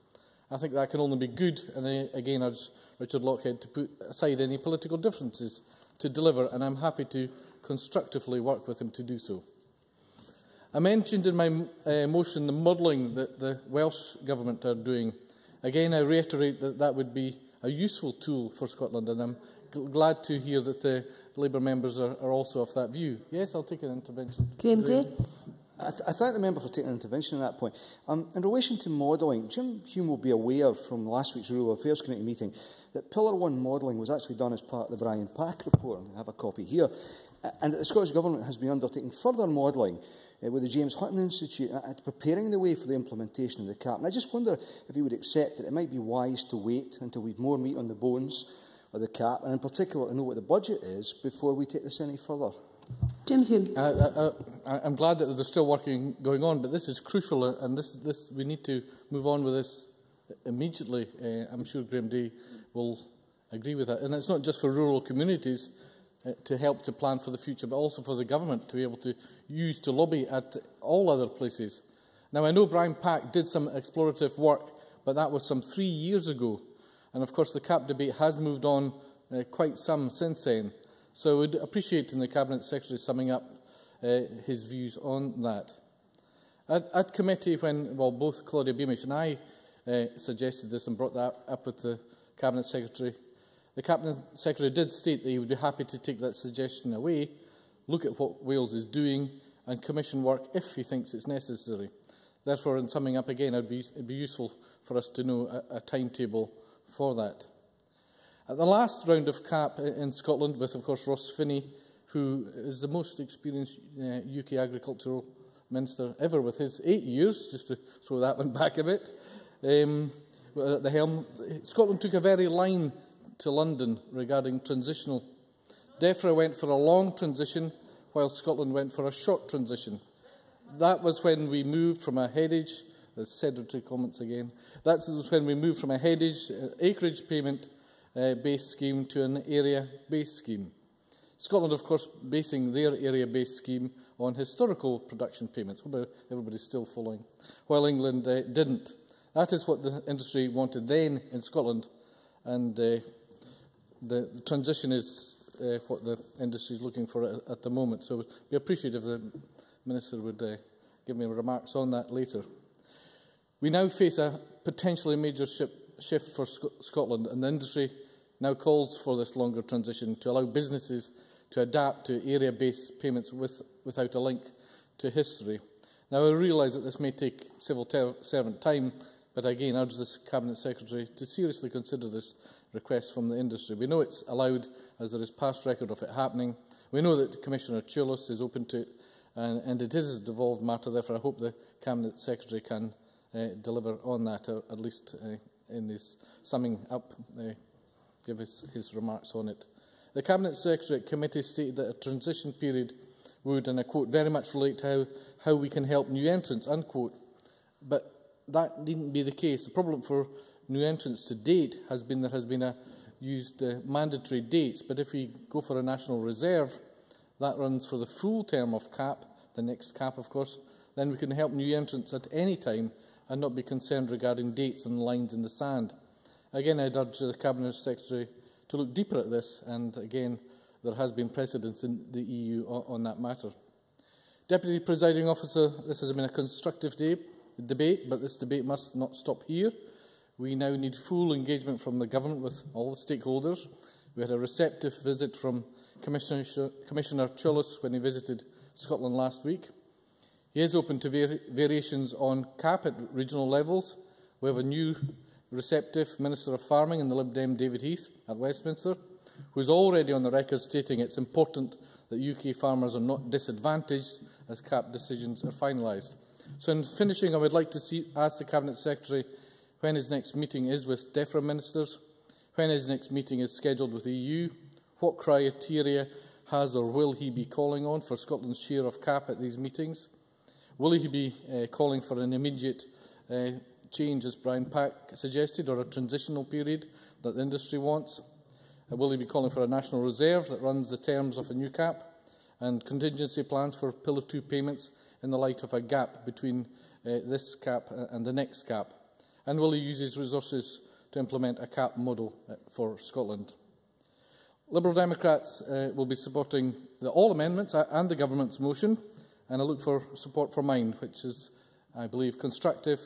S10: I think that can only be good, and I again urge Richard Lochhead to put aside any political differences to deliver, and I'm happy to constructively work with him to do so. I mentioned in my motion the modelling that the Welsh Government are doing. Again, I reiterate that that would be a useful tool for Scotland, and I'm glad to hear that the Labour members are also of that view. Yes, I'll take an intervention.
S19: Graham Day.
S13: I thank the member for taking an intervention at that point. In relation to modelling, Jim Hume will be aware from last week's Rural Affairs Committee meeting that Pillar 1 modelling was actually done as part of the Brian Pack report. I have a copy here. And that the Scottish Government has been undertaking further modelling with the James Hutton Institute preparing the way for the implementation of the CAP. And I just wonder if he would accept that it might be wise to wait until we've more meat on the bones of the CAP, and in particular to know what the budget is before we take this any further.
S19: Jim Hume.
S10: I'm glad that there's still working going on, but this is crucial, and we need to move on with this immediately. I'm sure Graham Day will agree with that. And it's not just for rural communities to help to plan for the future, but also for the government to be able to use to lobby at all other places. Now, I know Brian Pack did some explorative work, but that was some 3 years ago. And of course, the CAP debate has moved on quite some since then. So I would appreciate in the Cabinet Secretary summing up his views on that. At committee, when both Claudia Beamish and I suggested this and brought that up with the Cabinet Secretary. The Cabinet Secretary did state that he would be happy to take that suggestion away, look at what Wales is doing and commission work if he thinks it's necessary. Therefore, in summing up again, it would be useful for us to know a timetable for that. At the last round of CAP in Scotland, with, of course, Ross Finney, who is the most experienced UK Agricultural Minister ever with his 8 years, just to throw that one back a bit, at the helm, Scotland took a very line to London regarding transitional. DEFRA went for a long transition, while Scotland went for a short transition. That was when we moved from a headage, as sedentary comments again, that was when we moved from a headage, acreage payment-based scheme to an area-based scheme. Scotland, of course, basing their area-based scheme on historical production payments. Everybody's still following, while England didn't. That is what the industry wanted then in Scotland, and the transition is what the industry is looking for at the moment. So it would be appreciative if the Minister would give me remarks on that later. We now face a potentially major shift for Scotland, and the industry now calls for this longer transition to allow businesses to adapt to area-based payments without a link to history. Now, I realise that this may take civil servant time, but again urge this Cabinet Secretary to seriously consider this request from the industry. We know it's allowed, as there is past record of it happening. We know that Commissioner Choulos is open to it, and it is a devolved matter. Therefore, I hope the Cabinet Secretary can deliver on that, or at least in his summing up, give his remarks on it. The Cabinet Secretary at committee stated that a transition period would, and I quote, very much relate to how we can help new entrants, unquote. But that needn't be the case. The problem for new entrants to date has been there has been used mandatory dates, but if we go for a national reserve, that runs for the full term of CAP, the next CAP of course, then we can help new entrants at any time and not be concerned regarding dates and lines in the sand. Again, I'd urge the Cabinet Secretary to look deeper at this, and again, there has been precedence in the EU on that matter. Deputy Presiding Officer, this has been a constructive debate, but this debate must not stop here. We now need full engagement from the Government with all the stakeholders. We had a receptive visit from Commissioner Choulos when he visited Scotland last week. He is open to variations on CAP at regional levels. We have a new receptive Minister of Farming in the Lib Dem David Heath at Westminster, who is already on the record stating it's important that UK farmers are not disadvantaged as CAP decisions are finalised. So in finishing, I would like to ask the Cabinet Secretary when his next meeting is with DEFRA ministers, when his next meeting is scheduled with the EU, what criteria has or will he be calling on for Scotland's share of CAP at these meetings? Will he be calling for an immediate change, as Brian Pack suggested, or a transitional period that the industry wants? Will he be calling for a national reserve that runs the terms of a new CAP, and contingency plans for Pillar 2 payments in the light of a gap between this CAP and the next CAP? And will he use his resources to implement a CAP model for Scotland? Liberal Democrats will be supporting all amendments and the Government's motion, and I look for support for mine, which is, I believe, constructive,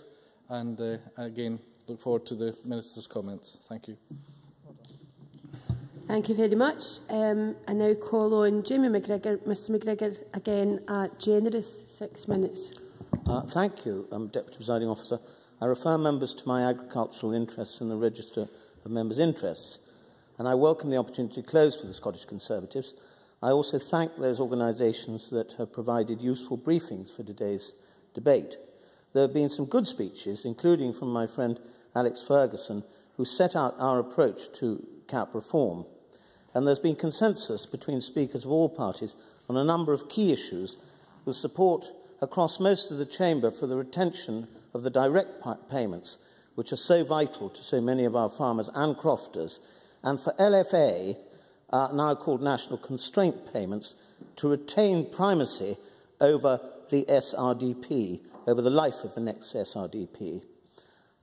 S10: and again, look forward to the Minister's comments. Thank you.
S19: Thank you very much. I now call on Jamie McGregor. Mr McGregor, again, a generous 6 minutes.
S5: Thank you, Deputy Presiding Officer. I refer members to my agricultural interests in the Register of Members' Interests, and I welcome the opportunity to close for the Scottish Conservatives. I also thank those organisations that have provided useful briefings for today's debate. There have been some good speeches, including from my friend Alex Ferguson, who set out our approach to CAP reform. And there's been consensus between speakers of all parties on a number of key issues, with support across most of the Chamber for the retention of the direct payments, which are so vital to so many of our farmers and crofters, and for LFA, now called National Constraint Payments, to retain primacy over the SRDP, over the life of the next SRDP.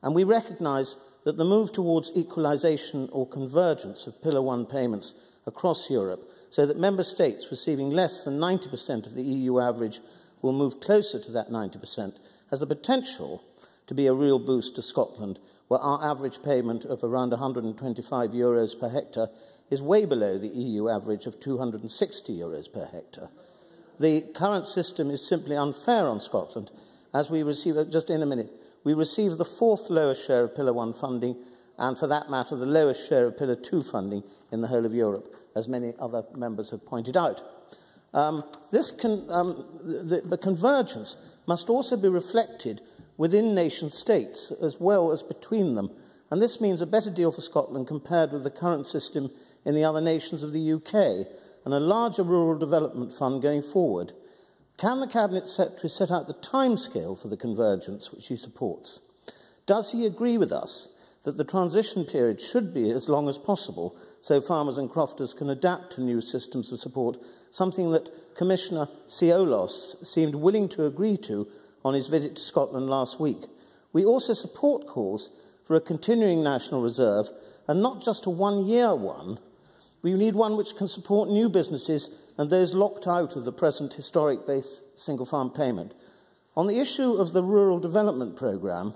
S5: And we recognise that the move towards equalisation or convergence of Pillar 1 payments across Europe, so that member states receiving less than 90% of the EU average will move closer to that 90%, has the potential to be a real boost to Scotland, where our average payment of around €125 per hectare is way below the EU average of €260 per hectare. The current system is simply unfair on Scotland, as we receive, just in a minute, we receive the fourth lowest share of Pillar 1 funding, and for that matter, the lowest share of Pillar 2 funding in the whole of Europe, as many other members have pointed out. The convergence must also be reflected within nation states as well as between them, and this means a better deal for Scotland compared with the current system in the other nations of the UK, and a larger rural development fund going forward. Can the Cabinet Secretary set out the timescale for the convergence which he supports? Does he agree with us that the transition period should be as long as possible so farmers and crofters can adapt to new systems of support, something that Commissioner Ciolos seemed willing to agree to on his visit to Scotland last week? We also support calls for a continuing national reserve, and not just a one-year one. We need one which can support new businesses and those locked out of the present historic-based single-farm payment. On the issue of the Rural Development Programme,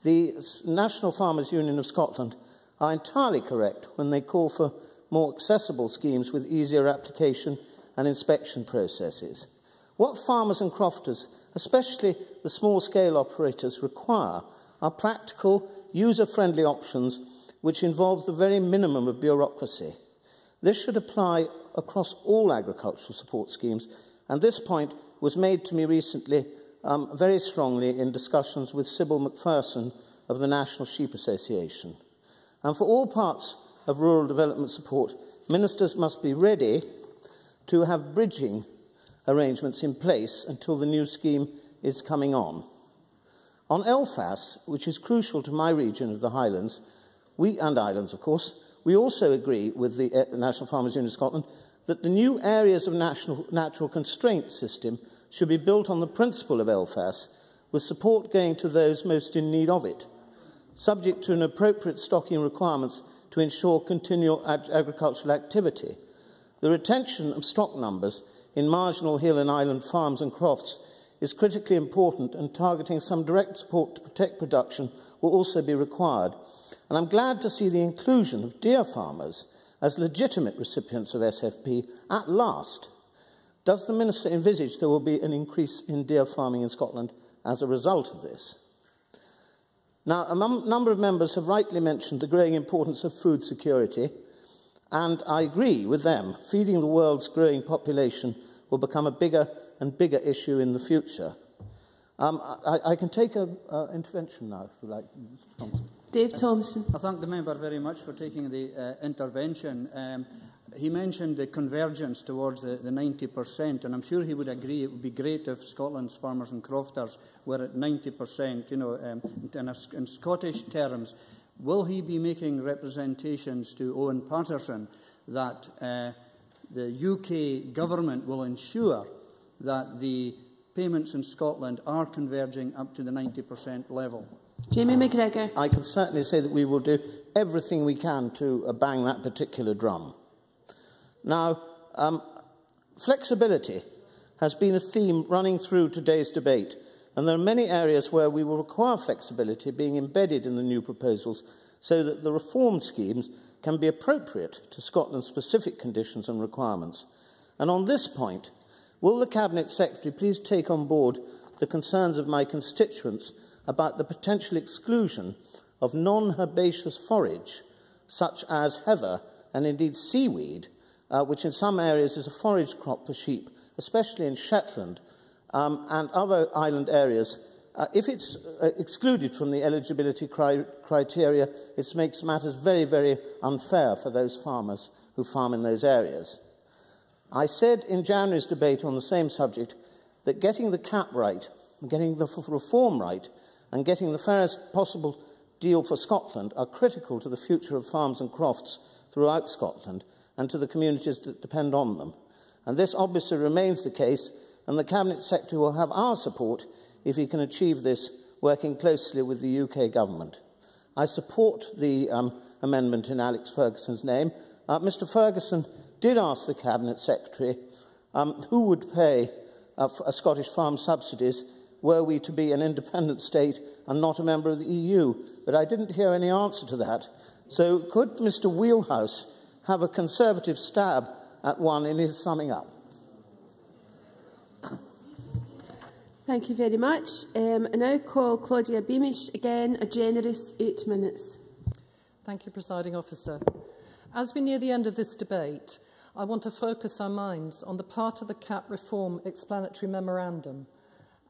S5: the National Farmers Union of Scotland are entirely correct when they call for more accessible schemes with easier application and inspection processes. What farmers and crofters, especially the small-scale operators, require are practical, user-friendly options which involve the very minimum of bureaucracy. This should apply across all agricultural support schemes, and this point was made to me recently very strongly in discussions with Sybil McPherson of the National Sheep Association. And for all parts of rural development support, ministers must be ready to have bridging arrangements in place until the new scheme is coming on. On LFAS, which is crucial to my region of the Highlands, and Islands, of course, we also agree with the National Farmers Union of Scotland that the new areas of natural constraint system should be built on the principle of LFAS, with support going to those most in need of it, subject to an appropriate stocking requirements to ensure continual agricultural activity. The retention of stock numbers in marginal hill and island farms and crofts is critically important, and targeting some direct support to protect production will also be required. And I'm glad to see the inclusion of deer farmers as legitimate recipients of SFP at last. Does the Minister envisage there will be an increase in deer farming in Scotland as a result of this? Now, a number of members have rightly mentioned the growing importance of food security, and I agree with them. Feeding the world's growing population will become a bigger and bigger issue in the future. I can take an intervention now, if you like.
S19: Dave Thompson.
S21: I thank the member very much for taking the intervention. He mentioned the convergence towards the 90%, and I'm sure he would agree it would be great if Scotland's farmers and crofters were at 90%, in Scottish terms. Will he be making representations to Owen Patterson that the UK government will ensure that the payments in Scotland are converging up to the 90% level?
S19: Jamie McGregor.
S5: I can certainly say that we will do everything we can to bang that particular drum. Now, flexibility has been a theme running through today's debate, and there are many areas where we will require flexibility being embedded in the new proposals so that the reform schemes can be appropriate to Scotland's specific conditions and requirements. And on this point, will the Cabinet Secretary please take on board the concerns of my constituents about the potential exclusion of non-herbaceous forage, such as heather and indeed seaweed, which in some areas is a forage crop for sheep, especially in Shetland and other island areas. If it's excluded from the eligibility criteria, it makes matters very, very unfair for those farmers who farm in those areas. I said in January's debate on the same subject that getting the cap right, getting the reform right, and getting the fairest possible deal for Scotland are critical to the future of farms and crofts throughout Scotland and to the communities that depend on them. And this obviously remains the case, and the Cabinet Secretary will have our support if he can achieve this, working closely with the UK Government. I support the amendment in Alex Ferguson's name. Mr Ferguson did ask the Cabinet Secretary who would pay Scottish farm subsidies were we to be an independent state and not a member of the EU? But I didn't hear any answer to that. So could Mr Wheelhouse have a Conservative stab at one in his summing up?
S19: Thank you very much. I now call Claudia Beamish again, a generous 8 minutes.
S9: Thank you, Presiding Officer. As we near the end of this debate, I want to focus our minds on the part of the CAP reform explanatory memorandum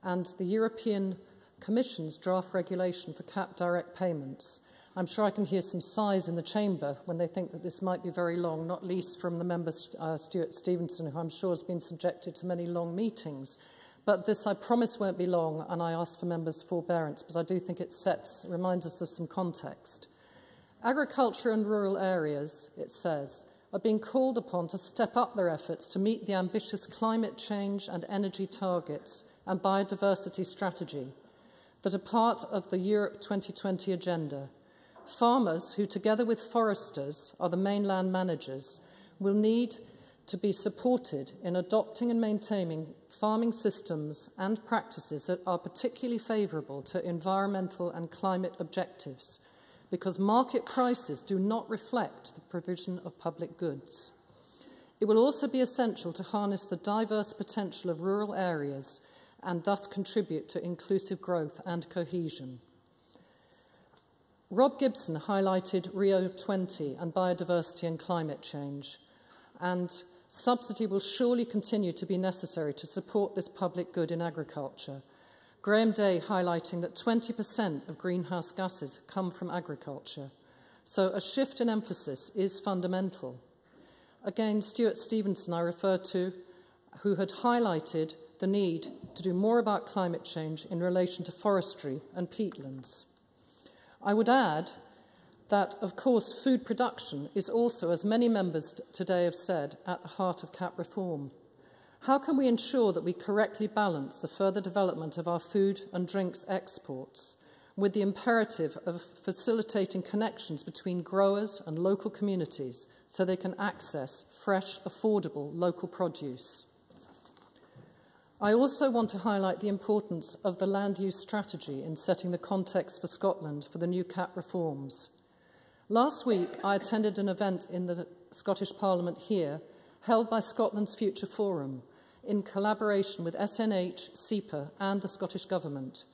S9: and the European Commission's draft regulation for CAP direct payments. I'm sure I can hear some sighs in the chamber when they think that this might be very long, not least from the member Stuart Stevenson, who I'm sure has been subjected to many long meetings. But this, I promise, won't be long, and I ask for members' forbearance, because I do think it reminds us of some context. Agriculture and rural areas, it says, are being called upon to step up their efforts to meet the ambitious climate change and energy targets and biodiversity strategy that are part of the Europe 2020 agenda. Farmers, who together with foresters are the main land managers, will need to be supported in adopting and maintaining farming systems and practices that are particularly favourable to environmental and climate objectives, because market prices do not reflect the provision of public goods. It will also be essential to harness the diverse potential of rural areas and thus contribute to inclusive growth and cohesion. Rob Gibson highlighted Rio 20 and biodiversity and climate change, and subsidy will surely continue to be necessary to support this public good in agriculture. Graham Day highlighting that 20% of greenhouse gases come from agriculture. So a shift in emphasis is fundamental. Again, Stuart Stevenson I referred to, who had highlighted the need to do more about climate change in relation to forestry and peatlands. I would add that, of course, food production is also, as many members today have said, at the heart of CAP reform. How can we ensure that we correctly balance the further development of our food and drinks exports with the imperative of facilitating connections between growers and local communities so they can access fresh, affordable local produce? I also want to highlight the importance of the land use strategy in setting the context for Scotland for the new CAP reforms. Last week, I attended an event in the Scottish Parliament here, held by Scotland's Future Forum, in collaboration with SNH, SEPA and the Scottish Government.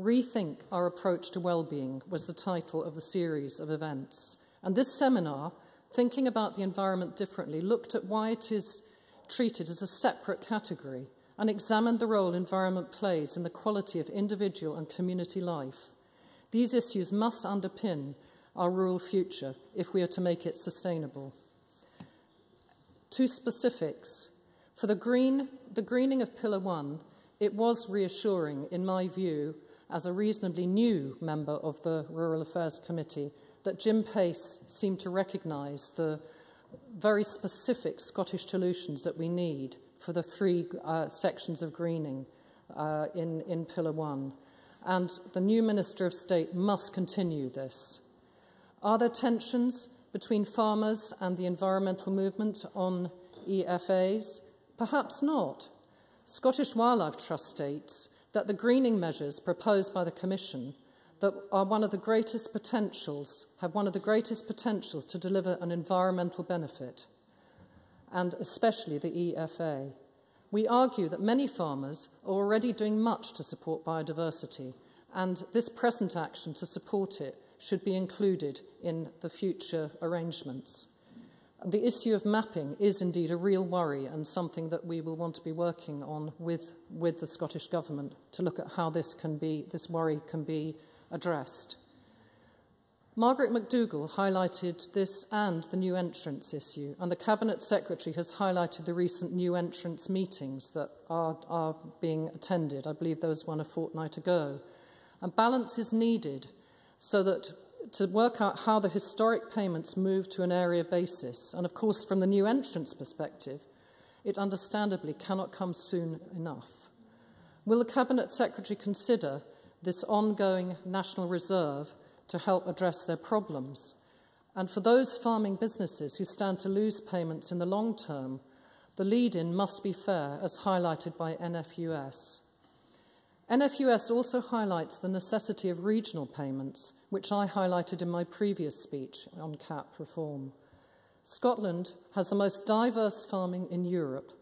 S9: Rethink Our Approach to Wellbeing was the title of the series of events. And this seminar, Thinking About the Environment Differently, looked at why it is treated as a separate category and examined the role environment plays in the quality of individual and community life. These issues must underpin our rural future if we are to make it sustainable. Two specifics. For the greening of Pillar 1, it was reassuring, in my view, as a reasonably new member of the Rural Affairs Committee, that Jim Pace seemed to recognise the very specific Scottish solutions that we need for the three sections of greening in Pillar 1. And the new Minister of State must continue this. Are there tensions between farmers and the environmental movement on EFAs? Perhaps not. Scottish Wildlife Trust states that the greening measures proposed by the Commission that are have one of the greatest potentials to deliver an environmental benefit, and especially the EFA. We argue that many farmers are already doing much to support biodiversity, and this present action to support it should be included in the future arrangements. The issue of mapping is indeed a real worry and something that we will want to be working on with the Scottish Government to look at how this worry can be addressed. Margaret McDougall highlighted this and the new entrants issue, and the Cabinet Secretary has highlighted the recent new entrants meetings that are being attended. I believe there was one a fortnight ago. And balance is needed so that to work out how the historic payments move to an area basis. And of course, from the new entrants perspective, it understandably cannot come soon enough. Will the Cabinet Secretary consider this ongoing national reserve to help address their problems? And for those farming businesses who stand to lose payments in the long term, the lead-in must be fair, as highlighted by NFUS. NFUS also highlights the necessity of regional payments, which I highlighted in my previous speech on CAP reform. Scotland has the most diverse farming in Europe.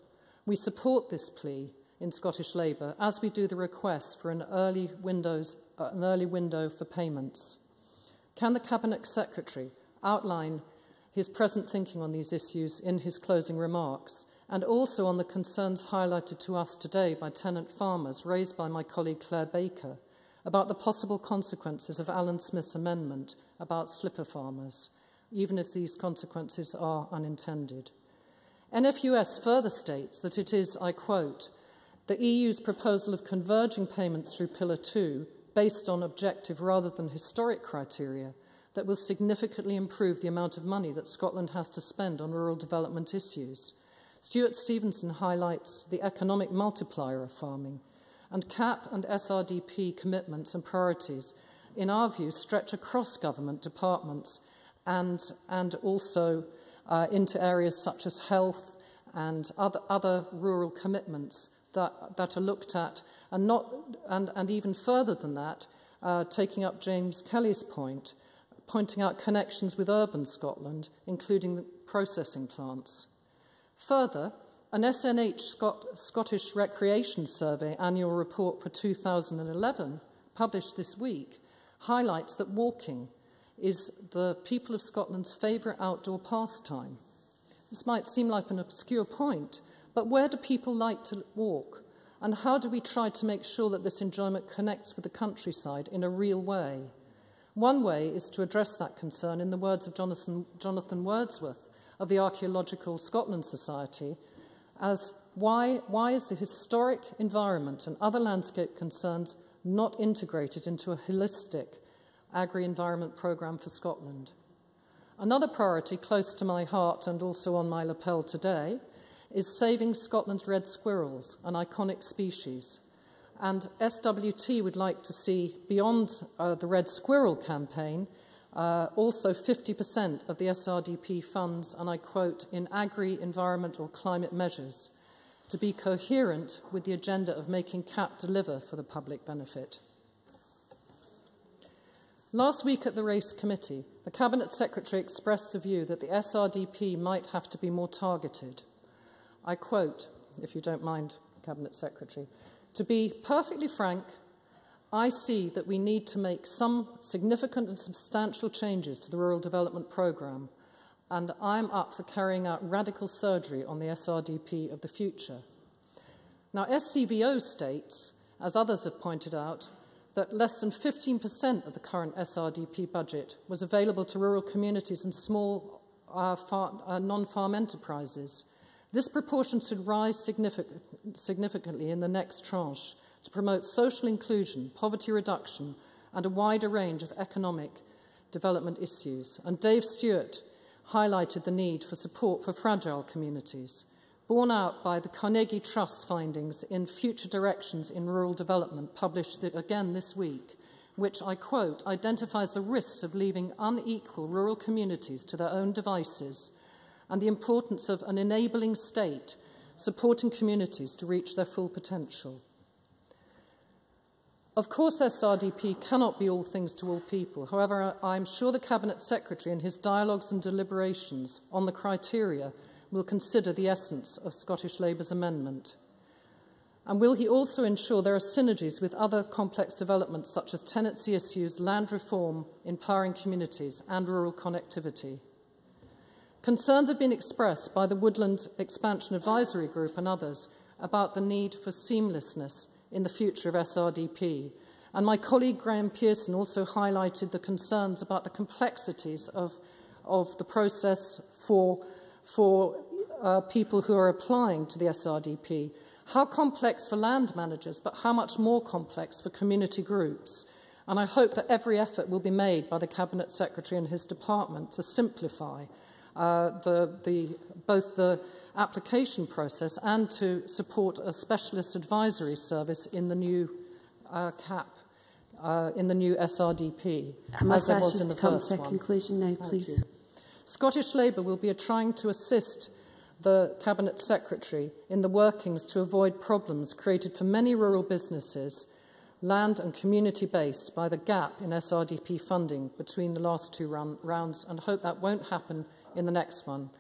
S9: We support this plea in Scottish Labour, as we do the request for an early window for payments. Can the Cabinet Secretary outline his present thinking on these issues in his closing remarks, and also on the concerns highlighted to us today by tenant farmers raised by my colleague Claire Baker about the possible consequences of Alan Smith's amendment about slipper farmers, even if these consequences are unintended? NFUS further states that it is, I quote, the EU's proposal of converging payments through Pillar 2 based on objective rather than historic criteria that will significantly improve the amount of money that Scotland has to spend on rural development issues. Stuart Stevenson highlights the economic multiplier of farming, and CAP and SRDP commitments and priorities, in our view, stretch across government departments and also into areas such as health and other rural commitments that are looked at, and even further than that, taking up James Kelly's point, pointing out connections with urban Scotland, including the processing plants. Further, an SNH Scottish Recreation Survey annual report for 2011, published this week, highlights that walking is the people of Scotland's favourite outdoor pastime. This might seem like an obscure point, but where do people like to walk? And how do we try to make sure that this enjoyment connects with the countryside in a real way? One way is to address that concern in the words of Jonathan Wordsworth of the Archaeological Scotland Society, as why is the historic environment and other landscape concerns not integrated into a holistic agri-environment programme for Scotland? Another priority close to my heart and also on my lapel today is saving Scotland's red squirrels, an iconic species. And SWT would like to see, beyond the Red Squirrel campaign, also 50% of the SRDP funds, and I quote, in agri, environment or climate measures, to be coherent with the agenda of making CAP deliver for the public benefit. Last week at the Race Committee, the Cabinet Secretary expressed the view that the SRDP might have to be more targeted. I quote, if you don't mind, Cabinet Secretary, to be perfectly frank, I see that we need to make some significant and substantial changes to the Rural Development Programme, and I'm up for carrying out radical surgery on the SRDP of the future. Now, SCVO states, as others have pointed out, that less than 15% of the current SRDP budget was available to rural communities and small non-farm enterprises. This proportion should rise significantly in the next tranche to promote social inclusion, poverty reduction, and a wider range of economic development issues. And Dave Stewart highlighted the need for support for fragile communities, borne out by the Carnegie Trust findings in Future Directions in Rural Development, published again this week, which, I quote, identifies the risks of leaving unequal rural communities to their own devices and the importance of an enabling state supporting communities to reach their full potential. Of course, SRDP cannot be all things to all people. However, I am sure the Cabinet Secretary in his dialogues and deliberations on the criteria will consider the essence of Scottish Labour's amendment. And will he also ensure there are synergies with other complex developments such as tenancy issues, land reform, empowering communities and rural connectivity? Concerns have been expressed by the Woodland Expansion Advisory Group and others about the need for seamlessness in the future of SRDP. And my colleague Graham Pearson also highlighted the concerns about the complexities of the process for people who are applying to the SRDP. How complex for land managers, but how much more complex for community groups. And I hope that every effort will be made by the Cabinet Secretary and his department to simplify both the application process and to support a specialist advisory service in the new CAP, in the new SRDP, as there was in the first one.
S19: Conclusion now, please.
S9: Scottish Labour will be trying to assist the Cabinet Secretary in the workings to avoid problems created for many rural businesses land and community-based by the gap in SRDP funding between the last two rounds, and hope that won't happen in the next one.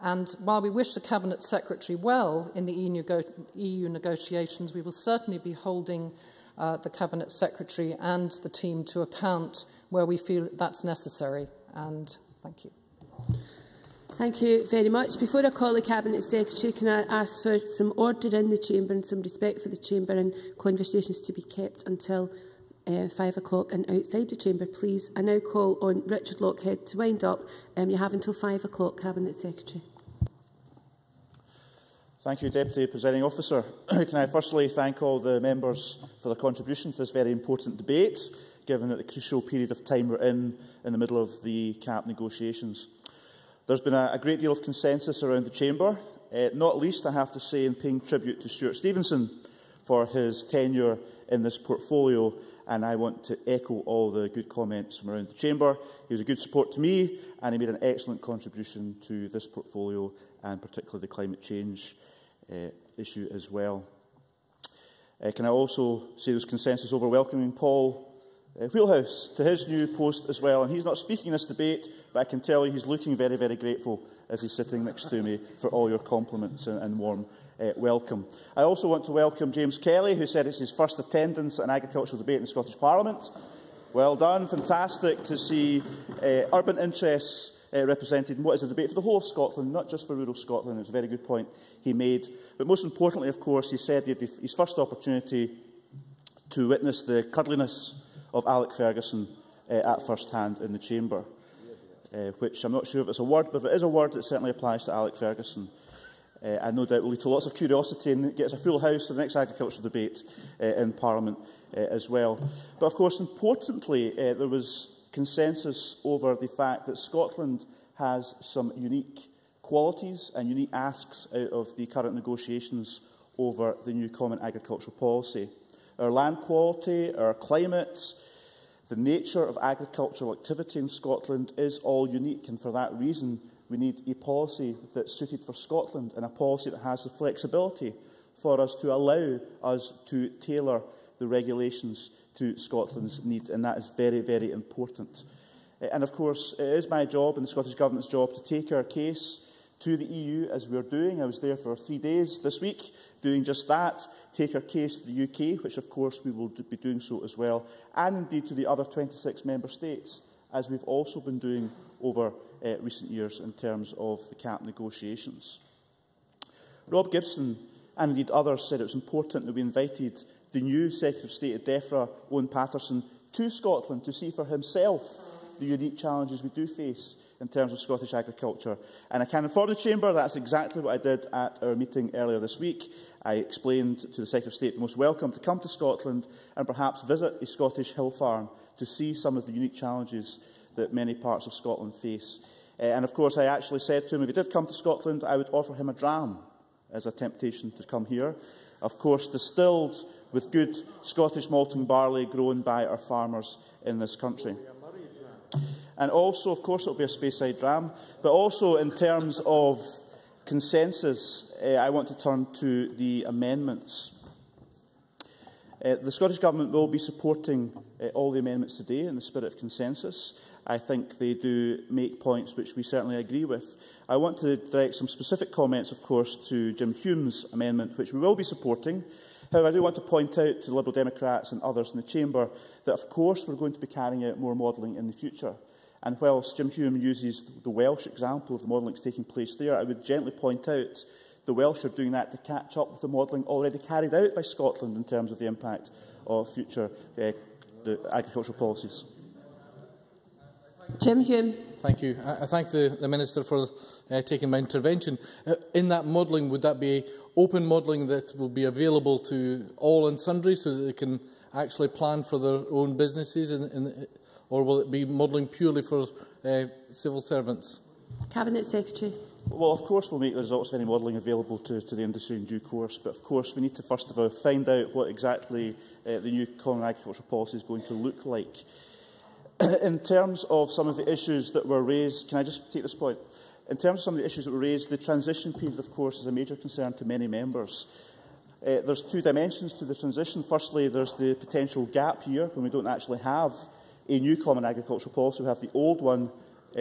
S9: And while we wish the Cabinet Secretary well in the EU negotiations, we will certainly be holding the Cabinet Secretary and the team to account where we feel that's necessary. And thank you.
S19: Thank you very much. Before I call the Cabinet Secretary, can I ask for some order in the Chamber and some respect for the Chamber and conversations to be kept until 5 o'clock and outside the Chamber, please. I now call on Richard Lockhead to wind up. You have until 5 o'clock, Cabinet Secretary.
S2: Thank you, Deputy Presiding Officer. Can I firstly thank all the members for their contribution to this very important debate, given that the crucial period of time we're in the middle of the CAP negotiations. There's been a great deal of consensus around the Chamber, not least, I have to say, in paying tribute to Stuart Stevenson for his tenure in this portfolio, and I want to echo all the good comments from around the Chamber. He was a good support to me, and he made an excellent contribution to this portfolio, and particularly the climate change issue as well. Can I also say there's consensus over welcoming Paul Wheelhouse to his new post as well, and he's not speaking in this debate, but I can tell you he's looking very, very grateful as he's sitting next to me for all your compliments and warm welcome. I also want to welcome James Kelly, who said it's his first attendance at an agricultural debate in the Scottish Parliament. Well done, fantastic to see urban interests represented in what is a debate for the whole of Scotland, not just for rural Scotland. It was a very good point he made. But most importantly, of course, he said he had his first opportunity to witness the cuddliness of Alec Ferguson at first hand in the Chamber, which I'm not sure if it's a word, but if it is a word, it certainly applies to Alec Ferguson. And no doubt will lead to lots of curiosity and gets a full house for the next agricultural debate in Parliament as well. But of course, importantly, there was consensus over the fact that Scotland has some unique qualities and unique asks out of the current negotiations over the new Common Agricultural Policy. Our land quality, our climate, the nature of agricultural activity in Scotland is all unique, and for that reason we need a policy that's suited for Scotland and a policy that has the flexibility for us to allow us to tailor the regulations to Scotland's needs, and that is very, very important. And of course, it is my job and the Scottish Government's job to take our case to the EU, as we are doing. I was there for 3 days this week doing just that, take our case to the UK, which of course we will be doing so as well, and indeed to the other 26 member states, as we've also been doing over recent years in terms of the CAP negotiations. Rob Gibson and indeed others said it was important that we invited the new Secretary of State at DEFRA, Owen Paterson, to Scotland to see for himself the unique challenges we do face in terms of Scottish agriculture. And I can inform the Chamber that's exactly what I did at our meeting earlier this week. I explained to the Secretary of State most welcome to come to Scotland and perhaps visit a Scottish hill farm to see some of the unique challenges that many parts of Scotland face. And of course, I actually said to him if he did come to Scotland, I would offer him a dram as a temptation to come here. Of course, distilled with good Scottish malting barley grown by our farmers in this country. And also, of course, it will be a Speyside dram, but also in terms of consensus, I want to turn to the amendments. The Scottish Government will be supporting all the amendments today in the spirit of consensus. I think they do make points which we certainly agree with. I want to direct some specific comments, of course, to Jim Hume's amendment, which we will be supporting. However, I do want to point out to the Liberal Democrats and others in the Chamber that, of course, we're going to be carrying out more modelling in the future. And whilst Jim Hume uses the Welsh example of the modelling that's taking place there, I would gently point out the Welsh are doing that to catch up with the modelling already carried out by Scotland in terms of the impact of future the agricultural policies.
S19: Jim Hume.
S10: Thank you. I thank the Minister for taking my intervention. In that modelling, would that be open modelling that will be available to all and sundry so that they can actually plan for their own businesses, or will it be modelling purely for civil servants? Cabinet Secretary.
S2: Well, of course we'll make the results of any modelling available to the industry in due course, but of course we need to first of all find out what exactly the new Common Agricultural Policy is going to look like. In terms of some of the issues that were raised, can I just take this point? In terms of some of the issues that were raised, the transition period, of course, is a major concern to many members. There's two dimensions to the transition. Firstly, there's the potential gap year when we don't actually have a new common agricultural policy. We have the old one,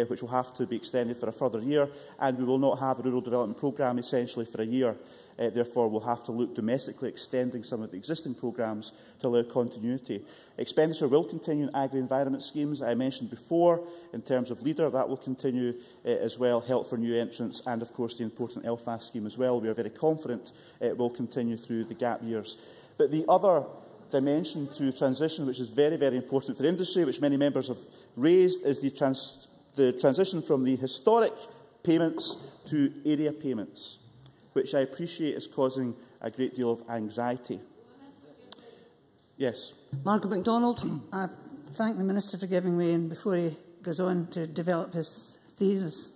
S2: which will have to be extended for a further year, and we will not have a rural development programme essentially for a year. Therefore, we'll have to look domestically extending some of the existing programmes to allow continuity. Expenditure will continue in agri-environment schemes. I mentioned before, in terms of LEADER, that will continue as well, help for new entrants, and of course the important LFAS scheme as well. We are very confident it will continue through the gap years. But the other dimension to transition, which is very, very important for the industry, which many members have raised, is the transition from the historic payments to area payments, which I appreciate is causing a great deal of anxiety. Yes.
S11: Margaret MacDonald. I thank the Minister for giving way, and before he goes on to develop his thesis,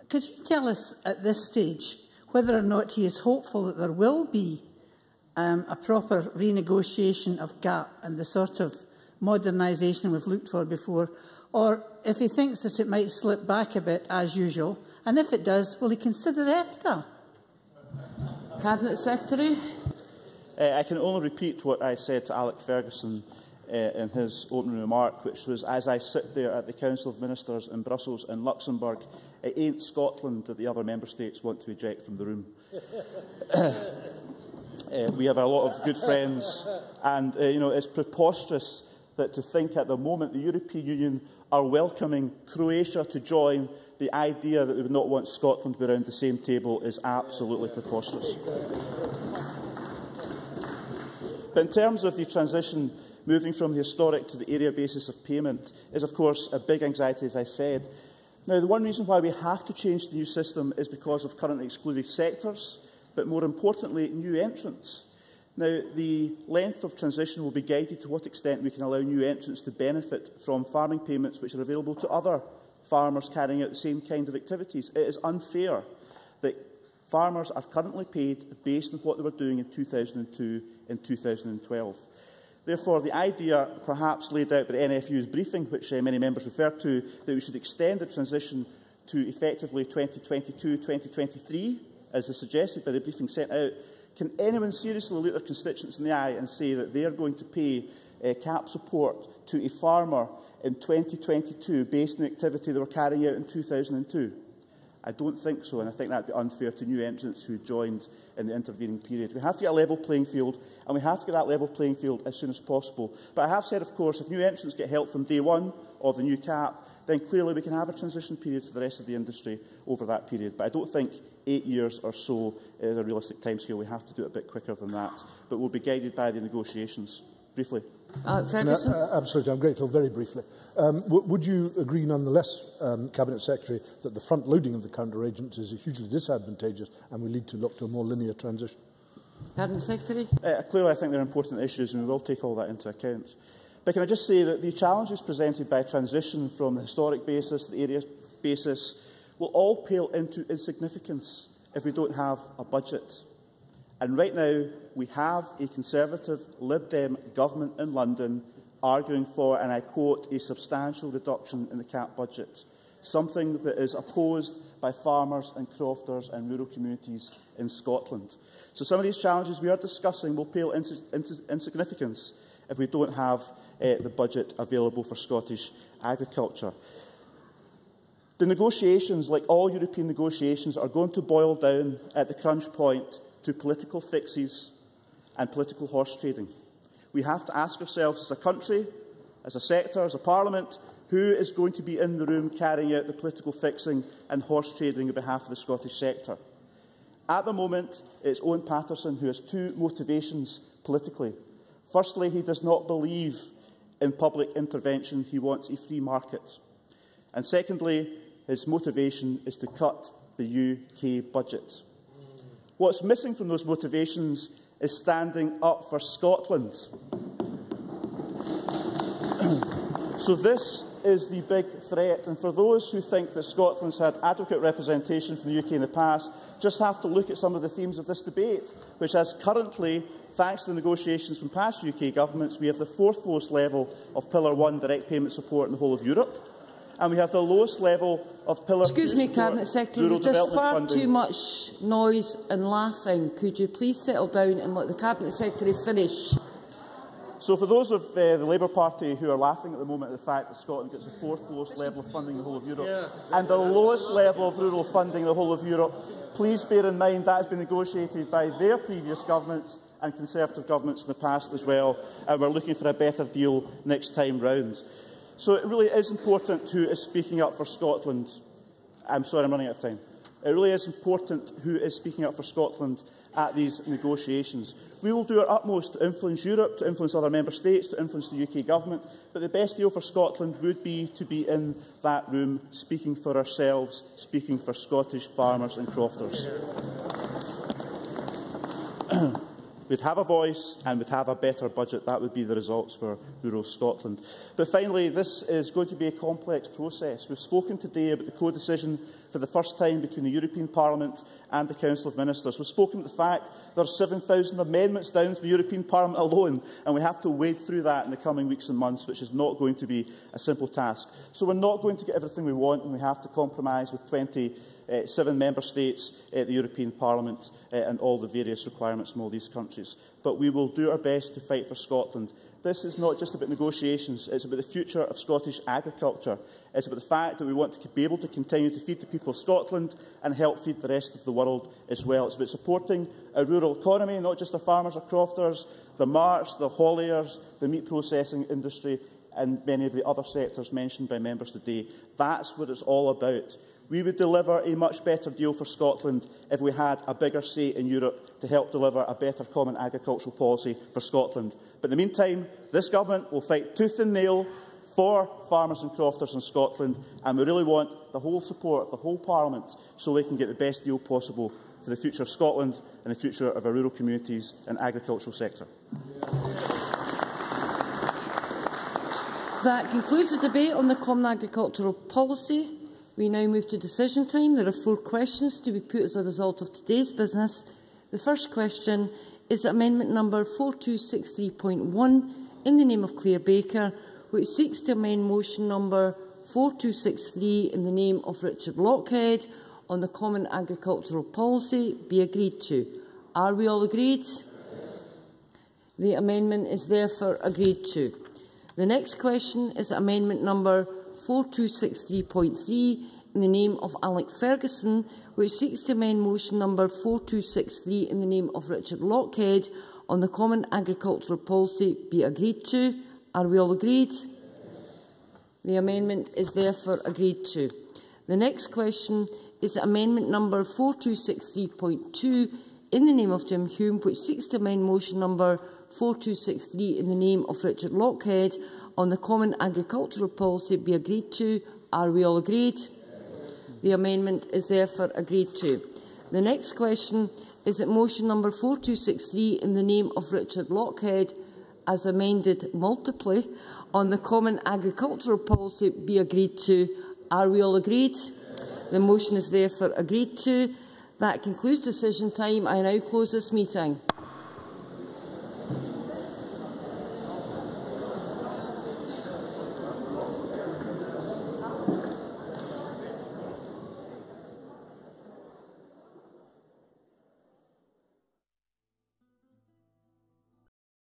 S11: could you tell us at this stage whether or not he is hopeful that there will be a proper renegotiation of GAP and the sort of modernisation we've looked for before, or if he thinks that it might slip back a bit as usual, and if it does, will he consider EFTA?
S1: Cabinet Secretary.
S2: I can only repeat what I said to Alec Ferguson in his opening remark, which was, as I sit there at the Council of Ministers in Brussels and Luxembourg, it ain't Scotland that the other member states want to eject from the room. We have a lot of good friends, and it's preposterous that to think at the moment the European Union are welcoming Croatia to join. The idea that they would not want Scotland to be around the same table is absolutely preposterous. But in terms of the transition, moving from the historic to the area basis of payment is, of course, a big anxiety, as I said. Now, the one reason why we have to change the new system is because of currently excluded sectors, but more importantly, new entrants. Now, the length of transition will be guided to what extent we can allow new entrants to benefit from farming payments which are available to other farmers carrying out the same kind of activities. It is unfair that farmers are currently paid based on what they were doing in 2002 and 2012. Therefore, the idea, perhaps laid out by the NFU's briefing, which many members referred to, that we should extend the transition to effectively 2022-2023, as is suggested by the briefing sent out, can anyone seriously look their constituents in the eye and say that they are going to pay CAP support to a farmer in 2022 based on the activity they were carrying out in 2002? I don't think so, and I think that would be unfair to new entrants who joined in the intervening period. We have to get a level playing field, and we have to get that level playing field as soon as possible. But I have said, of course, if new entrants get help from day one of the new CAP, then clearly we can have a transition period for the rest of the industry over that period. But I don't think 8 years or so is a realistic timescale. We have to do it a bit quicker than that. But we'll be guided by the negotiations. Briefly.
S1: Ferguson.
S4: Absolutely. I'm grateful. Very briefly. Would you agree, nonetheless, Cabinet Secretary, that the front-loading of the counter-agents is hugely disadvantageous and will lead to look to a more linear transition?
S1: Cabinet Secretary.
S2: Clearly, I think they're important issues, and we will take all that into account. But can I just say that the challenges presented by transition from the historic basis to the area basis will all pale into insignificance if we don't have a budget. And right now, we have a Conservative Lib Dem government in London arguing for, and I quote, a substantial reduction in the CAP budget, something that is opposed by farmers and crofters and rural communities in Scotland. So some of these challenges we are discussing will pale into insignificance if we don't have the budget available for Scottish agriculture. The negotiations, like all European negotiations, are going to boil down at the crunch point to political fixes and political horse trading. We have to ask ourselves as a country, as a sector, as a parliament, who is going to be in the room carrying out the political fixing and horse trading on behalf of the Scottish sector. At the moment, it's Owen Paterson who has two motivations politically. Firstly, he does not believe in public intervention. He wants a free market. And secondly, his motivation is to cut the UK budget. What's missing from those motivations is standing up for Scotland. So this is the big threat. And for those who think that Scotland's had adequate representation from the UK in the past, just have to look at some of the themes of this debate, which as currently, thanks to the negotiations from past UK governments, we have the fourth lowest level of Pillar 1 direct payment support in the whole of Europe. and we have the lowest level of Pillar 2
S1: Excuse me, Cabinet Secretary,
S2: rural
S1: there's
S2: development
S1: far
S2: funding.
S1: too much noise and laughing. Could you please settle down and let the Cabinet Secretary finish?
S2: So for those of the Labour Party who are laughing at the moment at the fact that Scotland gets the 4th lowest level of funding in the whole of Europe and the lowest level of rural funding in the whole of Europe, please bear in mind that has been negotiated by their previous governments and Conservative governments in the past as well, and we're looking for a better deal next time round. So it really is important who is speaking up for Scotland. I'm sorry, I'm running out of time. It really is important who is speaking up for Scotland at these negotiations. We will do our utmost to influence Europe, to influence other member states, to influence the UK government, but the best deal for Scotland would be to be in that room speaking for ourselves, speaking for Scottish farmers and crofters. We'd have a voice and we'd have a better budget. That would be the results for rural Scotland. But finally, this is going to be a complex process. We've spoken today about the co-decision for the first time between the European Parliament and the Council of Ministers. We've spoken about the fact there are 7,000 amendments down from the European Parliament alone, and we have to wade through that in the coming weeks and months, which is not going to be a simple task. So we're not going to get everything we want, and we have to compromise with 27 member states, the European Parliament and all the various requirements from all these countries. But we will do our best to fight for Scotland. This is not just about negotiations, it's about the future of Scottish agriculture. It's about the fact that we want to be able to continue to feed the people of Scotland and help feed the rest of the world as well. It's about supporting a rural economy, not just the farmers or crofters, the marts, the hauliers, the meat processing industry and many of the other sectors mentioned by members today. That's what it's all about. We would deliver a much better deal for Scotland if we had a bigger say in Europe to help deliver a better common agricultural policy for Scotland. But in the meantime, this government will fight tooth and nail for farmers and crofters in Scotland, and we really want the whole support of the whole Parliament so we can get the best deal possible for the future of Scotland and the future of our rural communities and agricultural sector.
S1: That concludes the debate on the Common Agricultural Policy. We now move to decision time. There are 4 questions to be put as a result of today's business. The first question is amendment number 4263.1 in the name of Claire Baker, which seeks to amend motion number 4263 in the name of Richard Lochhead on the Common Agricultural Policy be agreed to. Are we all agreed? The amendment is therefore agreed to. The next question is amendment number 4263.3 in the name of Alec Ferguson, which seeks to amend motion number 4263 in the name of Richard Lochhead on the Common Agricultural Policy be agreed to. Are we all agreed? The amendment is therefore agreed to. The next question is amendment number 4263.2 in the name of Jim Hume, which seeks to amend motion number 4263 in the name of Richard Lochhead on the Common Agricultural Policy be agreed to. Are we all agreed? The amendment is therefore agreed to. The next question is that motion number 4263 in the name of Richard Lochhead, as amended multiply, on the Common Agricultural Policy be agreed to. Are we all agreed? The motion is therefore agreed to. That concludes decision time. I now close this meeting.